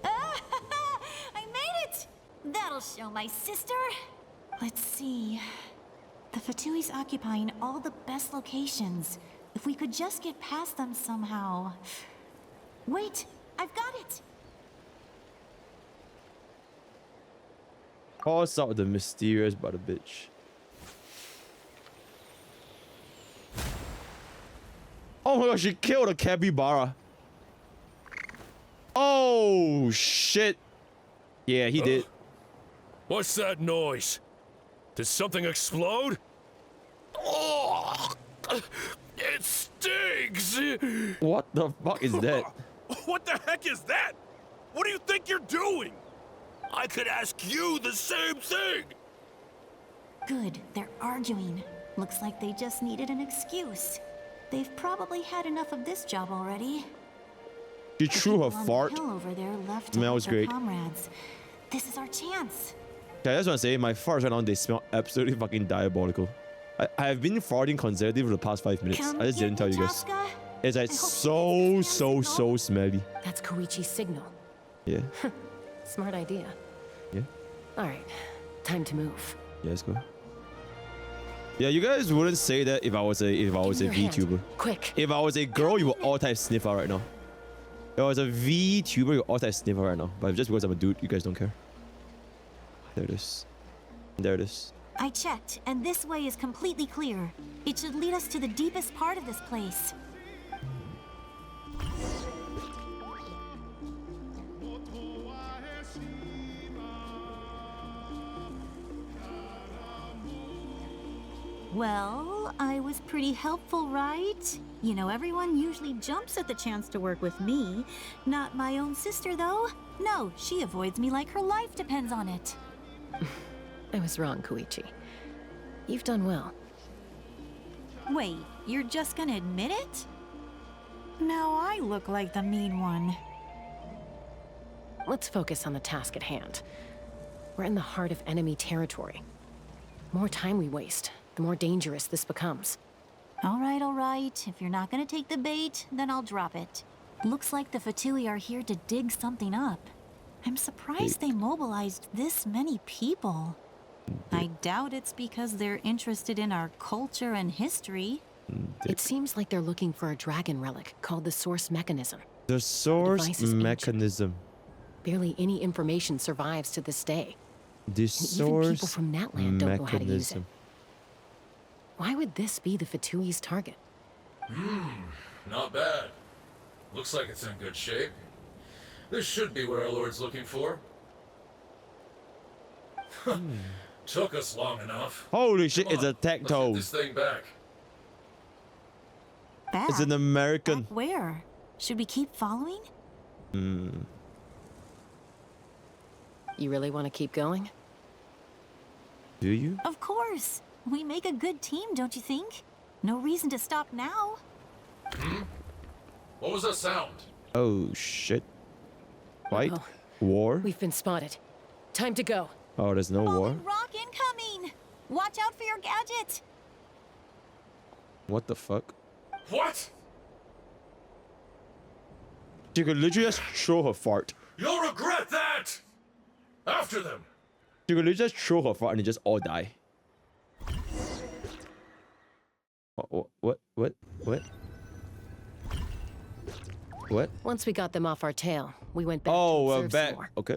I made it! That'll show my sister. Let's see. The Fatui's occupying all the best locations. If we could just get past them somehow. Wait, I've got it! Toss out the mysterious but a bitch. Oh my gosh, she killed a capybara. Oh shit. Yeah, he did. What's that noise? Did something explode? Oh, it stings! What the fuck is that? What the heck is that? What do you think you're doing? I could ask you the same thing! Good, they're arguing. Looks like they just needed an excuse. They've probably had enough of this job already. She threw her The fart. hill over there left to Smells help their great. comrades. This is our chance. Okay, I just want to say, my farts right now, they smell absolutely fucking diabolical. I have been farting consecutively for the past 5 minutes. Come I just didn't tell you guys. Chasca. It's like so smelly. That's Koichi's signal. Yeah. Smart idea. Yeah. All right, time to move. Yeah, let's go. Yeah, you guys wouldn't say that if I was a Give me your hand. VTuber. Quick. If I was a girl, you would all type sniffer right now. If I was a VTuber, you would all type sniffer right now. But just because I'm a dude, you guys don't care. There it is. There it is. I checked, and this way is completely clear. It should lead us to the deepest part of this place. Well, I was pretty helpful, right? You know, everyone usually jumps at the chance to work with me. Not my own sister, though. No, she avoids me like her life depends on it. I was wrong, Koichi. You've done well. Wait, you're just gonna admit it? Now I look like the mean one. Let's focus on the task at hand. We're in the heart of enemy territory. The more time we waste, the more dangerous this becomes. All right. If you're not gonna take the bait, then I'll drop it. Looks like the Fatui are here to dig something up. I'm surprised they mobilized this many people. I doubt it's because they're interested in our culture and history. It seems like they're looking for a dragon relic called the Source Mechanism. The Source device is ancient. Mechanism. Barely any information survives to this day. The And even Source people from Natlan don't know how to use it. Mechanism. Why would this be the Fatui's target? Not bad. Looks like it's in good shape. This should be what our Lord's looking for. Took us long enough. Holy shit, Come it's on, a tech let's get toe. this thing back. Back? It's an American. Back where? Should we keep following? You really want to keep going? Do you? Of course. We make a good team, don't you think? No reason to stop now. What was that sound? Oh shit. Fight? Uh-oh. War? We've been spotted. Time to go. Oh, there's no war? Rock incoming! Watch out for your gadget! What the fuck? What? She could literally just throw her fart. You'll regret that! After them! She could just throw her front and they just all die. What? What? Once we got them off our tail, we went back to we're observe back. some more. Okay.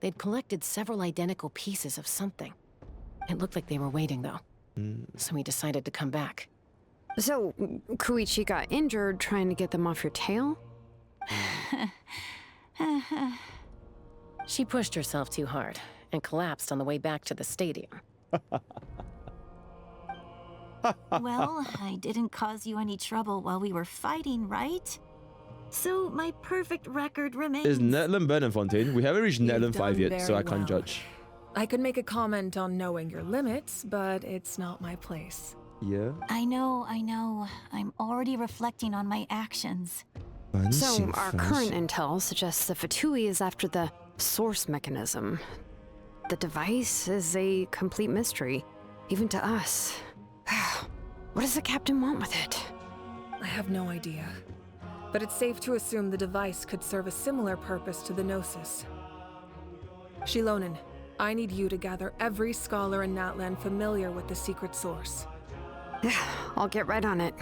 They'd collected several identical pieces of something. It looked like they were waiting, though. So we decided to come back. So, Koichi got injured trying to get them off your tail? She pushed herself too hard and collapsed on the way back to the stadium. Well, I didn't cause you any trouble while we were fighting, right? So my perfect record remains. Is Natlan better than Fontaine? We haven't reached Natlan 5 yet, so I can't judge. I could make a comment on knowing your limits, but it's not my place. Yeah. I know. I'm already reflecting on my actions. So, our current intel suggests the Fatui is after the source mechanism. The device is a complete mystery, even to us. What does the captain want with it? I have no idea. But it's safe to assume the device could serve a similar purpose to the Gnosis. Xilonen, I need you to gather every scholar in Natlan familiar with the secret source. I'll get right on it.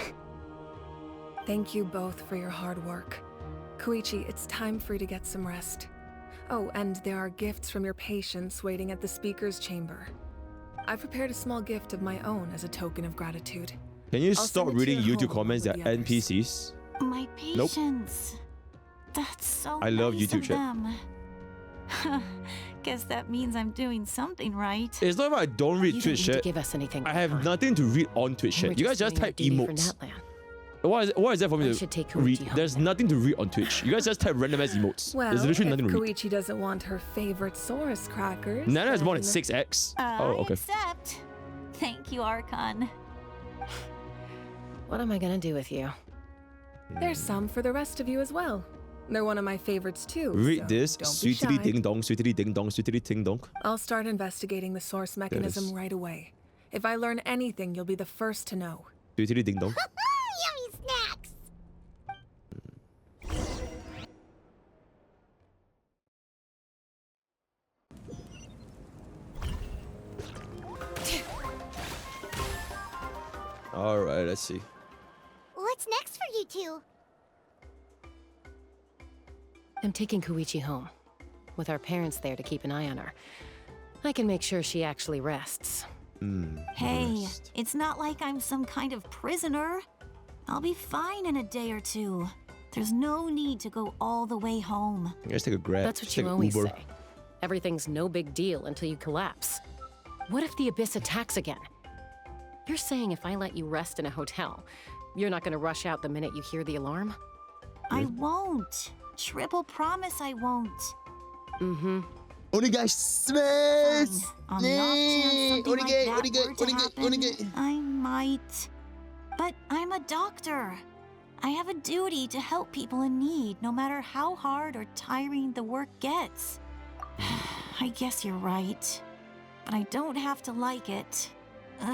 Thank you both for your hard work. Koichi, it's time for you to get some rest. Oh, and there are gifts from your patients waiting at the speaker's chamber. I've prepared a small gift of my own as a token of gratitude. Can you I'll stop send it to reading your YouTube home comments that with the others. NPCs? My patience. That's so I love nice YouTube of chat. them. Guess that means I'm doing something right. It's not if I don't read You Twitch don't need to chat. give us anything. I have nothing to read on Twitch We're chat. You guys just doing our type duty for emotes. Natlan. What is that for me I to should take Koichi read? home There's then. nothing to read on Twitch. You guys just type random ass emotes. Well, There's literally if nothing to read. Koichi doesn't want her favorite Saurus crackers, Nana has more than then- 6x. I Oh, okay. accept. Thank you, Archon. What am I gonna do with you? There's some for the rest of you as well. They're one of my favorites too. Read so this. don't be Sweetly shy. ding dong, sweetly ding dong, sweetly ding dong. I'll start investigating the source mechanism is- right away. If I learn anything, you'll be the first to know. Sweetly ding dong. Yummy snacks! Alright, let's see. What's next for you two? I'm taking Koichi home, with our parents there to keep an eye on her. I can make sure she actually rests. Hey, it's not like I'm some kind of prisoner. I'll be fine in a day or two. There's no need to go all the way home. You guys take a grab. That's what Take you an always Uber. say. Everything's no big deal until you collapse. What if the Abyss attacks again? You're saying if I let you rest in a hotel, you're not gonna rush out the minute you hear the alarm? I won't. Triple promise I won't. Mm-hmm. On the On the off chance something like that were to happen, I might. But I'm a doctor. I have a duty to help people in need, no matter how hard or tiring the work gets. I guess you're right. But I don't have to like it. This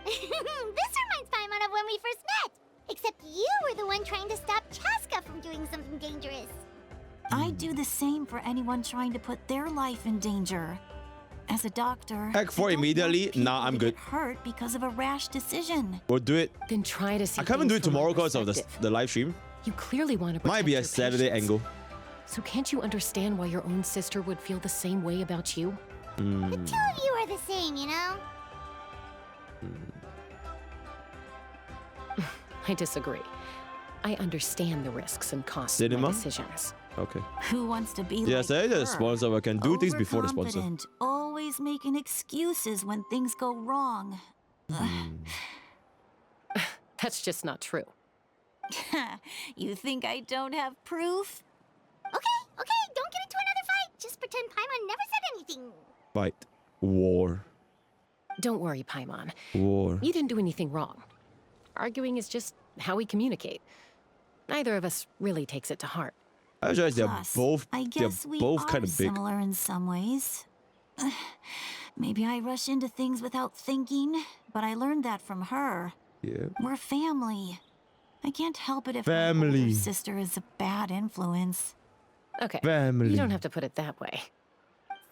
reminds Paimon of when we first met. Except you were the one trying to stop Chasca from doing something dangerous. I'd do the same for anyone trying to put their life in danger. As a doctor, Hack 4 immediately? Nah, I'm good. hurt because of a rash decision. We'll do it. Then try to see I can't even do things it from my tomorrow because of perspective. the live stream. You clearly want to protect Might be a your Saturday patients. angle. So can't you understand why your own sister would feel the same way about you? The two of you are the same, you know? I disagree. I understand the risks and costs of Cinema? my decisions. Okay. Who wants to be Yes, like I the her? sponsor. I can do things before the sponsor. Overconfident, always making excuses when things go wrong. That's just not true. You think I don't have proof? Okay, don't get into another fight. Just pretend Paimon never said anything. Fight. War. Don't worry, Paimon. War. You didn't do anything wrong. Arguing is just how we communicate. Neither of us really takes it to heart. I realize they're Plus, both I guess we both are kind of big. similar in some ways. Maybe I rush into things without thinking, but I learned that from her. Yeah. We're family. I can't help it if my Family. older sister is a bad influence. Okay. Family. You don't have to put it that way.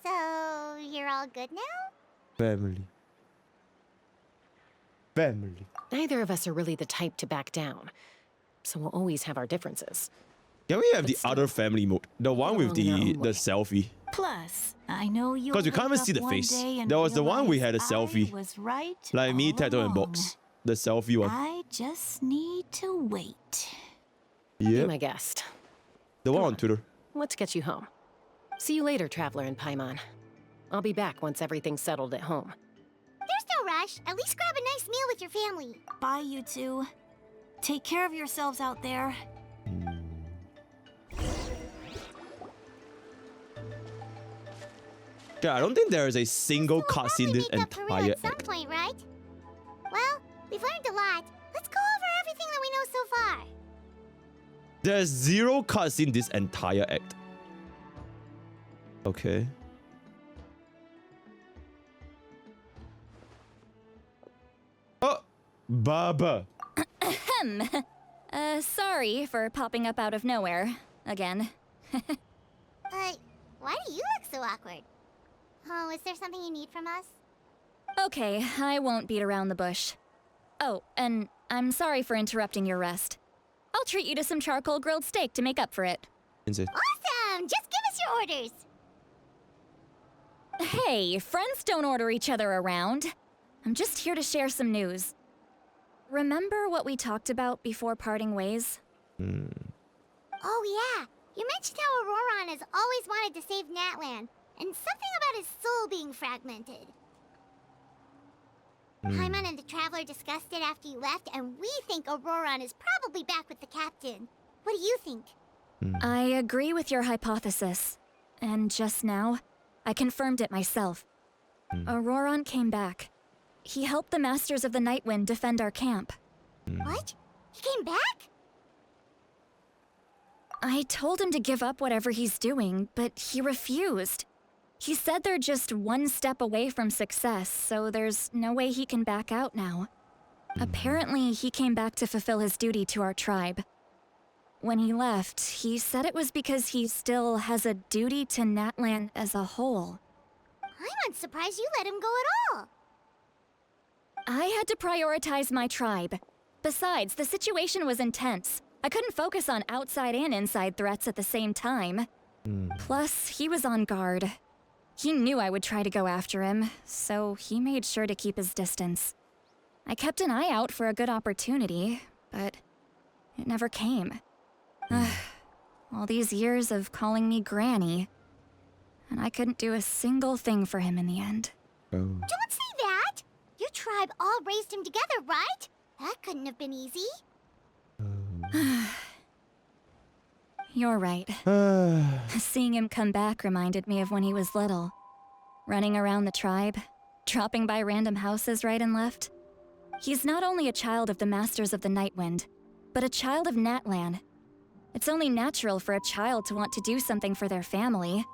So, you're all good now? Family. Family. Neither of us are really the type to back down, so we'll always have our differences. Can we have the other family mode? The one with the selfie. Plus, I know you. Because you can't even see the face. There was the one we had a selfie. Was right like me, all Tato, and along. Box. The selfie one. I just need to wait. Yeah. Be my guest. The one on Twitter. Let's get you home. See you later, Traveler and Paimon. I'll be back once everything's settled at home. There's no rush. At least grab a nice meal with your family. Bye, you two. Take care of yourselves out there. Yeah, I don't think there is a single cutscene this entire At some act. point, right? Well, we've learned a lot. Let's go over everything that we know so far. There's 0 cutscene this entire act. Okay. Oh, Baba. Ahem. Sorry for popping up out of nowhere. Again. Why do you look so awkward? Oh, is there something you need from us? Okay, I won't beat around the bush. Oh, and I'm sorry for interrupting your rest. I'll treat you to some charcoal grilled steak to make up for it. Insane. Awesome! Just give us your orders. Hey, friends don't order each other around. I'm just here to share some news. Remember what we talked about before parting ways? Oh yeah, you mentioned how Ororon has always wanted to save Natlan, and something about his soul being fragmented. Paimon and the Traveler discussed it after you left, and we think Ororon is probably back with the captain. What do you think? I agree with your hypothesis. And just now, I confirmed it myself. Ororon came back. He helped the Masters of the Nightwind defend our camp. What? He came back? I told him to give up whatever he's doing, but he refused. He said they're just one step away from success, so there's no way he can back out now. Apparently, he came back to fulfill his duty to our tribe. When he left, he said it was because he still has a duty to Natlan as a whole. I'm unsurprised you let him go at all. I had to prioritize my tribe. Besides, the situation was intense. I couldn't focus on outside and inside threats at the same time. Plus, he was on guard. He knew I would try to go after him, so he made sure to keep his distance. I kept an eye out for a good opportunity, but it never came. All these years of calling me Granny, and I couldn't do a single thing for him in the end. Don't say that! Your tribe all raised him together, right? That couldn't have been easy. You're right. Seeing him come back reminded me of when he was little. Running around the tribe, dropping by random houses right and left. He's not only a child of the Masters of the Nightwind, but a child of Natlan. It's only natural for a child to want to do something for their family.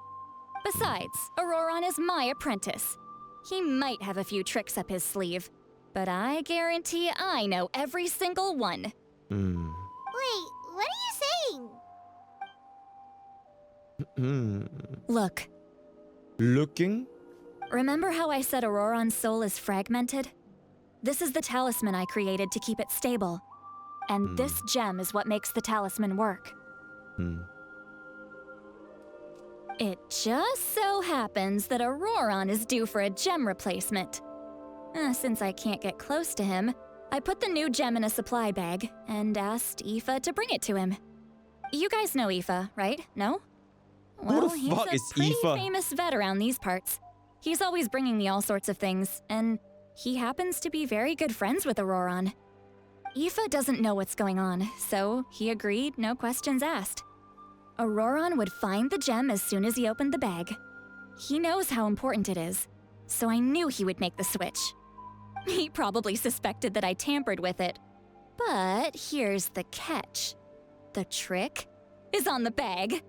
Besides, Ororon is my apprentice. He might have a few tricks up his sleeve, but I guarantee I know every single one. Wait, what are you saying? Look. Looking? Remember how I said Ororon's soul is fragmented? This is the talisman I created to keep it stable. And this gem is what makes the talisman work. It just so happens that Ororon is due for a gem replacement. Since I can't get close to him, I put the new gem in a supply bag and asked Aoife to bring it to him. You guys know Aoife, right? No? Well, Who the fuck he's is a pretty Aoife? famous vet around these parts. He's always bringing me all sorts of things, and he happens to be very good friends with Ororon. Aoife doesn't know what's going on, so he agreed, no questions asked. Ororon would find the gem as soon as he opened the bag. He knows how important it is, so I knew he would make the switch. He probably suspected that I tampered with it. But here's the catch. The trick is on the bag.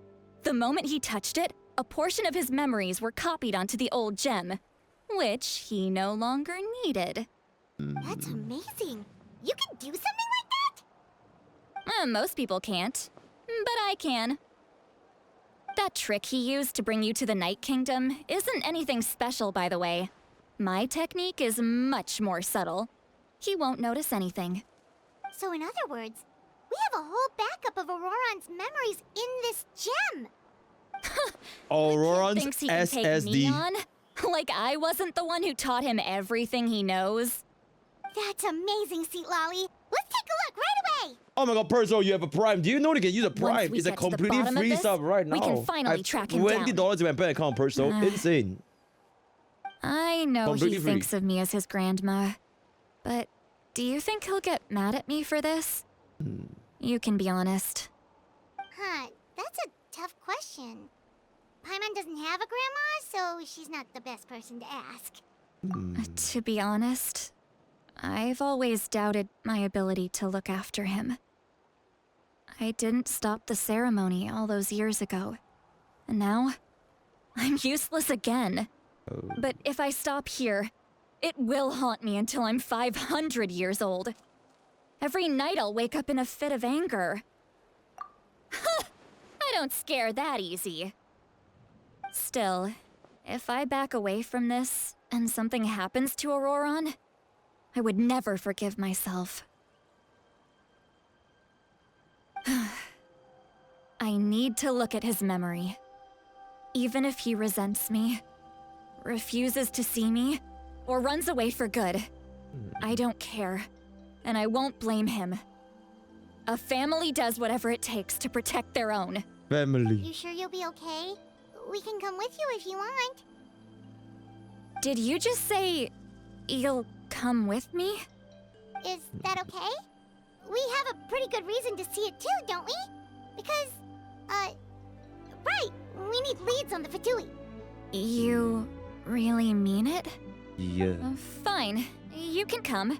The moment he touched it, a portion of his memories were copied onto the old gem, which he no longer needed. That's amazing. You can do something like that? Most people can't, but I can. That trick he used to bring you to the Night Kingdom isn't anything special, by the way. My technique is much more subtle. He won't notice anything. So in other words, we have a whole backup of Ororon's memories in this gem. Ororon's Thinks he can take me SSD. on? Like I wasn't the one who taught him everything he knows? That's amazing, Citlali. Let's take a look right away. Oh my god, Perso, you have a Prime. Do you know they can use a Prime? we It's a get to the completely bottom of free this, sub right now. we can finally I have track him down. $20 in my bank account, Perso. Insane. I know Completely he free. thinks of me as his grandma. But do you think he'll get mad at me for this? You can be honest. Huh, that's a tough question. Paimon doesn't have a grandma, so she's not the best person to ask. To be honest, I've always doubted my ability to look after him. I didn't stop the ceremony all those years ago. And now, I'm useless again. But if I stop here, it will haunt me until I'm 500 years old. Every night I'll wake up in a fit of anger. I don't scare that easy. Still, if I back away from this and something happens to Ororon, I would never forgive myself. I need to look at his memory. Even if he resents me, refuses to see me, or runs away for good, I don't care, and I won't blame him. A family does whatever it takes to protect their own. Family. You sure you'll be okay? We can come with you if you want. Did you just say you'll come with me? Is that okay? We have a pretty good reason to see it too, don't we? Because, right, we need leads on the Fatui. You really mean it? Yeah. Fine, you can come.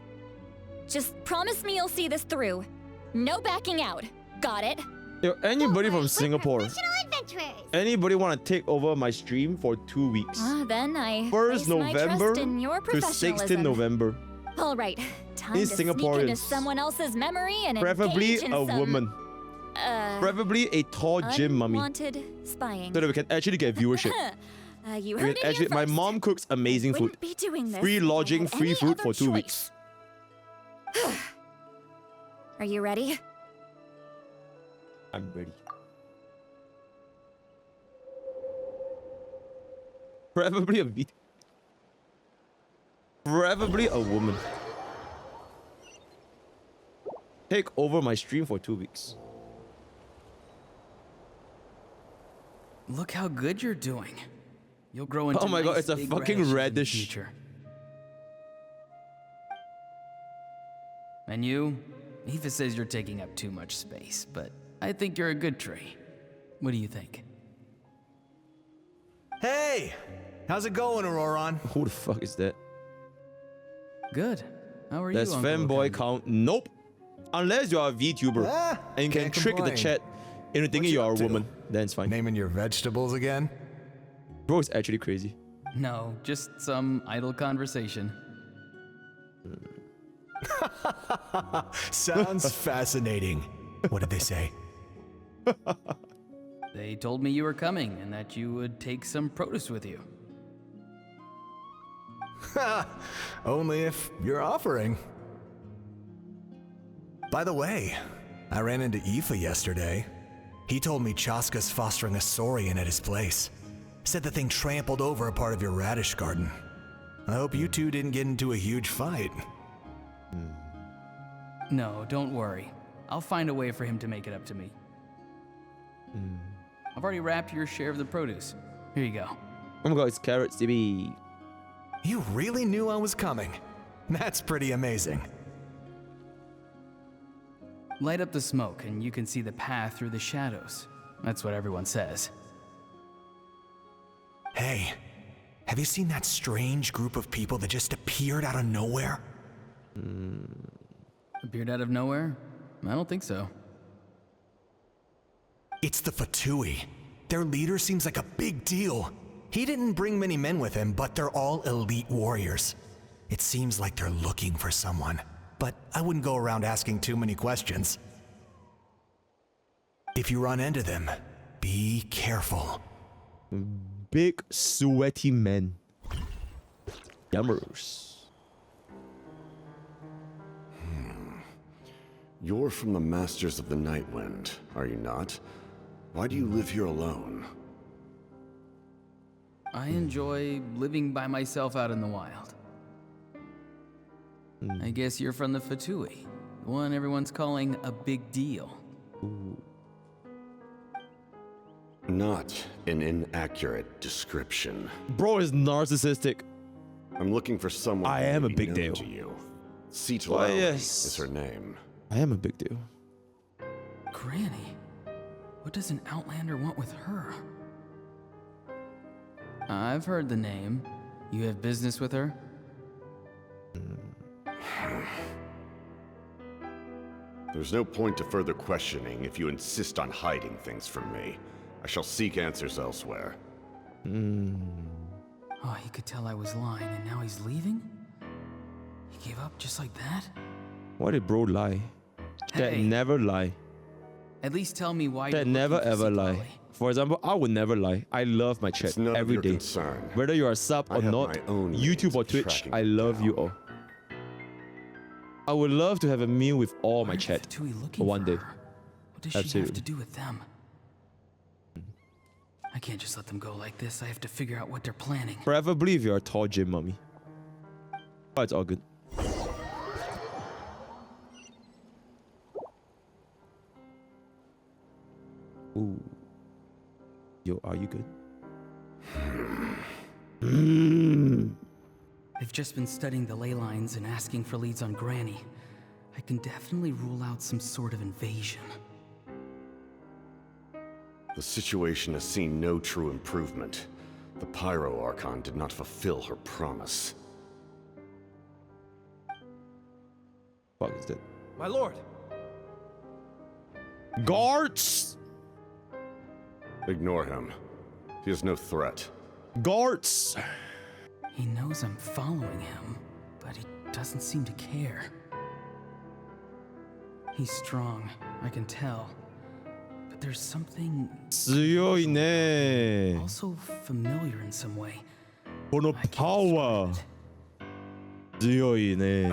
Just promise me you'll see this through. No backing out. Got it? Yo, anybody from Singapore? Professional adventurers. Anybody want to take over my stream for 2 weeks? Then I 1st place my November trust in your to 16th professionalism. November. All right, time These to sneak into Singaporeans. someone else's memory and Preferably engage in a some, woman. Preferably a tall gym mummy. unwanted spying. So that we can actually get viewership. You We heard can it actually, here my first. mom cooks amazing food. Wouldn't be doing this Free if I lodging, had free any food other for 2 choice. weeks. Are you ready? I'm ready. Preferably a video. Preferably a woman. Take over my stream for 2 weeks. Look how good you're doing. You'll grow into Oh my god, nice it's a big fucking radishes in the radish. future. And you? Aoife says you're taking up too much space, but I think you're a good tree. What do you think? Hey! How's it going, Ororon? Who the fuck is that? Good. How are That's you, Uncle fanboy Okami? count. Nope. Unless you're a VTuber and you can can't trick the complain. chat into thinking you're a up to? woman, then it's fine. Naming your vegetables again? Bro, it's actually crazy. No, just some idle conversation. Sounds fascinating. What did they say? They told me you were coming and that you would take some produce with you. Only if you're offering. By the way, I ran into Aoife yesterday. He told me Chasca's fostering a saurian at his place. Said the thing trampled over a part of your radish garden. I hope you two didn't get into a huge fight. No, don't worry. I'll find a way for him to make it up to me. I've already wrapped your share of the produce. Here you go. Oh my god, it's carrots, DB. You really knew I was coming. That's pretty amazing. Light up the smoke and you can see the path through the shadows. That's what everyone says. Hey, have you seen that strange group of people that just appeared out of nowhere? Appeared out of nowhere? I don't think so. It's the Fatui. Their leader seems like a big deal. He didn't bring many men with him, but they're all elite warriors. It seems like they're looking for someone, but I wouldn't go around asking too many questions. If you run into them, Be careful. Big sweaty men. Yummers. You're from the Masters of the Nightwind, are you not? Why do you live here alone? I enjoy living by myself out in the wild. I guess you're from the Fatui, the one everyone's calling a big deal. Not an inaccurate description. Bro is narcissistic. I'm looking for someone. I am a big known deal. To you. Citlali yes. is her name. I am a big deal. Granny? What does an Outlander want with her? I've heard the name. You have business with her? There's no point to further questioning if you insist on hiding things from me. I shall seek answers elsewhere. Oh, he could tell I was lying and now he's leaving? He gave up just like that? Why did bro lie? That Hey. never lie. At least tell me why That you're never looking for ever Citlali. lie. For example, I would never lie. I love my chat It's none of every your day. concern. Whether you're a sub I or have not, my own YouTube means or of Twitch, tracking I you love down. you all. I would love to have a meal with all my Why are chat the Fatui looking one for day. her? What does she have Absolutely. to do with them? I can't just let them go like this. I have to figure out what they're planning. Preferably if you're a tall gym mummy. But it's all good. Ooh. Yo, are you good? They've just been studying the ley lines and asking for leads on Granny. I can definitely rule out some sort of invasion. The situation has seen no true improvement. The Pyro Archon did not fulfill her promise. Fuck is that? My lord! Guards! Ignore him. He is no threat. Guards! He knows I'm following him, but he doesn't seem to care. He's strong, I can tell. But there's something 強いね. also familiar in some way. このパワー強いね.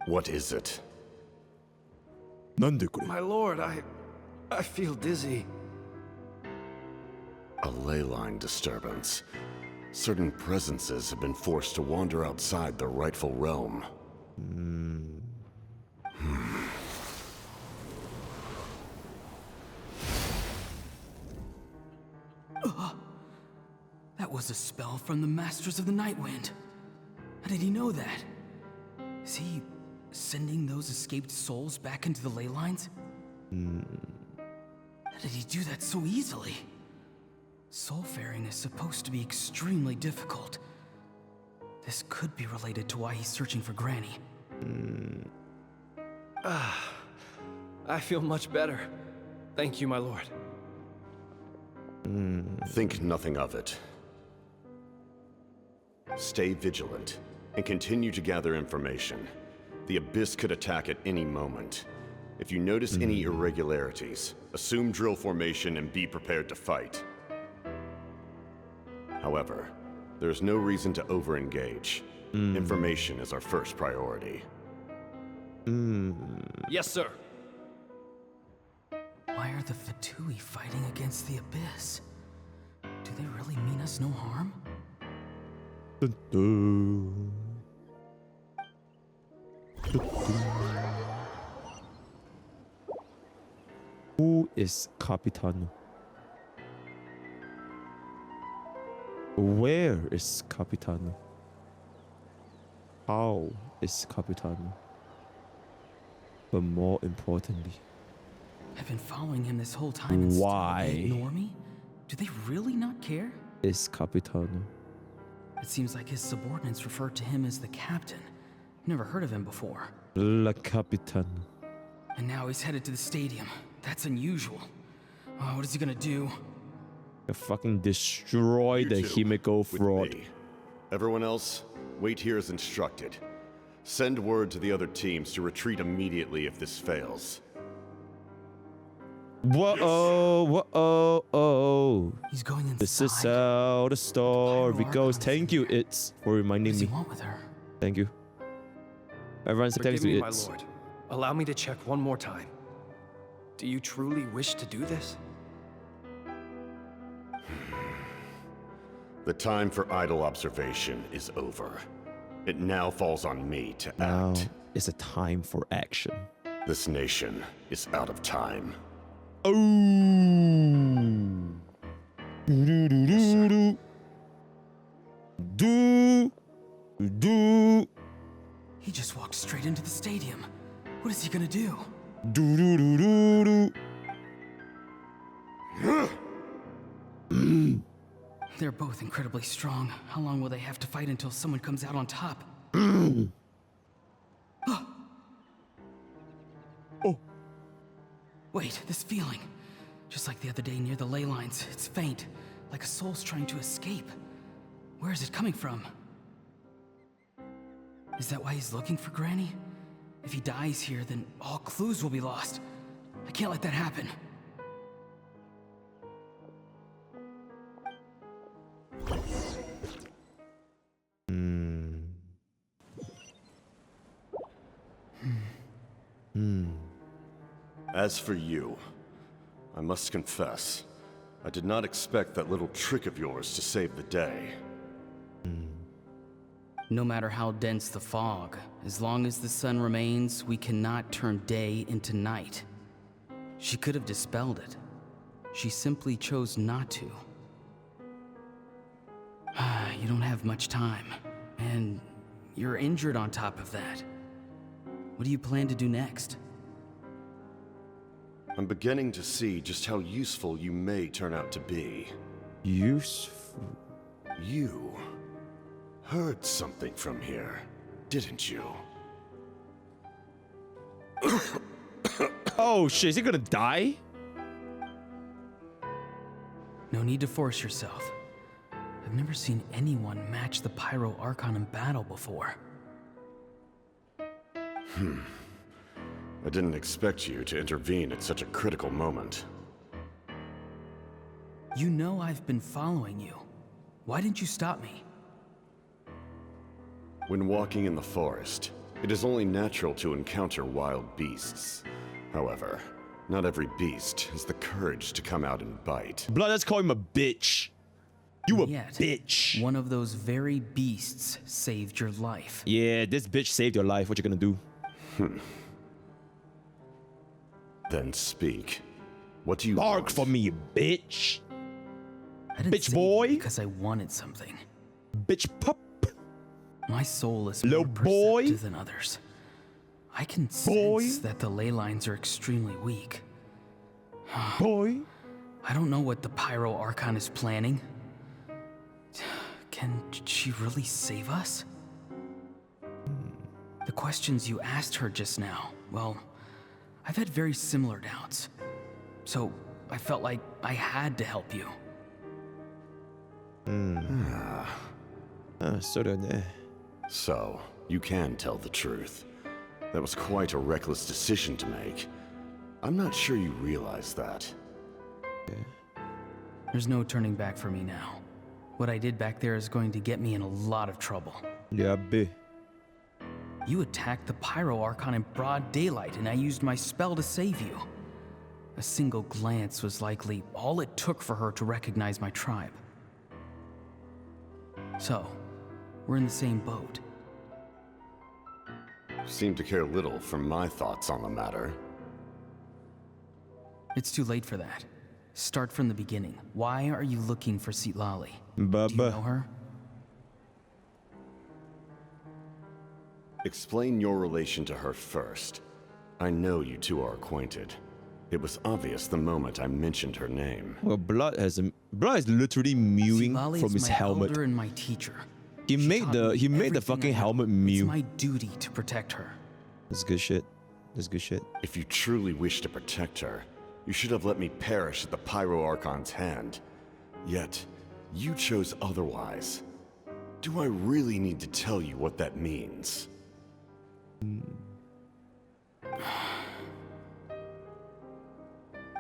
What is it? なんでこれ? My lord, I feel dizzy. A ley line disturbance. Certain presences have been forced to wander outside their rightful realm. That was a spell from the Masters of the Nightwind. How did he know that? Is he sending those escaped souls back into the ley lines? How did he do that so easily? Soulfaring is supposed to be extremely difficult. This could be related to why he's searching for Granny. I feel much better. Thank you, my lord. Think nothing of it. Stay vigilant and continue to gather information. The Abyss could attack at any moment. If you notice any irregularities, assume drill formation and be prepared to fight. However, there's no reason to over-engage. Information is our first priority. Yes, sir. Why are the Fatui fighting against the Abyss? Do they really mean us no harm? Dun, dun. Dun, dun. Who is Capitano? Where is Capitano? How is Capitano? But more importantly, I've been following him this whole time and why still they ignore me? Do they really not care? is Capitano? It seems like his subordinates referred to him as the captain. Never heard of him before. La Capitano. And now he's headed to the stadium. That's unusual. Oh, what is he gonna do? You fucking destroy the You two, Himeko with fraud. me. Everyone else, wait here as instructed. Send word to the other teams to retreat immediately if this fails. Whoa, whoa. He's going inside. This is how the story goes. Thank you, It's, for reminding me. What does he want with her? Thank you. Everyone say thanks Forgive to me, my It's. lord. Allow me to check one more time. Do you truly wish to do this? The time for idle observation is over. It now falls on me to Now act. is a time for action. This nation is out of time. Oh. Do. He just walked straight into the stadium. What is he gonna do? They're both incredibly strong. How long will they have to fight until someone comes out on top? Oh. Wait, this feeling. Just like the other day near the ley lines. It's faint, like a soul's trying to escape. Where is it coming from? Is that why he's looking for Granny? If he dies here, then all clues will be lost. I can't let that happen. As for you, I must confess, I did not expect that little trick of yours to save the day. No matter how dense the fog, as long as the sun remains, we cannot turn day into night. She could have dispelled it. She simply chose not to. You don't have much time, and you're injured on top of that. What do you plan to do next? I'm beginning to see just how useful you may turn out to be. Useful? You heard something from here, didn't you? Oh shit, is he gonna die? No need to force yourself. I've never seen anyone match the Pyro Archon in battle before. I didn't expect you to intervene at such a critical moment. You know I've been following you. Why didn't you stop me? When walking in the forest, it is only natural to encounter wild beasts. However, not every beast has the courage to come out and bite. Blood, let's call him a bitch. You a Yet, bitch. One of those very beasts saved your life. Yeah, this bitch saved your life. What you gonna do? Then speak. What do you Bark want? for me, you bitch. I didn't Bitch save boy. you because I wanted something. Bitch pup. My soul is Little more boy. perceptive than others. I can sense that the ley lines are extremely weak. Boy. I don't know what the Pyro Archon is planning. Can she really save us? The questions you asked her just now, well, I've had very similar doubts. So I felt like I had to help you. So, you can tell the truth. That was quite a reckless decision to make. I'm not sure you realize that. There's no turning back for me now. What I did back there is going to get me in a lot of trouble. Yeah, B. You attacked the Pyro Archon in broad daylight, and I used my spell to save you. A single glance was likely all it took for her to recognize my tribe. So, we're in the same boat. You seem to care little for my thoughts on the matter. It's too late for that. Start from the beginning. Why are you looking for Citlali? Do you know her? Explain your relation to her first. I know you two are acquainted. It was obvious the moment I mentioned her name. Well, Blood is literally mewing Citlali from is his my helmet. elder and my teacher. He made the fucking helmet mew. It's my duty to protect her. That's good shit. That's good shit. If you truly wish to protect her, you should have let me perish at the Pyro Archon's hand. Yet, you chose otherwise. Do I really need to tell you what that means?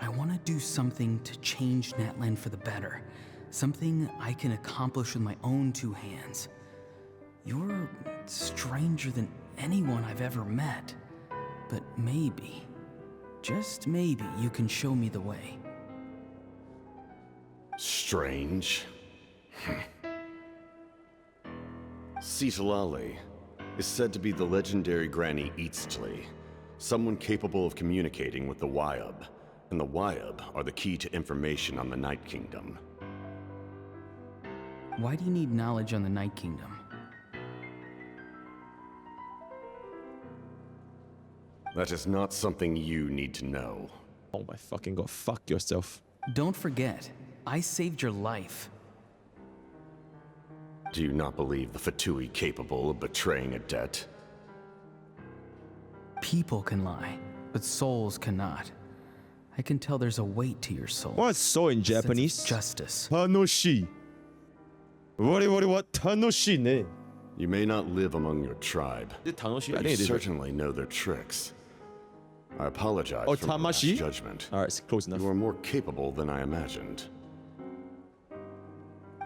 I want to do something to change Natlan for the better. Something I can accomplish with my own two hands. You're stranger than anyone I've ever met. But maybe, just maybe, you can show me the way. Strange. Citlali is said to be the legendary Granny Citlali, someone capable of communicating with the Wyab, and the Wyab are the key to information on the Night Kingdom. Why do you need knowledge on the Night Kingdom? That is not something you need to know. Oh my fucking god, fuck yourself. Don't forget, I saved your life. Do you not believe the Fatui capable of betraying a debt? People can lie, but souls cannot. I can tell there's a weight to your soul. What's soul in Japanese? Justice. Tanoshi. What? Tanoshi ne. You may not live among your tribe, but you certainly know their tricks. I apologize for my rash judgment. Alright, it's close enough. You are more capable than I imagined.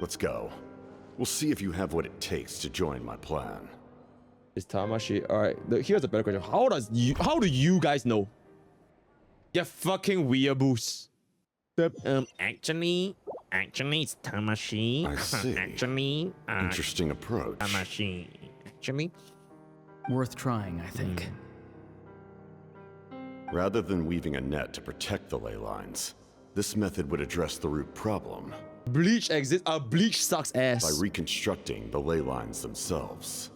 Let's go. We'll see if you have what it takes to join my plan. It's Tamashi. Alright, here's a better question. How do you guys know? You fucking weeaboos. Actually, it's Tamashi. I see. Actually, Interesting approach. Tamashi. Actually, worth trying, I think. Rather than weaving a net to protect the ley lines, this method would address the root problem. Bleach exists. Bleach sucks ass. By reconstructing the ley lines themselves.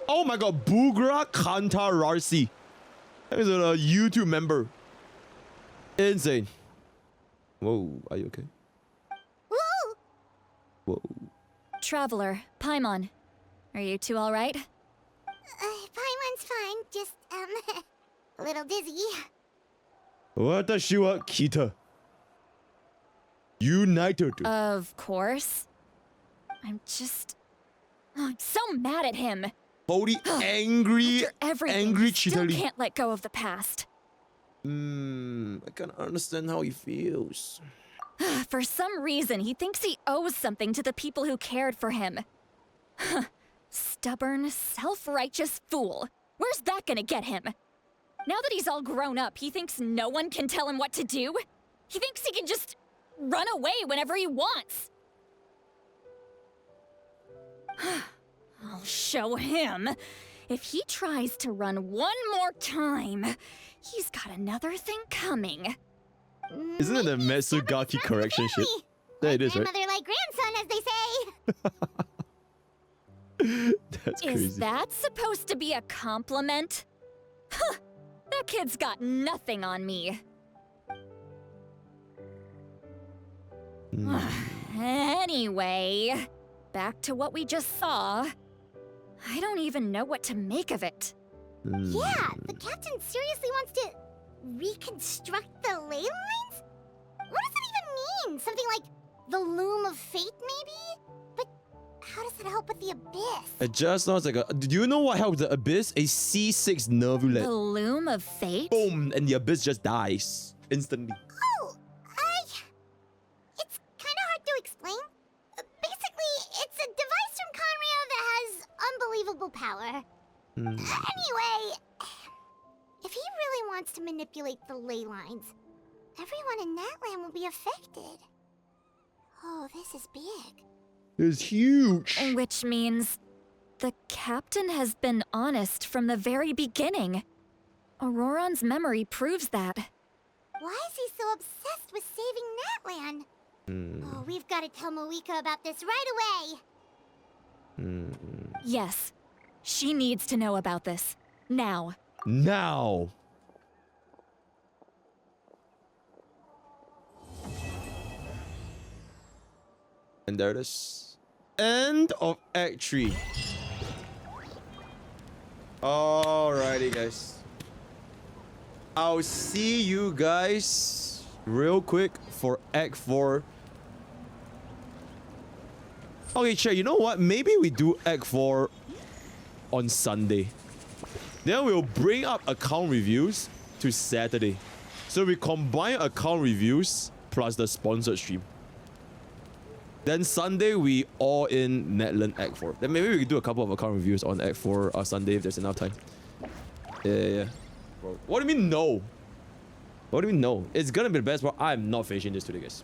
Oh my god, Bugra Kantararsi. That is a YouTube member. Insane. Whoa, are you okay? Whoa. Traveler, Paimon. Are you two all right? Paimon's fine, just, a little dizzy. Watashi wa kita. United. Of course. I'm so mad at him. Holy angry, After everything, angry he still Citlali. can't let go of the past. I can understand how he feels. For some reason, he thinks he owes something to the people who cared for him. Stubborn, self-righteous fool. Where's that gonna get him? Now that he's all grown up, he thinks no one can tell him what to do? He thinks he can just run away whenever he wants. I'll show him. If he tries to run one more time, he's got another thing coming. Isn't it a Metsugaki correction shit? Yeah, it is, right? Grandmother like grandson, as they say. That's crazy. Is that supposed to be a compliment? Huh, that kid's got nothing on me. Anyway, back to what we just saw. I don't even know what to make of it. Yeah, the captain seriously wants to reconstruct the ley lines? What does that even mean? Something like the loom of fate, maybe? But how does that help with the abyss? It just sounds like a... Do you know what helps the abyss? A C6 nervulet. The loom of fate? Boom, and the abyss just dies instantly. Oh, it's kind of hard to explain. Basically, it's a device from Conrio that has unbelievable power. Anyway, if he really wants to manipulate the ley lines, everyone in Natlan will be affected. Oh, this is big. It's huge. Which means the captain has been honest from the very beginning. Ororon's memory proves that. Why is he so obsessed with saving Natlan? Oh, we've got to tell Moika about this right away. Yes, she needs to know about this. Now. Now. And there it is. End of Act 3. Alrighty, guys. I'll see you guys real quick for Act 4. Okay, chat, you know what? Maybe we do Act 4 on Sunday. Then we'll bring up account reviews to Saturday. So we combine account reviews plus the sponsored stream. Then Sunday, we all in Natlan Act 4. Then maybe we can do a couple of account reviews on Act 4 Sunday if there's enough time. Yeah. Bro, what do you mean no? What do you mean no? It's gonna be the best, but I'm not finishing this today, guys.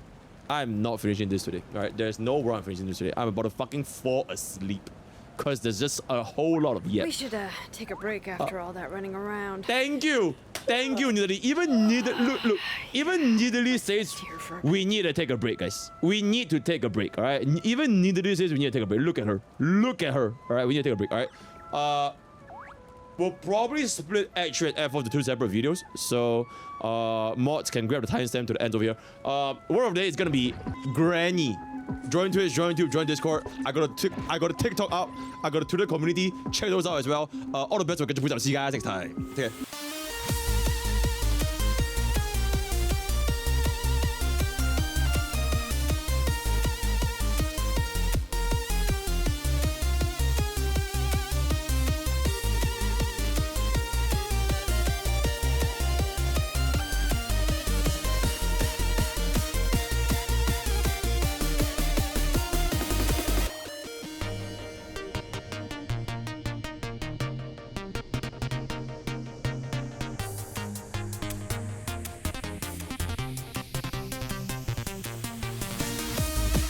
I'm not finishing this today. Alright, there's no way I'm finishing this today. I'm about to fucking fall asleep. Because there's just a whole lot of yet. We should take a break after all that running around. Thank you, Nidalee. Even Nidalee, look. Even Nidalee says we need to take a break, guys. We need to take a break. All right. Even Nidalee says we need to take a break. Look at her. Look at her. All right. We need to take a break. All right. We'll probably split Act 3 and Act 4 into 2 separate videos. So mods can grab the timestamp to the end over here. Word of the day is gonna be Granny. Join Twitch, join YouTube, join Discord. I got a TikTok up. I got a Twitter community. Check those out as well. All the best for Genshin Impact. See you guys next time. Take care.